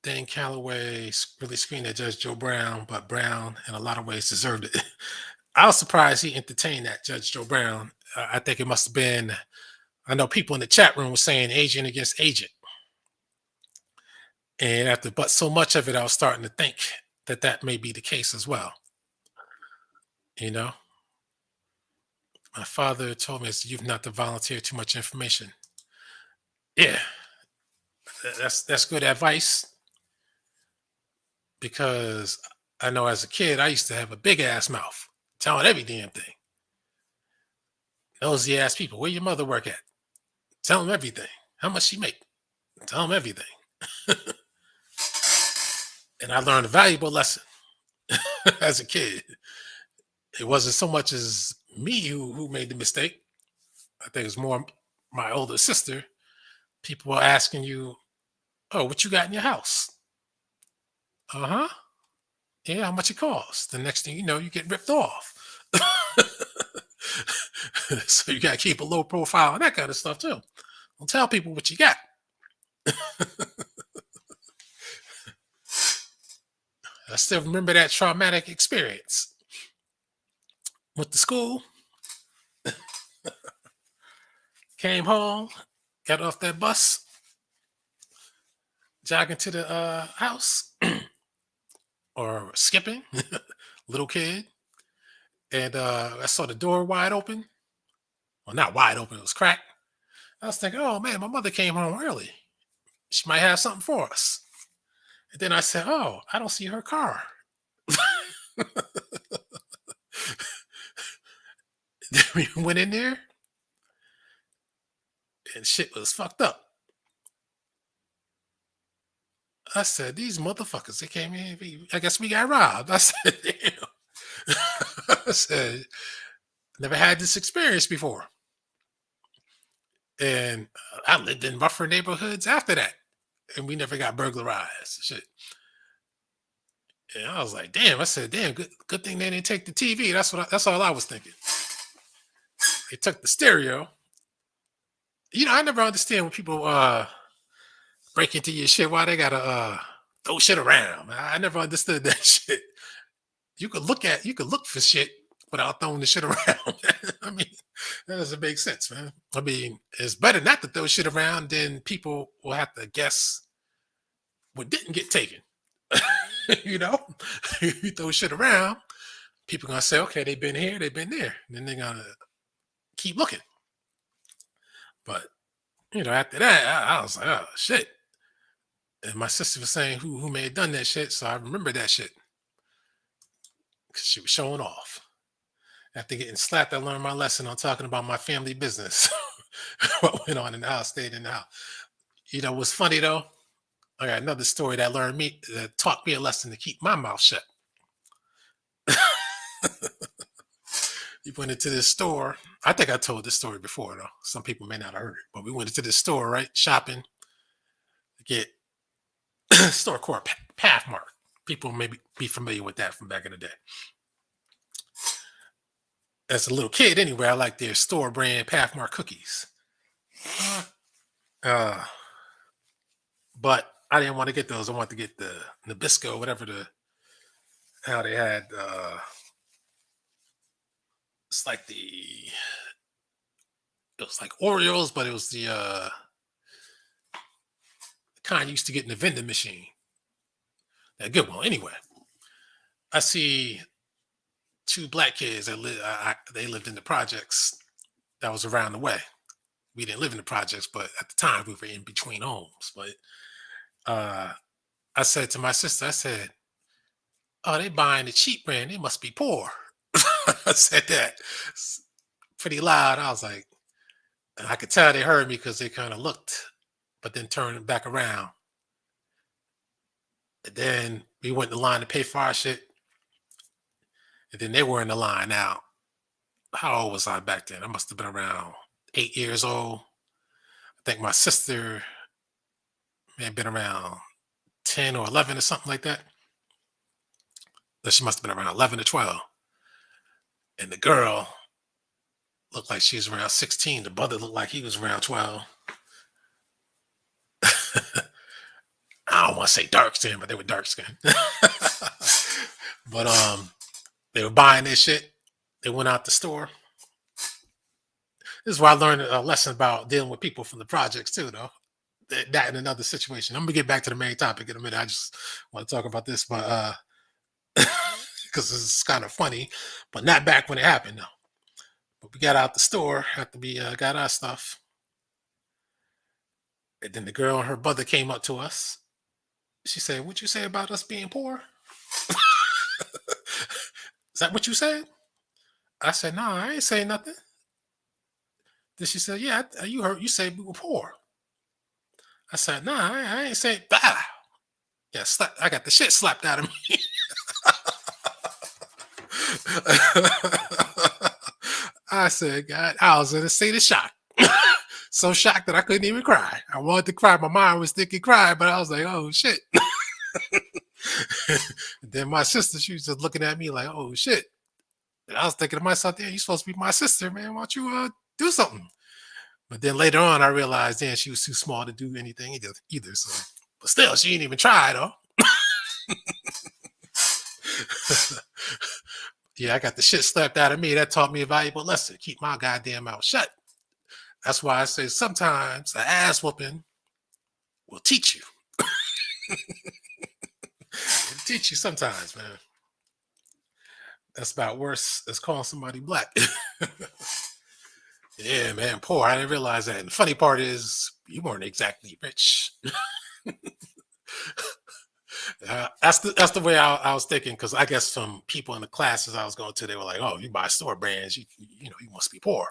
Dan Callaway really screamed at Judge Joe Brown, but Brown in a lot of ways deserved it. I was surprised he entertained that, Judge Joe Brown. I think it must have been, I know people in the chat room were saying agent against agent. And but so much of it, I was starting to think that that may be the case as well. My father told me, you've not to volunteer too much information. Yeah, that's good advice, because I know as a kid, I used to have a big ass mouth, telling every damn thing. Nosy ass people, where your mother work at? Tell them everything. How much she make? Tell them everything. And I learned a valuable lesson as a kid. It wasn't so much as me who made the mistake. I think it was more my older sister. People were asking you, oh, what you got in your house? Uh-huh. Yeah, how much it costs? The next thing you know, you get ripped off. So you got to keep a low profile and that kind of stuff too. Don't tell people what you got. I still remember that traumatic experience. Went to school, came home, got off that bus, jogging to the house, or skipping, little kid, and I saw the door wide open. Well, not wide open, it was cracked. I was thinking, oh man, my mother came home early. She might have something for us. And then I said, oh, I don't see her car. Then we went in there and shit was fucked up. I said, these motherfuckers, they came in. I guess we got robbed. I said, damn. I said, never had this experience before. And I lived in rougher neighborhoods after that. And we never got burglarized. Shit. And I was like, damn. I said, damn, good thing they didn't take the TV. That's all I was thinking. They took the stereo. I never understand when people break into your shit, why they gotta throw shit around. I never understood that shit. You could look for shit without throwing the shit around. I mean, that doesn't make sense, man. I mean, it's better not to throw shit around, then people will have to guess what didn't get taken. You throw shit around, people gonna say, okay, they've been here, they've been there. And then they're gonna keep looking. But after that, I was like, oh shit. And my sister was saying who may have done that shit, so I remember that shit. Because she was showing off. After getting slapped, I learned my lesson on talking about my family business. What went on in the house, stayed in the house. What's funny though? I got another story that taught me a lesson to keep my mouth shut. We went into this store. I think I told this story before, though. Some people may not have heard it, but we went into this store, right? Shopping to get a store called Pathmark. People may be familiar with that from back in the day. As a little kid, anyway, I liked their store brand Pathmark cookies. But I didn't want to get those. I wanted to get the Nabisco, whatever how they had. It's like it was like Oreos, but it was the kind you used to get in the vending machine. That good one. Anyway, I see two black kids that they lived in the projects that was around the way. We didn't live in the projects, but at the time we were in between homes. But I said to my sister, I said, oh, they buying the cheap brand. They must be poor. I said that pretty loud. I was like, and I could tell they heard me because they kind of looked, but then turned back around. And then we went in the line to pay for our shit. And then they were in the line. Now, how old was I back then? I must have been around 8 years old. I think my sister may have been around 10 or 11 or something like that. So she must have been around 11 or 12. And the girl looked like she was around 16. The brother looked like he was around 12. I don't want to say dark skin, but they were dark skinned. But they were buying their shit. They went out the store. This is where I learned a lesson about dealing with people from the projects too, though. That in another situation. I'm gonna get back to the main topic in a minute. I just want to talk about this, but because this is kind of funny, but not back when it happened, though. But we got out the store after we got our stuff, and then the girl and her brother came up to us. She said, "What you say about us being poor? Is that what you said?" I said, "No, I ain't saying nothing." Then she said, "Yeah, you heard you say we were poor." I said, "No, I ain't saying that." Yeah, I got the shit slapped out of me. I said, God, I was in a state of shock. So shocked that I couldn't even cry. I wanted to cry. My mind was thinking cry, but I was like, oh shit. Then my sister, she was just looking at me like, oh shit. And I was thinking to myself, yeah, you're supposed to be my sister, man. Why don't you do something? But then later on, I realized, then she was too small to do anything either. So, but still, she didn't even try though. Yeah, I got the shit slapped out of me. That taught me a valuable lesson. Keep my goddamn mouth shut. That's why I say sometimes the ass whooping will teach you. It'll teach you sometimes, man. That's about worse as calling somebody black. Yeah, man, poor. I didn't realize that. And the funny part is, you weren't exactly rich. That's the way I was thinking, because I guess from people in the classes I was going to, they were like, "Oh, you buy store brands, you must be poor."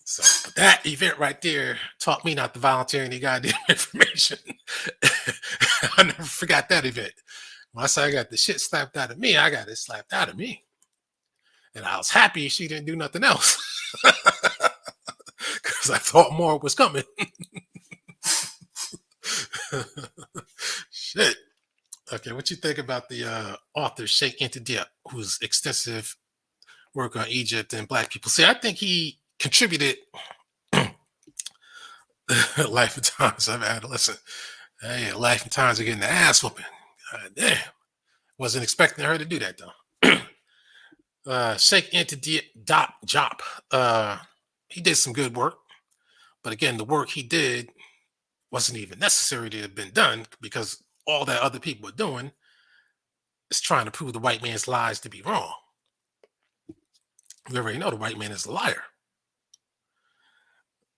So but that event right there taught me not to volunteer any goddamn information. I never forgot that event. Once I got the shit slapped out of me, I got it slapped out of me. And I was happy she didn't do nothing else. Because I thought more was coming. Shit. Okay, what you think about the author Sheikh Anta Diop, whose extensive work on Egypt and Black people? See, I think he contributed life and times of adolescent. Hey, life and times of getting the ass whooping. God damn. Wasn't expecting her to do that though. Sheikh Anta Diop, he did some good work, but again, the work he did wasn't even necessary to have been done because all that other people were doing is trying to prove the white man's lies to be wrong. We already know the white man is a liar.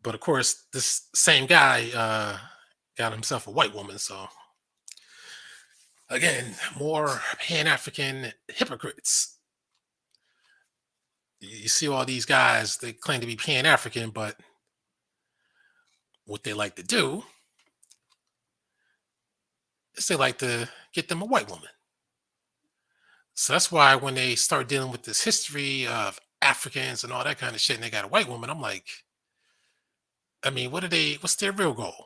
But of course, this same guy got himself a white woman. So again, more Pan-African hypocrites. You see all these guys, they claim to be Pan-African, but what they like to do is they like to get them a white woman. So that's why when they start dealing with this history of Africans and all that kind of shit, and they got a white woman, I'm like, I mean, what's their real goal?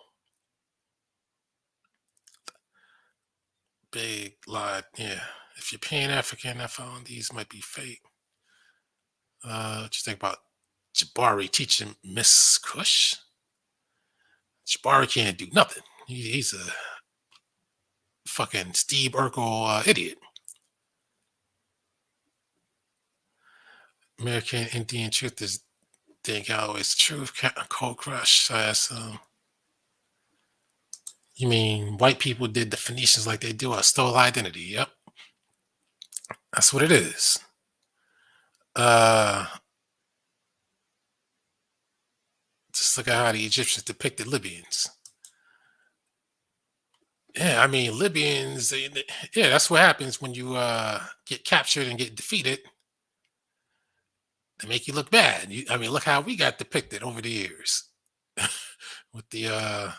Big lie. Yeah. If you're Pan-African, I found these might be fake. What you think about Jabari teaching Miss Cush? Jabari can't do nothing. He's a fucking Steve Urkel idiot. American Indian truth is Dan Callaway's truth. Cold Crush. You mean white people did the Phoenicians like they do a stole identity? Yep. That's what it is. Just look at how the Egyptians depicted Libyans. Yeah, I mean, Libyans, yeah, that's what happens when you get captured and get defeated. They make you look bad. I mean, look how we got depicted over the years with the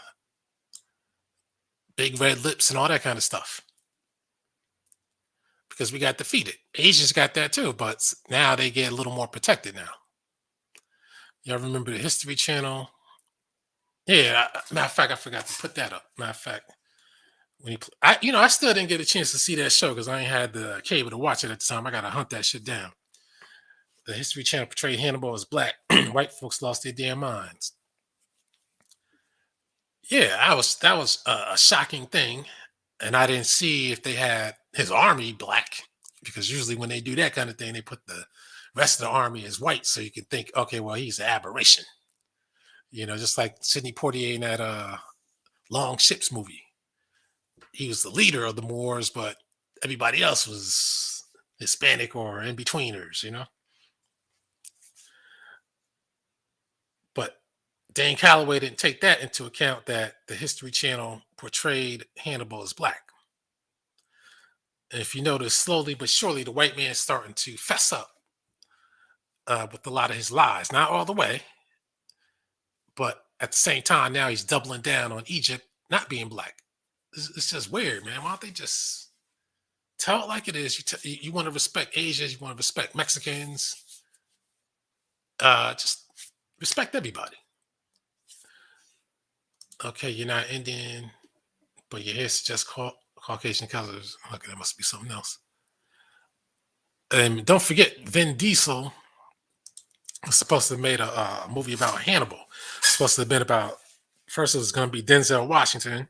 big red lips and all that kind of stuff. Because we got defeated. Asians got that too, but now they get a little more protected now. Y'all remember the History Channel? Yeah, matter of fact, I forgot to put that up. Matter of fact, when I still didn't get a chance to see that show because I ain't had the cable to watch it at the time. I gotta hunt that shit down. The History Channel portrayed Hannibal as black. White folks lost their damn minds. Yeah, that was a shocking thing, and I didn't see if they had his army black because usually when they do that kind of thing, they put the rest of the army as white, so you can think, okay, well, he's an aberration. Just like Sidney Poitier in that Long Ships movie. He was the leader of the Moors, but everybody else was Hispanic or in betweeners. But Dan Callaway didn't take that into account that the History Channel portrayed Hannibal as black. And if you notice, slowly but surely, the white man's starting to fess up with a lot of his lies. Not all the way, but at the same time, now he's doubling down on Egypt not being black. It's just weird, man. Why don't they just tell it like it is? You want to respect Asians, you want to respect Mexicans, just respect everybody. Okay, you're not Indian, but your hair suggests Caucasian colors. Okay, that must be something else. And don't forget, Vin Diesel was supposed to have made a movie about Hannibal. It's supposed to have been about, first it was going to be Denzel Washington,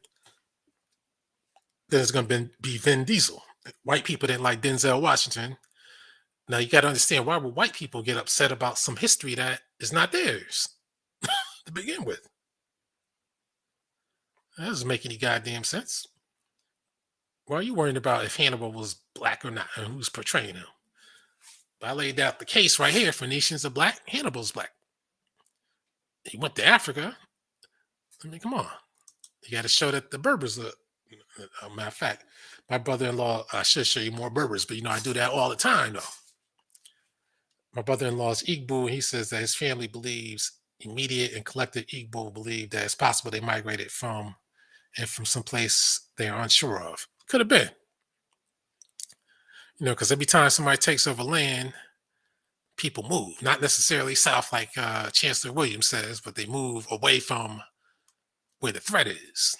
then it's going to be Vin Diesel. White people didn't like Denzel Washington. Now you got to understand, why would white people get upset about some history that is not theirs to begin with? That doesn't make any goddamn sense. Why are you worrying about if Hannibal was black or not and who's portraying him? I laid out the case right here. Phoenicians are black, Hannibal's black. He went to Africa. I mean, come on. You got to show that the Berbers are. Matter of fact, my brother-in-law, I should show you more Berbers, but I do that all the time, though. My brother-in-law is Igbo, and he says that his family believes, immediate and collective Igbo believe that it's possible they migrated from some place they are unsure of. Could have been, because every time somebody takes over land, people move, not necessarily south like Chancellor Williams says, but they move away from where the threat is.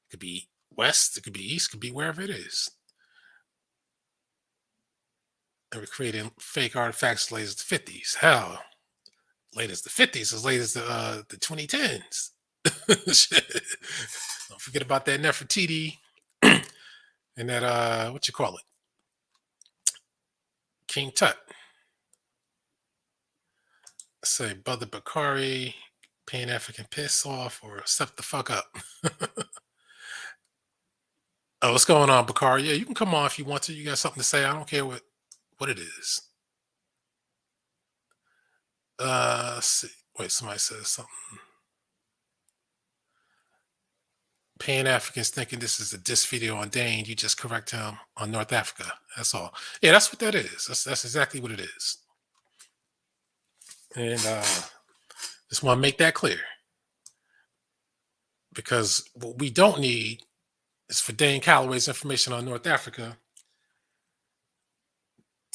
It could be west, it could be east, it could be wherever it is. And we're creating fake artifacts as late as the 50s. Hell, late as the 50s, as late as the 2010s. Shit. Don't forget about that Nefertiti and that what you call it, King Tut. Say Brother Bakari, Pan-African piss off or step the fuck up. Oh, what's going on, Bakari? Yeah, you can come on if you want to. You got something to say? I don't care what it is. Let's see. Wait, somebody says something. Pan-Africans thinking this is a diss video on Dane. You just correct him on North Africa. That's all. Yeah, that's what that is. That's exactly what it is. And just want to make that clear. Because what we don't need is for Dane Callaway's information on North Africa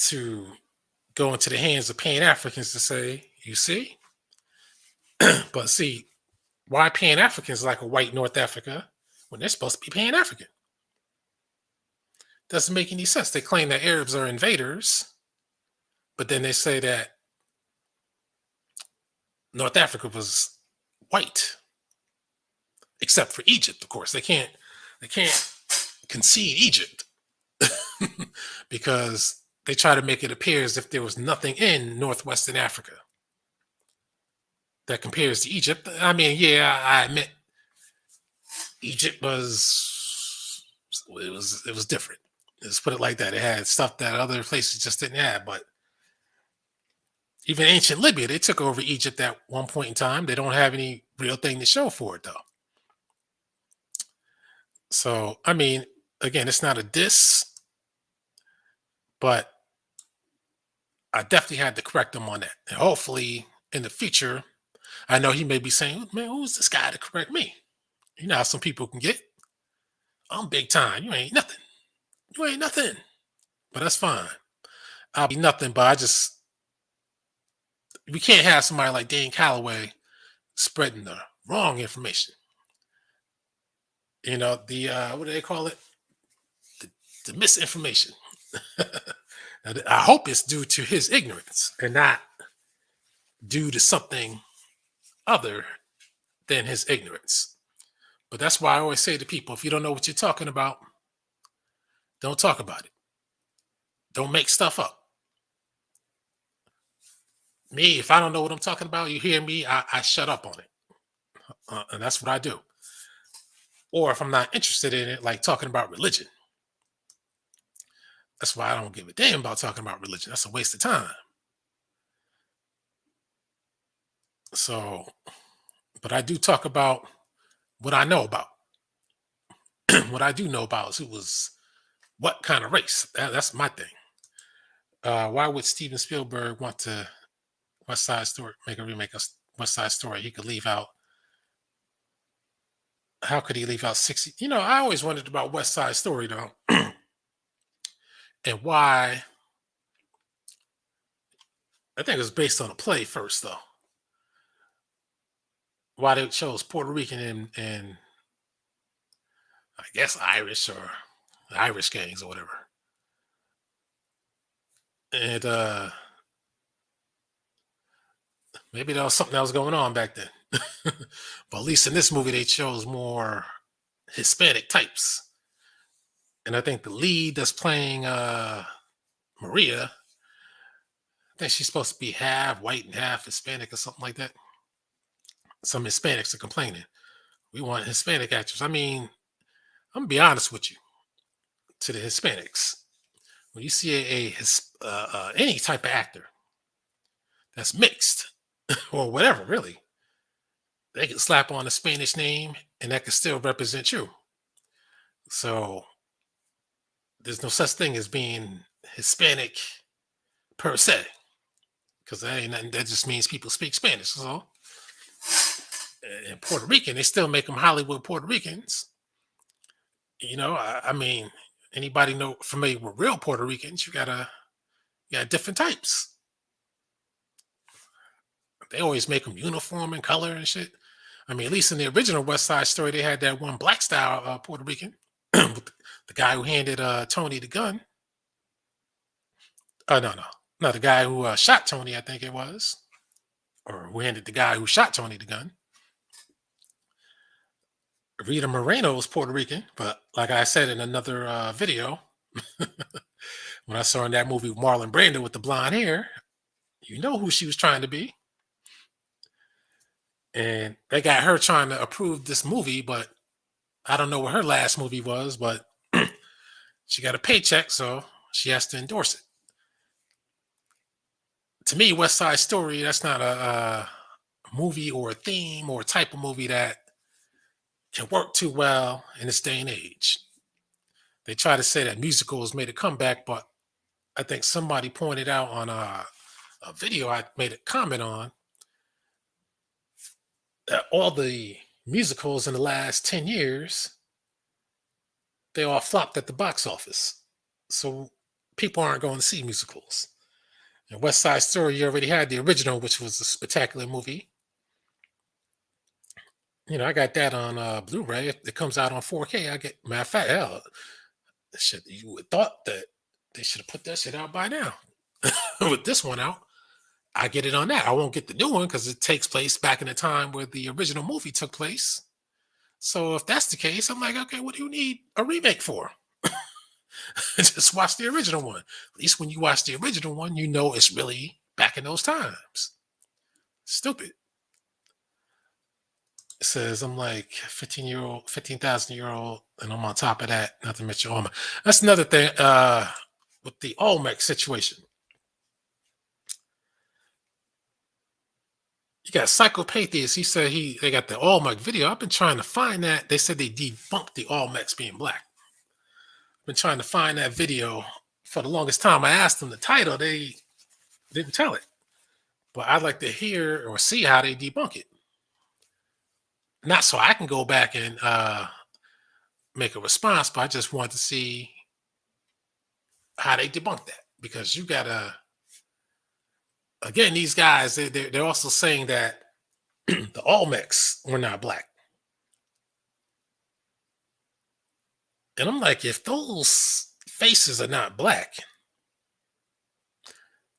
to go into the hands of Pan-Africans to say, you see? But see, why Pan-Africans like a white North Africa when they're supposed to be Pan-African? Doesn't make any sense. They claim that Arabs are invaders, but then they say that North Africa was white, except for Egypt, of course. They can't concede Egypt because they try to make it appear as if there was nothing in northwestern Africa that compares to Egypt. I mean, yeah, I admit Egypt was different. Let's put it like that. It had stuff that other places just didn't have. But even ancient Libya, they took over Egypt at one point in time. They don't have any real thing to show for it, though. So, I mean, again, it's not a diss, but I definitely had to correct him on that. And hopefully in the future, I know he may be saying, man, who's this guy to correct me? You know how some people can get. I'm big time. You ain't nothing. You ain't nothing. But that's fine. I'll be nothing, but we can't have somebody like Dan Callaway spreading the wrong information. You know, the what do they call it? The misinformation. I hope it's due to his ignorance and not due to something other than his ignorance. But that's why I always say to people, if you don't know what you're talking about, don't talk about it. Don't make stuff up. Me, if I don't know what I'm talking about, you hear me, I shut up on it. And that's what I do. Or if I'm not interested in it, like talking about religion. That's why I don't give a damn about talking about religion. That's a waste of time. So, but I do talk about what I know about. What I do know about is what kind of race. That's my thing. Why would Steven Spielberg want to West Side Story make a remake of West Side Story? He could leave out. How could he leave out 60? You know, I always wondered about West Side Story though, and why. I think it was based on a play first though. Why they chose Puerto Rican and I guess Irish or Irish gangs or whatever. And maybe that was something that was going on back then. But at least in this movie, they chose more Hispanic types. And I think the lead that's playing Maria, I think she's supposed to be half white and half Hispanic or something like that. Some Hispanics are complaining. We want Hispanic actors. I mean, I'm going to be honest with you. To the Hispanics, when you see any type of actor that's mixed or whatever, really, they can slap on a Spanish name and that can still represent you. So there's no such thing as being Hispanic per se. because that ain't nothing. That just means people speak Spanish. So and Puerto Rican, they still make them Hollywood Puerto Ricans. I mean, anybody know familiar with real Puerto Ricans? You got different types. They always make them uniform and color and shit. I mean, at least in the original West Side Story, they had that one black style Puerto Rican with the guy who handed Tony the gun. No, the guy who shot Tony, I think it was, or who handed the guy who shot Tony the gun. Rita Moreno's Puerto Rican, but like I said in another video, when I saw in that movie Marlon Brando with the blonde hair, you know who she was trying to be. And they got her trying to approve this movie, but I don't know what her last movie was, but she got a paycheck, so she has to endorse it. To me, West Side Story, that's not a movie or a theme or a type of movie that can work too well in this day and age. They try to say that musicals made a comeback, but I think somebody pointed out on a video I made a comment on that all the musicals in the last 10 years, they all flopped at the box office. So people aren't going to see musicals. And West Side Story, you already had the original, which was a spectacular movie. I got that on Blu-ray. It comes out on 4K. Matter of fact, hell, shit, you would thought that they should have put that shit out by now. With this one out, I get it on that. I won't get the new one because it takes place back in the time where the original movie took place. So if that's the case, I'm like, okay, what do you need a remake for? Just watch the original one. At least when you watch the original one, you know it's really back in those times. Stupid. It says I'm like 15,000-year-old, and I'm on top of that. Not to mention Olmec. That's another thing with the Olmec situation. You got Psychopatheus. He said they got the Olmec video. I've been trying to find that. They said they debunked the Olmecs being black. I've been trying to find that video for the longest time. I asked them the title. They didn't tell it. But I'd like to hear or see how they debunk it. Not so I can go back and make a response, but I just want to see how they debunk that. Because you got to, again, these guys, they're also saying that the Olmecs were not black. And I'm like, if those faces are not black,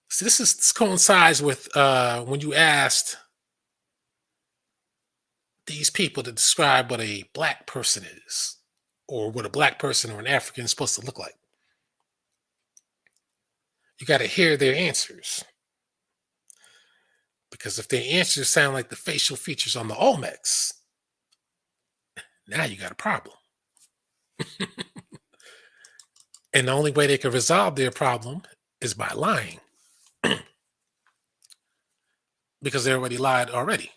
so this coincides with when you asked these people to describe what a black person is, or what a black person or an African is supposed to look like. You got to hear their answers. Because if their answers sound like the facial features on the Olmecs, now you got a problem. And the only way they can resolve their problem is by lying. Because they already lied already.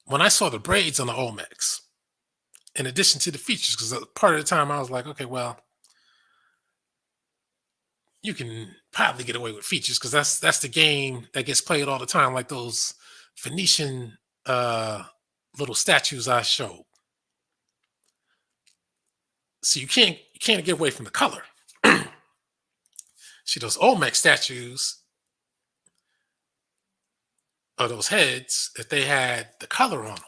When I saw the braids on the Olmecs, in addition to the features, because part of the time I was like, okay, well, you can probably get away with features because that's the game that gets played all the time, like those Phoenician little statues I showed. So you can't get away from the color. See, those Olmec statues, or those heads, if they had the color on them,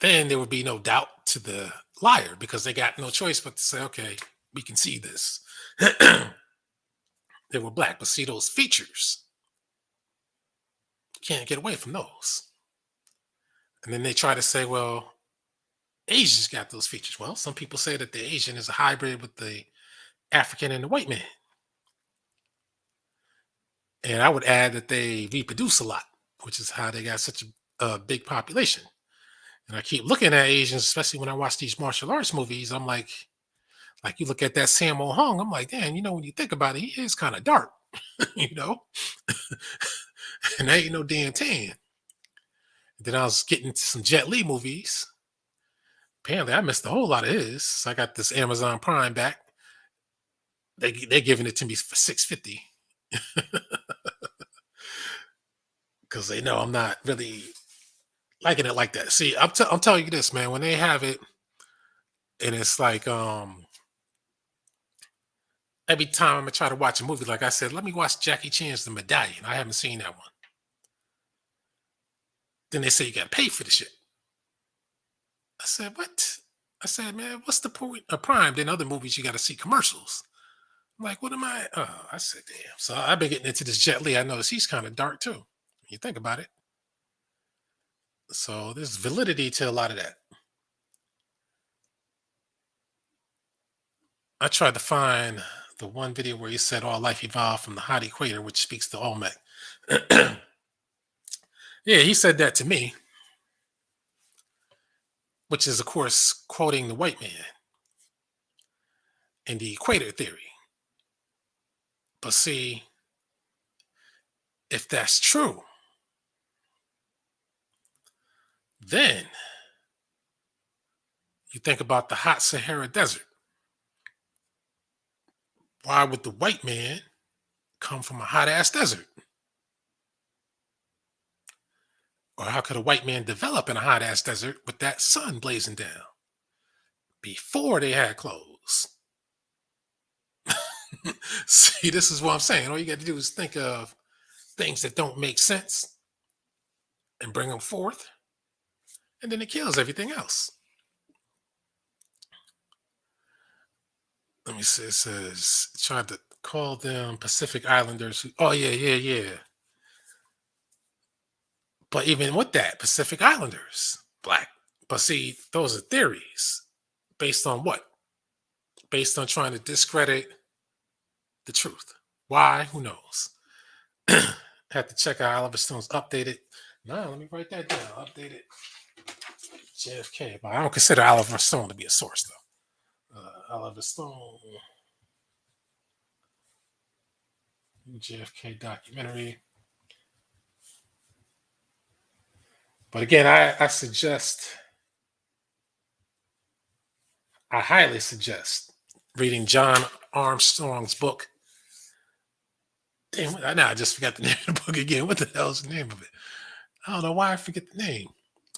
then there would be no doubt to the liar because they got no choice but to say, okay, we can see this. They were black, but see those features, can't get away from those. And then they try to say, well, Asians got those features. Well, some people say that the Asian is a hybrid with the African and the white man. And I would add that they reproduce a lot, which is how they got such a big population. And I keep looking at Asians, especially when I watch these martial arts movies. I'm like you look at that Sammo Hung, I'm like, damn, when you think about it, he is kind of dark, and that ain't no damn tan. Then I was getting to some Jet Li movies. Apparently, I missed a whole lot of his. So I got this Amazon Prime back. they're giving it to me for 650 because they know I'm not really liking it like that. See, I'm telling you this, man. When they have it, and it's like every time I try to watch a movie, like I said, let me watch Jackie Chan's The Medallion. I haven't seen that one. Then they say you got to pay for the shit. I said, what? I said, man, what's the point of Prime? Then other movies, you got to see commercials. I'm like, what am I? Oh, I said, damn. So I've been getting into this Jet Li. I noticed he's kind of dark too. When you think about it. So there's validity to a lot of that. I tried to find the one video where he said all life evolved from the hot equator, which speaks to Olmec. Yeah, he said that to me, which is, of course, quoting the white man in the equator theory. But see, if that's true, then you think about the hot Sahara Desert. Why would the white man come from a hot ass desert? Or how could a white man develop in a hot ass desert with that sun blazing down before they had clothes? See, this is what I'm saying. All you got to do is think of things that don't make sense and bring them forth, and then it kills everything else. Let me see. It says, tried to call them Pacific Islanders. Oh, yeah. But even with that, Pacific Islanders, black. But see, those are theories based on what? Based on trying to discredit the truth. Why? Who knows? Have to check out Oliver Stone's updated. No, let me write that down. Updated JFK. But I don't consider Oliver Stone to be a source, though. Oliver Stone, JFK documentary. But again, I suggest, I highly suggest reading John Armstrong's book. Damn, now I just forgot the name of the book again. What the hell is the name of it? I don't know why I forget the name.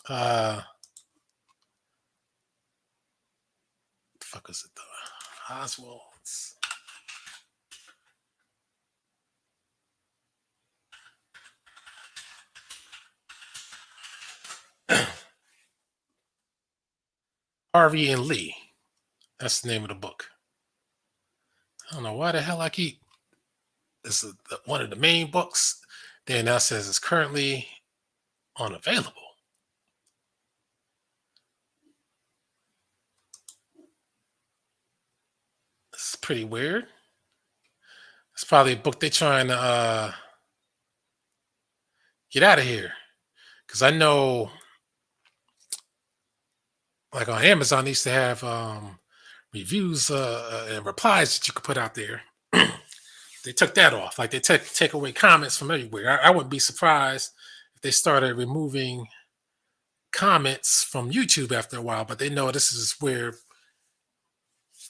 The fuck is it though? Oswald's. Harvey and Lee. That's the name of the book. I don't know why the hell I keep. This is one of the main books. Then now says it's currently unavailable. This is pretty weird. It's probably a book they're trying to get out of here. Because I know, like on Amazon, they used to have reviews and replies that you could put out there. They took that off. Like they take away comments from everywhere. I wouldn't be surprised if they started removing comments from YouTube after a while, but they know this is where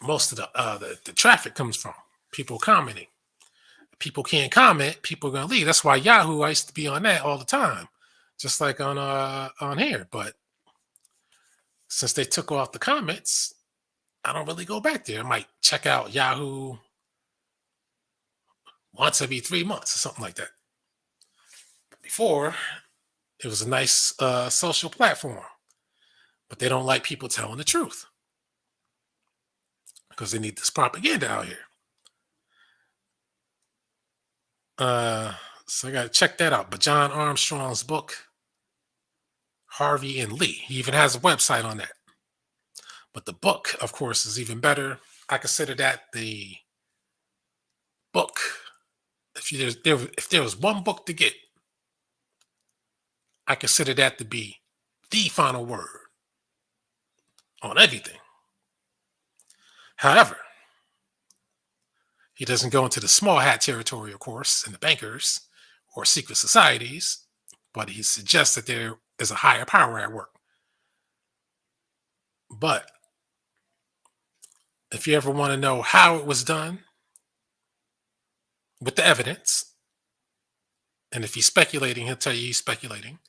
most of the traffic comes from. People commenting. People can't comment, people are gonna leave. That's why Yahoo, I used to be on that all the time, just like on here. But since they took off the comments, I don't really go back there. I might check out Yahoo once every 3 months or something like that. Before, it was a nice social platform, but they don't like people telling the truth because they need this propaganda out here. So I got to check that out. But John Armstrong's book, Harvey and Lee, he even has a website on that. But the book, of course, is even better. I consider that the book. If there was one book to get, I consider that to be the final word on everything. However, he doesn't go into the small hat territory, of course, and the bankers or secret societies, but he suggests that there is a higher power at work. But if you ever want to know how it was done, with the evidence. And if he's speculating, he'll tell you he's speculating.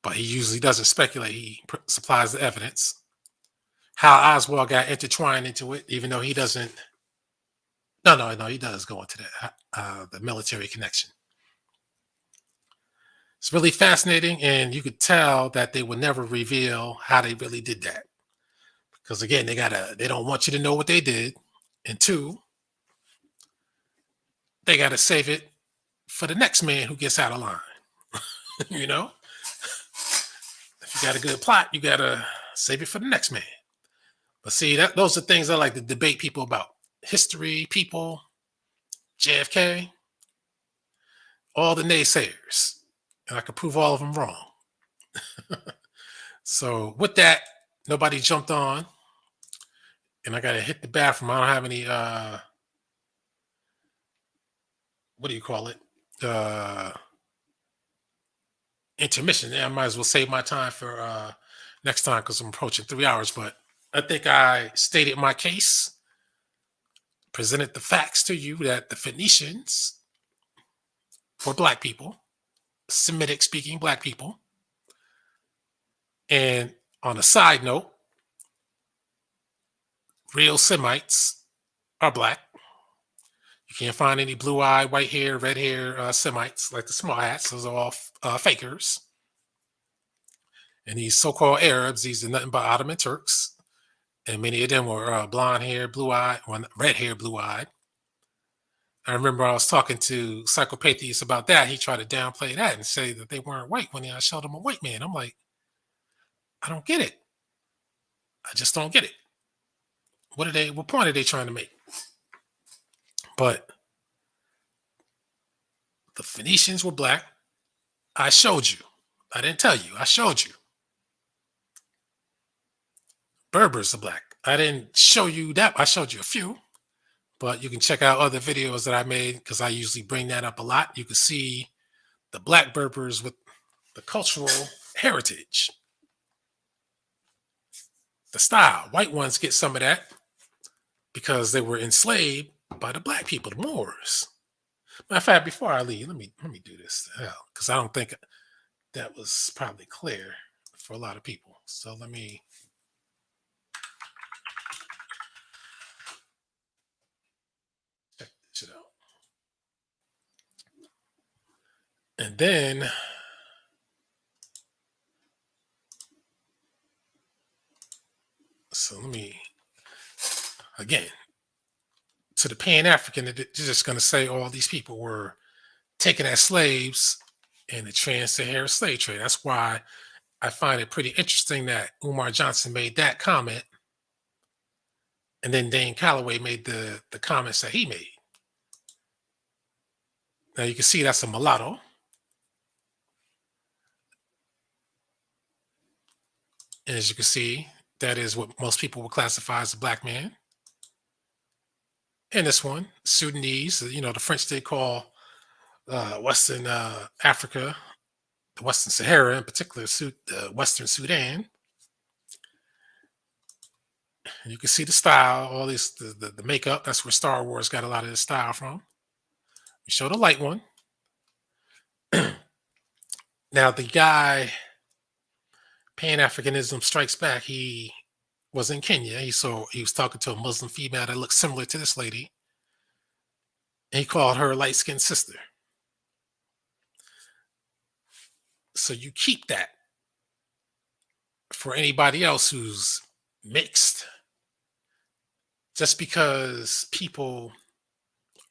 But he usually doesn't speculate. He supplies the evidence. How Oswald got intertwined into it, even though he doesn't. No, he does go into that, the military connection. It's really fascinating, and you could tell that they would never reveal how they really did that. Because again, they don't want you to know what they did. And two, they gotta save it for the next man who gets out of line. You know? If you got a good plot, you gotta save it for the next man. But see, those are things I like to debate people about. History, people, JFK, all the naysayers. And I could prove all of them wrong. So with that, nobody jumped on. And I gotta hit the bathroom. I don't have any what do you call it? Intermission. Yeah, I might as well save my time for next time because I'm approaching 3 hours. But I think I stated my case, presented the facts to you that the Phoenicians were black people, Semitic speaking black people. And on a side note, real Semites are black. You can't find any blue-eyed, white hair, red hair Semites like the small hats. Those are all fakers. And these so-called Arabs, these are nothing but Ottoman Turks. And many of them were blonde hair, blue-eyed, red hair, blue-eyed. I remember I was talking to Psychopatheus about that. He tried to downplay that and say that they weren't white when I showed him a white man. I'm like, I don't get it. I just don't get it. What point are they trying to make? But the Phoenicians were black. I showed you. I didn't tell you. I showed you. Berbers are black. I didn't show you that. I showed you a few. But you can check out other videos that I made because I usually bring that up a lot. You can see the black Berbers with the cultural heritage, the style. White ones get some of that because they were enslaved by the black people, the Moors. Matter of fact, before I leave, let me do this because I don't think that was probably clear for a lot of people. So let me. Check this out. And then so let me again to the Pan-African, they're just going to say all these people were taken as slaves in the Trans-Saharan slave trade. That's why I find it pretty interesting that Umar Johnson made that comment, and then Dan Callaway made the comments that he made. Now you can see that's a mulatto. And as you can see, that is what most people would classify as a black man. And this one, Sudanese, the French they call Western Africa, the Western Sahara, in particular, Western Sudan. And you can see the style, all this, the makeup. That's where Star Wars got a lot of the style from. We show the light one. Now, the guy, Pan-Africanism Strikes Back, he was in Kenya. He was talking to a Muslim female that looked similar to this lady. And he called her light-skinned sister. So you keep that for anybody else who's mixed. Just because people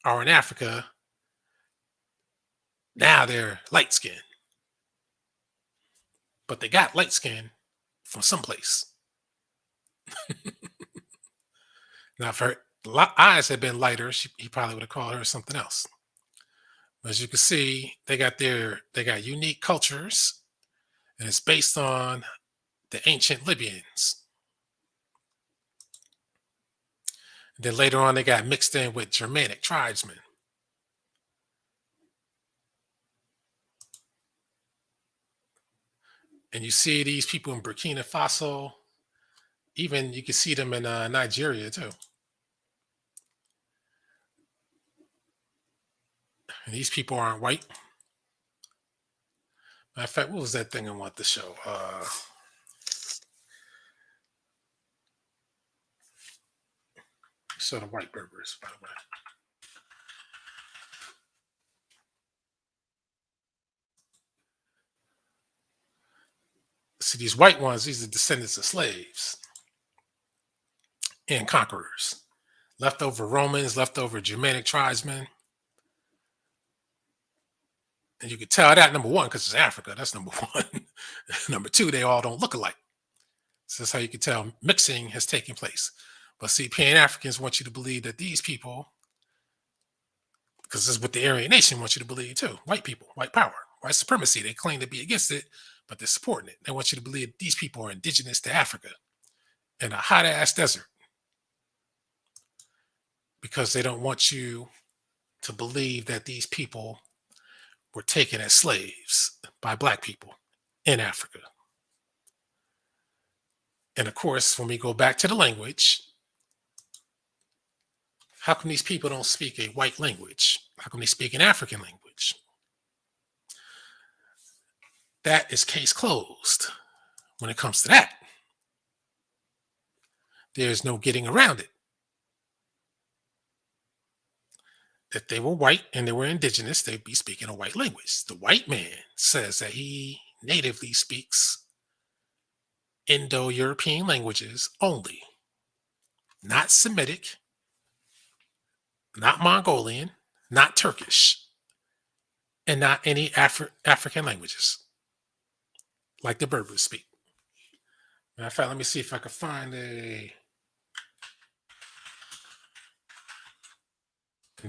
are in Africa, now they're light-skinned. But they got light-skinned from someplace. Now, if her eyes had been lighter, he probably would have called her something else. But as you can see, they got unique cultures, and it's based on the ancient Libyans. And then later on, they got mixed in with Germanic tribesmen. And you see these people in Burkina Faso. Even you can see them in Nigeria too. And these people aren't white. Matter of fact, what was that thing I want to show? Show the white Berbers, by the way. See, these white ones, these are descendants of slaves and conquerors. Leftover Romans, leftover Germanic tribesmen. And you can tell that, number one, because it's Africa. That's number one. Number two, they all don't look alike. So that's how you can tell mixing has taken place. But see, Pan-Africans want you to believe that these people, because this is what the Aryan nation wants you to believe too, white people, white power, white supremacy. They claim to be against it, but they're supporting it. They want you to believe these people are indigenous to Africa in a hot-ass desert, because they don't want you to believe that these people were taken as slaves by black people in Africa. And of course, when we go back to the language, how come these people don't speak a white language? How come they speak an African language? That is case closed when it comes to that. There's no getting around it. If they were white and they were indigenous, they'd be speaking a white language. The white man says that he natively speaks Indo-European languages only, not Semitic, not Mongolian, not Turkish, and not any African languages like the Berbers speak. Matter of fact, let me see if I can find a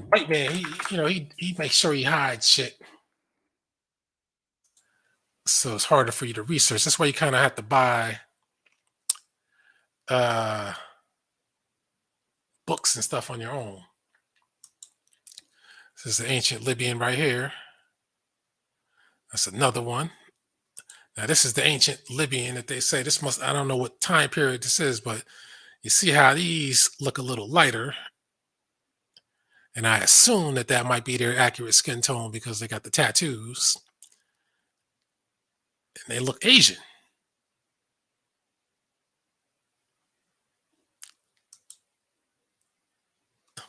white man. He makes sure he hides shit, so it's harder for you to research. That's why you kind of have to buy books and stuff on your own. This is the ancient Libyan right here. That's another one. Now, this is the ancient Libyan that they say this must, I don't know what time period this is, but you see how these look a little lighter. And I assume that that might be their accurate skin tone because they got the tattoos. And they look Asian.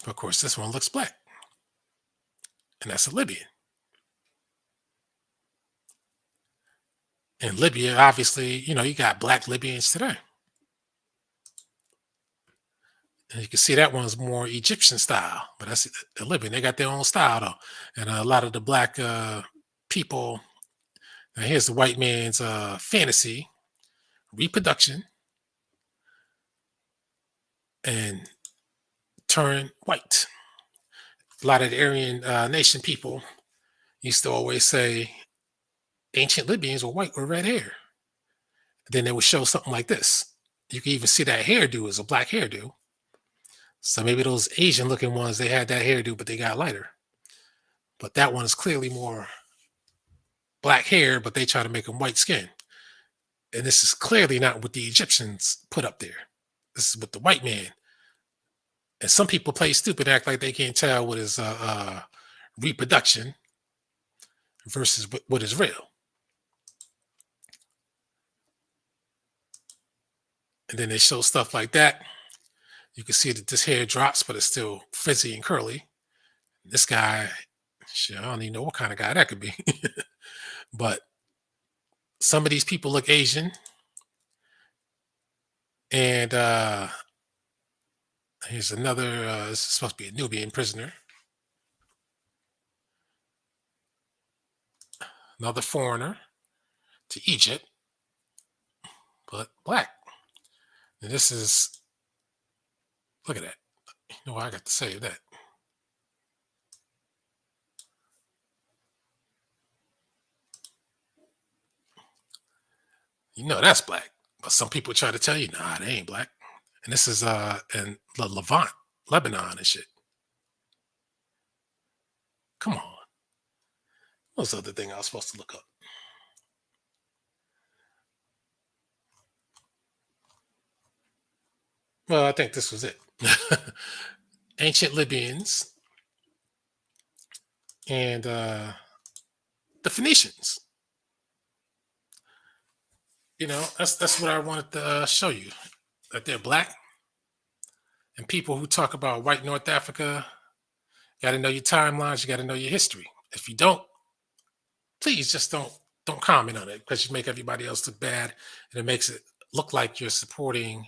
But of course, this one looks black. And that's a Libyan. In Libya, obviously, you got black Libyans today. And you can see that one's more Egyptian style, but that's the Libyan. They got their own style, though. And a lot of the black people, now here's the white man's fantasy, reproduction, and turn white. A lot of the Aryan nation people used to always say ancient Libyans were white with red hair. Then they would show something like this. You can even see that hairdo is a black hairdo. So maybe those Asian looking ones, they had that hairdo, but they got lighter. But that one is clearly more black hair, but they try to make them white skin. And this is clearly not what the Egyptians put up there. This is what the white man. And some people play stupid, act like they can't tell what is reproduction versus what is real. And then they show stuff like that. You can see that this hair drops, but it's still frizzy and curly. This guy, shit, I don't even know what kind of guy that could be. But some of these people look Asian. And here's another, this is supposed to be a Nubian prisoner. Another foreigner to Egypt, but black. And this is, look at that. You know what I got to say of that. That's black. But some people try to tell you, nah, they ain't black. And this is in the Levant, Lebanon and shit. Come on. What was the other thing I was supposed to look up? Well, I think this was it. Ancient Libyans and the Phoenicians. That's what I wanted to show you, that they're black, and people who talk about white North Africa, got to know your timelines, you got to know your history. If you don't, please just don't comment on it, because you make everybody else look bad, and it makes it look like you're supporting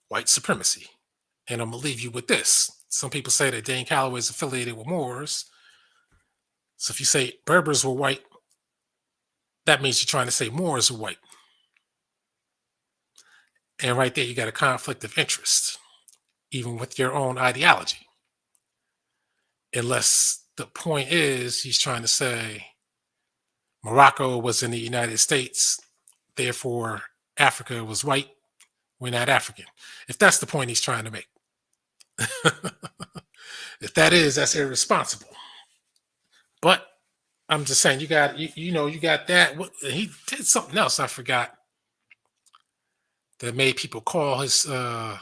white supremacy. And I'm gonna leave you with this. Some people say that Dan Callaway is affiliated with Moors. So if you say Berbers were white, that means you're trying to say Moors are white. And right there, you got a conflict of interest, even with your own ideology. Unless the point is he's trying to say Morocco was in the United States, therefore Africa was white, we're not African. If that's the point he's trying to make. If that is, that's irresponsible. But I'm just saying, you got you got that. He did something else I forgot that made people call into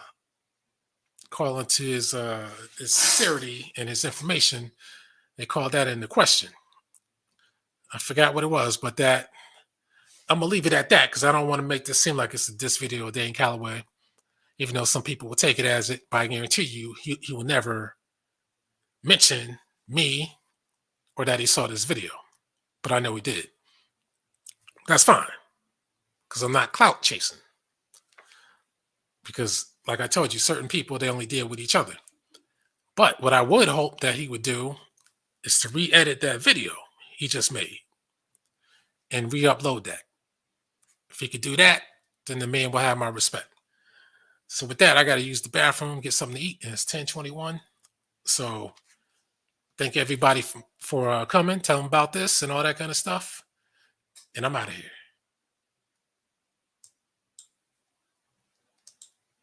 his sincerity and his information. They called that into question. I forgot what it was, but that I'm gonna leave it at that, because I don't want to make this seem like it's a diss video of Dan Callaway, even though some people will take it as it. But I guarantee you, he will never mention me or that he saw this video. But I know he did. That's fine, because I'm not clout chasing. Because, like I told you, certain people, they only deal with each other. But what I would hope that he would do is to re-edit that video he just made and re-upload that. If he could do that, then the man will have my respect. So with that, I got to use the bathroom, get something to eat, and it's 10:21. So thank everybody for coming, tell them about this and all that kind of stuff. And I'm out of here.